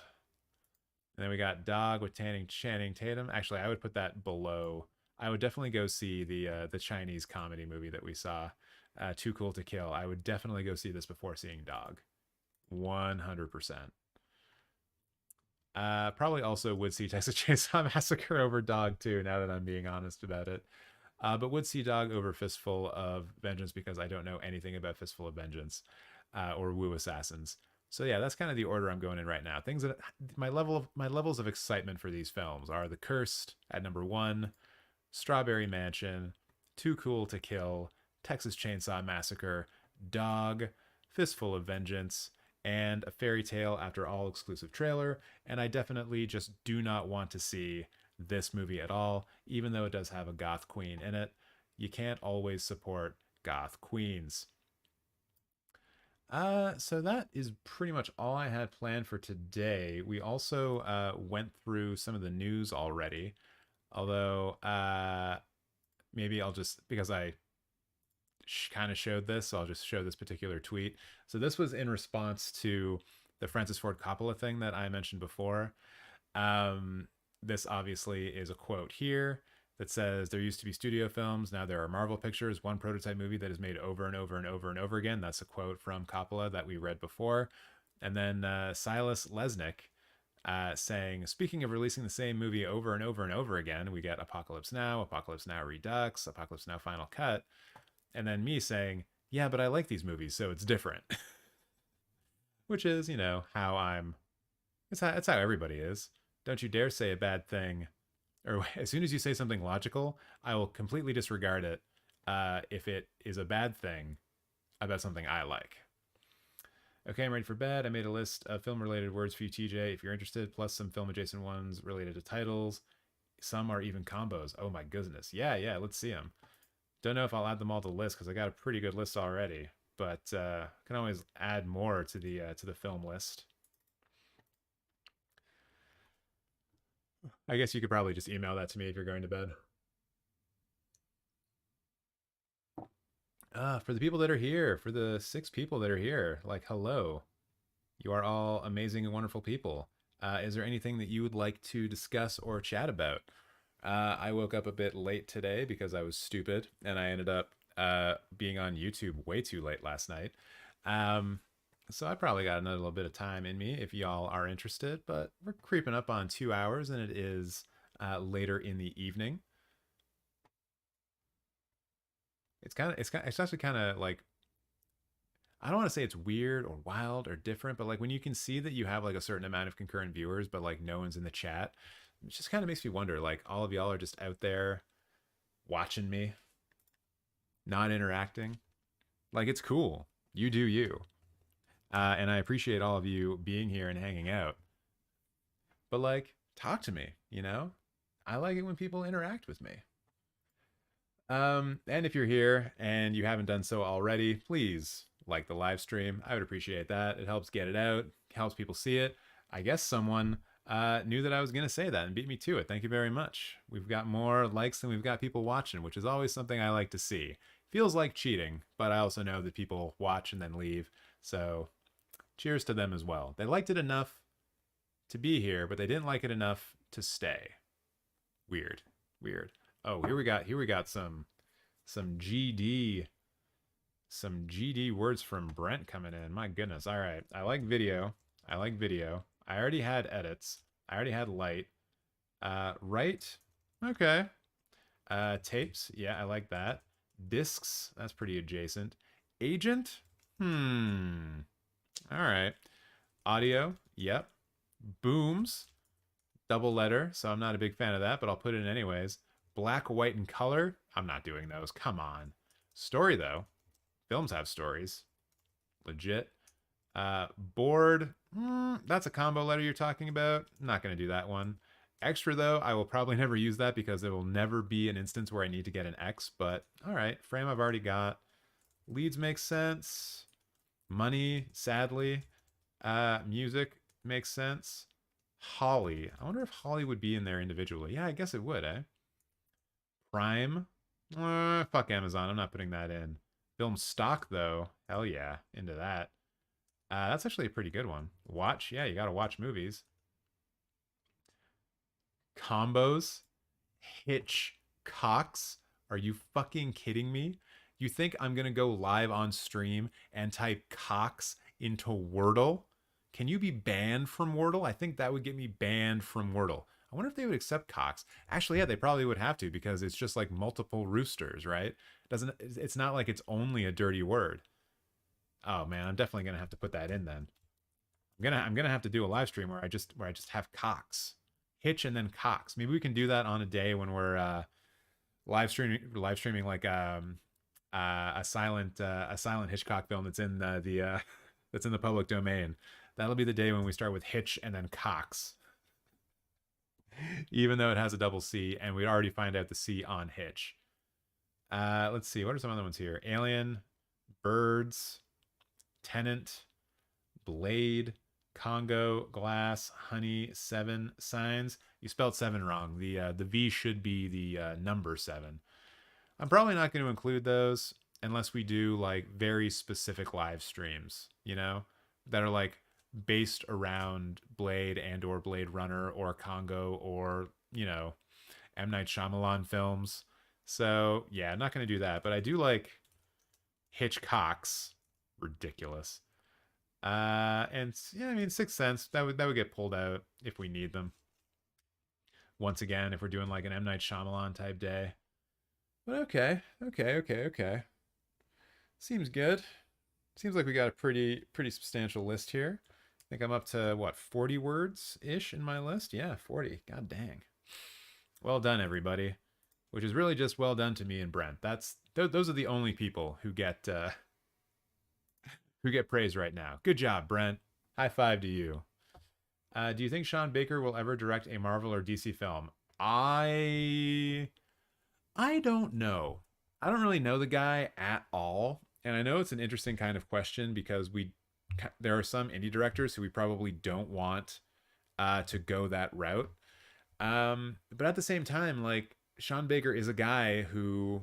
And then we got Dog with Channing Tatum. Actually, I would put that below. I would definitely go see the Chinese comedy movie that we saw, Too Cool to Kill. I would definitely go see this before seeing Dog. 100%. Probably also would see Texas Chainsaw Massacre over Dog too, now that I'm being honest about it. But would see Dog over Fistful of Vengeance because I don't know anything about Fistful of Vengeance or Woo Assassins. So yeah, that's kind of the order I'm going in right now. Things that my levels of excitement for these films are The Cursed at number 1, Strawberry Mansion, Too Cool to Kill, Texas Chainsaw Massacre, Dog, Fistful of Vengeance, and A Fairy Tale After All exclusive trailer. And I definitely just do not want to see this movie at all, even though it does have a goth queen in it. You can't always support goth queens. So that is pretty much all I had planned for today. We also went through some of the news already, although maybe I'll just, because I kind of showed this, so I'll just show this particular tweet. So this was in response to the Francis Ford Coppola thing that I mentioned before. This obviously is a quote here that says, "There used to be studio films, now there are Marvel Pictures, one prototype movie that is made over and over and over and over again." That's a quote from Coppola that we read before. And then Silas Lesnick saying, "Speaking of releasing the same movie over and over and over again, we get Apocalypse Now Redux, Apocalypse Now Final Cut." And then me saying, "Yeah, but I like these movies, so it's different." Which is, you know, how I'm... It's how everybody is. Don't you dare say a bad thing. Or as soon as you say something logical, I will completely disregard it if it is a bad thing about something I like. Okay, I'm ready for bed. I made a list of film-related words for you, TJ, if you're interested, plus some film-adjacent ones related to titles. Some are even combos. Oh my goodness. Yeah, let's see them. Don't know if I'll add them all to the list because I got a pretty good list already, but can always add more to the film list. I guess you could probably just email that to me if you're going to bed. For the people that are here, for the 6 people that are here, like, hello. You are all amazing and wonderful people. Is there anything that you would like to discuss or chat about? I woke up a bit late today because I was stupid, and I ended up being on YouTube way too late last night. So I probably got another little bit of time in me if y'all are interested, but we're creeping up on 2 hours, and it is later in the evening. It's actually kind of like, I don't want to say it's weird or wild or different, but like when you can see that you have like a certain amount of concurrent viewers, but like no one's in the chat, it just kind of makes me wonder, like, all of y'all are just out there watching me, not interacting. Like, it's cool. You do you. And I appreciate all of you being here and hanging out. But, like, talk to me, you know? I like it when people interact with me. And if you're here and you haven't done so already, please like the live stream. I would appreciate that. It helps get it out, helps people see it. I guess someone knew that I was going to say that and beat me to it. Thank you very much. We've got more likes than we've got people watching, which is always something I like to see. Feels like cheating, but I also know that people watch and then leave. So cheers to them as well. They liked it enough to be here, but they didn't like it enough to stay. Weird. Oh, here we got some GD words from Brent coming in. My goodness. All right. I like video. I already had edits. I already had light. Right. Okay. Tapes. Yeah, I like that. Discs. That's pretty adjacent. Agent. All right. Audio, yep. Booms, double letter, so I'm not a big fan of that, but I'll put it in anyways. Black, white, and color, I'm not doing those. Come on. Story, though. Films have stories. Legit. Board, that's a combo letter you're talking about. I'm not going to do that one. Extra, though, I will probably never use that because there will never be an instance where I need to get an X, but all right. Frame I've already got. Leads make sense. Money, sadly. Music makes sense. Holly. I wonder if Holly would be in there individually. Yeah, I guess it would, eh? Prime. Fuck Amazon. I'm not putting that in. Film stock, though. Hell yeah. Into that. That's actually a pretty good one. Watch. Yeah, you gotta watch movies. Combos. Hitchcocks. Are you fucking kidding me? You think I'm gonna go live on stream and type Cox into Wordle? Can you be banned from Wordle? I think that would get me banned from Wordle. I wonder if they would accept Cox. Actually, yeah, they probably would have to because it's just like multiple roosters, right? It's not like it's only a dirty word. Oh man, I'm definitely gonna have to put that in then. I'm gonna have to do a live stream where I just have Cox, Hitch, and then Cox. Maybe we can do that on a day when we're live streaming like a silent Hitchcock film that's in that's in the public domain. That'll be the day when we start with Hitch and then Cox. Even though it has a double C, and we'd already find out the C on Hitch. Let's see, what are some other ones here? Alien, Birds, Tenant, Blade, Congo, Glass, Honey, Seven, Signs. You spelled 7 wrong. The V should be the number 7. I'm probably not going to include those unless we do like very specific live streams, you know, that are like based around Blade and or Blade Runner or Congo or, you know, M. Night Shyamalan films. So yeah, I'm not going to do that, but I do like Hitchcock's. Ridiculous. And yeah, I mean, Sixth Sense, that would get pulled out if we need them. Once again, if we're doing like an M. Night Shyamalan type day. But okay. Seems good. Seems like we got a pretty substantial list here. I think I'm up to what, 40 words ish in my list? Yeah, 40. God dang. Well done, everybody. Which is really just well done to me and Brent. Those are the only people who get praise right now. Good job, Brent. High five to you. Do you think Sean Baker will ever direct a Marvel or DC film? I don't know. I don't really know the guy at all. And I know it's an interesting kind of question because there are some indie directors who we probably don't want to go that route. But at the same time, like, Sean Baker is a guy who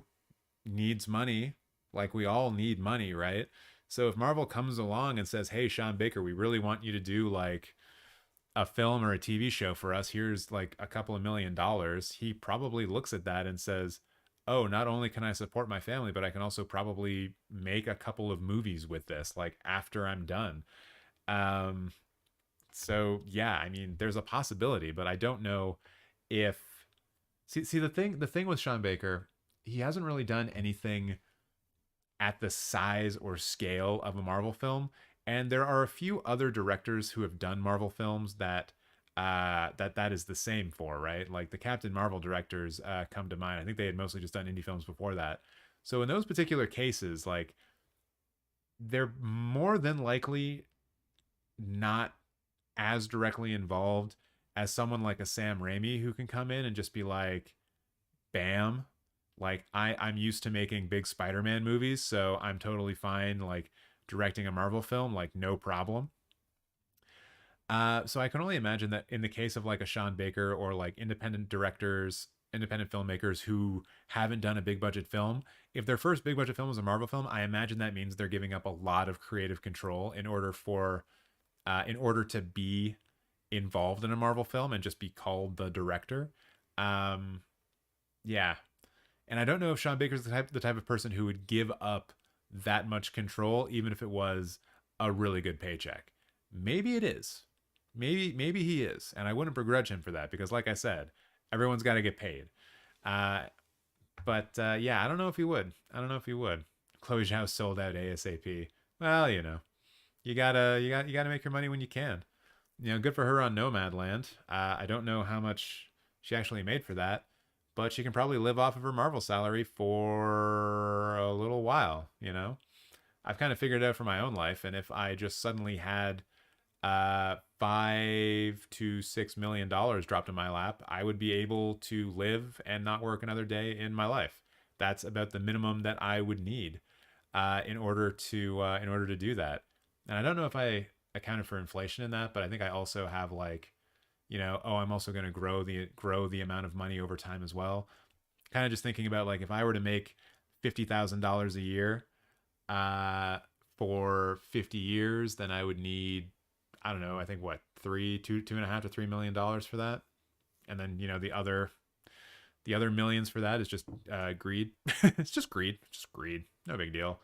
needs money. Like, we all need money, right? So if Marvel comes along and says, hey, Sean Baker, we really want you to do like a film or a TV show for us, here's like a couple of $1 million, he probably looks at that and says, oh, not only can I support my family, but I can also probably make a couple of movies with this, like after I'm done. So yeah, I mean, there's a possibility, but I don't know if see the thing with Sean Baker, he hasn't really done anything at the size or scale of a Marvel film. And there are a few other directors who have done Marvel films that that is the same for, right? Like the Captain Marvel directors come to mind. I think they had mostly just done indie films before that. So in those particular cases, like, they're more than likely not as directly involved as someone like a Sam Raimi who can come in and just be like, bam, like I'm used to making big Spider-Man movies, so I'm totally fine like directing a Marvel film, like no problem. So I can only imagine that in the case of like a Sean Baker or like independent directors, independent filmmakers who haven't done a big budget film, if their first big budget film is a Marvel film, I imagine that means they're giving up a lot of creative control in order to be involved in a Marvel film and just be called the director. Yeah. And I don't know if Sean Baker's the type of person who would give up that much control, even if it was a really good paycheck. Maybe it is. Maybe he is. And I wouldn't begrudge him for that because, like I said, everyone's got to get paid. But yeah, I don't know if he would. Chloe Zhao sold out ASAP. Well, you you gotta make your money when you can. Good for her on Nomadland. I don't know how much she actually made for that, but she can probably live off of her Marvel salary for a little while. I've kind of figured it out for my own life, and if I just suddenly had $5 to $6 million dropped in my lap, I would be able to live and not work another day in my life. That's about the minimum that I would need in order to do that. And I don't know if I accounted for inflation in that, but I think I also have I'm also going to grow the amount of money over time as well. Kind of just thinking about if I were to make $50,000 a year for 50 years, then I would need, I don't know, I think what, $2.5 to $3 million for that. And then, the other millions for that is just greed. It's just greed. No big deal.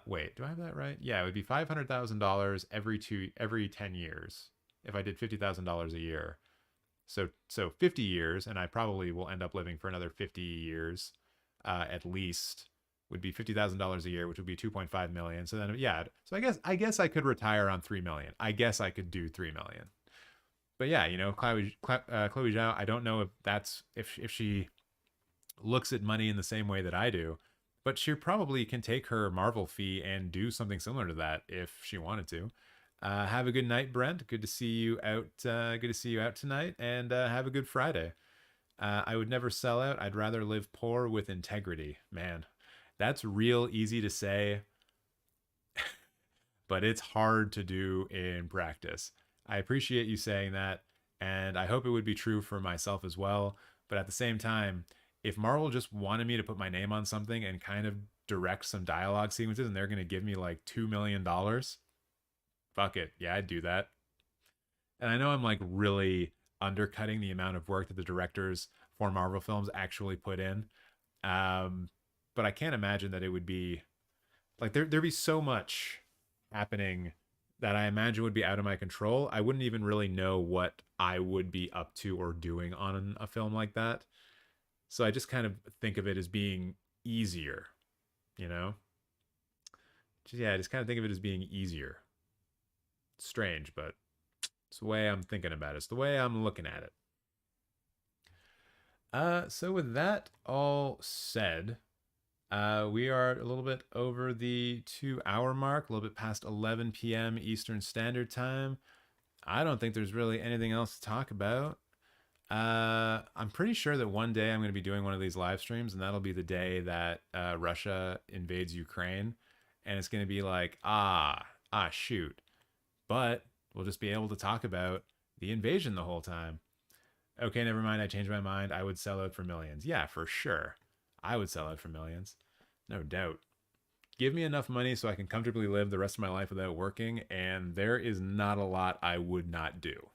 Wait, do I have that right? Yeah, it would be $500,000 every 10 years if I did $50,000 a year. So 50 years, and I probably will end up living for another 50 years at least, would be $50,000 a year, which would be 2.5 million. So then, yeah. So I guess I could retire on 3 million. I guess I could do 3 million. But yeah, Chloe Zhao, I don't know if she looks at money in the same way that I do, but she probably can take her Marvel fee and do something similar to that if she wanted to. Have a good night, Brent. Good to see you out. Good to see you out tonight, and have a good Friday. I would never sell out. I'd rather live poor with integrity. Man, that's real easy to say, but it's hard to do in practice. I appreciate you saying that, and I hope it would be true for myself as well. But at the same time, if Marvel just wanted me to put my name on something and kind of direct some dialogue sequences, and they're going to give me $2 million, fuck it. Yeah, I'd do that. And I know I'm really undercutting the amount of work that the directors for Marvel films actually put in. But I can't imagine that it would be there'd be so much happening that I imagine would be out of my control. I wouldn't even really know what I would be up to or doing on a film like that. So I just kind of think of it as being easier, just kind of think of it as being easier. It's strange, but it's the way I'm thinking about it. It's the way I'm looking at it. So with that all said, we are a little bit over the 2-hour mark, a little bit past 11 p.m. Eastern Standard Time. I don't think there's really anything else to talk about. I'm pretty sure that one day I'm going to be doing one of these live streams, and that'll be the day that Russia invades Ukraine. And it's going to be shoot. But we'll just be able to talk about the invasion the whole time. Okay, never mind. I changed my mind. I would sell out for millions. Yeah, for sure. I would sell out for millions. No doubt. Give me enough money so I can comfortably live the rest of my life without working, and there is not a lot I would not do.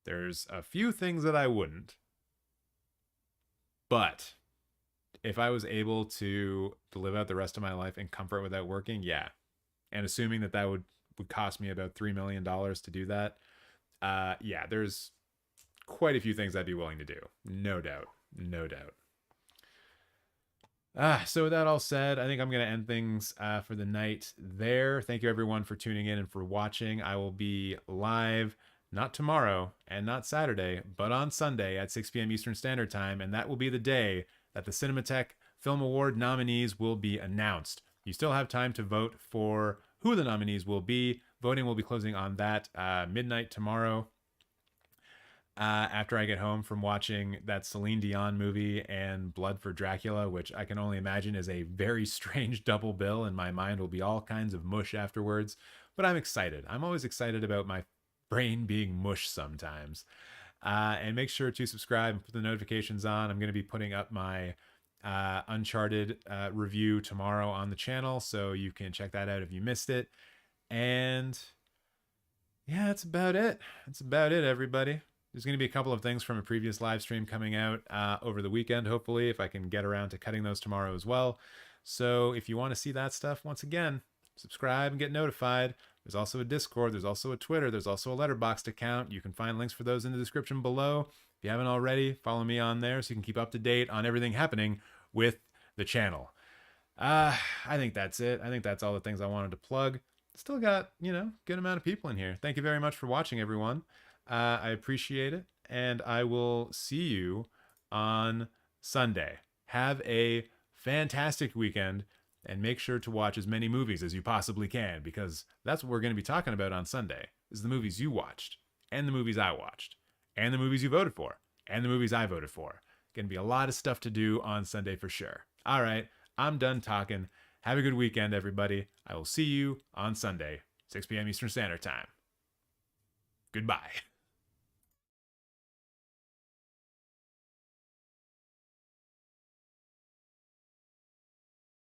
There's a few things that I wouldn't. But if I was able to live out the rest of my life in comfort without working, yeah. And assuming that would cost me about $3 million to do that, yeah, there's quite a few things I'd be willing to do. No doubt. No doubt. So with that all said, I think I'm going to end things for the night there. Thank you everyone for tuning in and for watching. I will be live, not tomorrow and not Saturday, but on Sunday at 6 p.m. Eastern Standard Time, and that will be the day that the Cinemateq Film Award nominees will be announced. You still have time to vote for who the nominees will be. Voting will be closing on that midnight tomorrow. After I get home from watching that Celine Dion movie and Blood for Dracula, which I can only imagine is a very strange double bill, and my mind will be all kinds of mush afterwards. But I'm excited. I'm always excited about my brain being mush sometimes. And make sure to subscribe and put the notifications on. I'm going to be putting up my Uncharted review tomorrow on the channel, so you can check that out if you missed it. And yeah, that's about it. That's about it, everybody. There's going to be a couple of things from a previous live stream coming out over the weekend, hopefully, if I can get around to cutting those tomorrow as well. So if you want to see that stuff, once again, subscribe and get notified. There's also a Discord. There's also a Twitter. There's also a Letterboxd account. You can find links for those in the description below. If you haven't already, follow me on there so you can keep up to date on everything happening with the channel. I think that's it. I think that's all the things I wanted to plug. still got, good amount of people in here. Thank you very much for watching, everyone. I appreciate it, and I will see you on Sunday. Have a fantastic weekend, and make sure to watch as many movies as you possibly can, because that's what we're going to be talking about on Sunday, is the movies you watched, and the movies I watched, and the movies you voted for, and the movies I voted for. Going to be a lot of stuff to do on Sunday for sure. All right, I'm done talking. Have a good weekend, everybody. I will see you on Sunday, 6 p.m. Eastern Standard Time. Goodbye.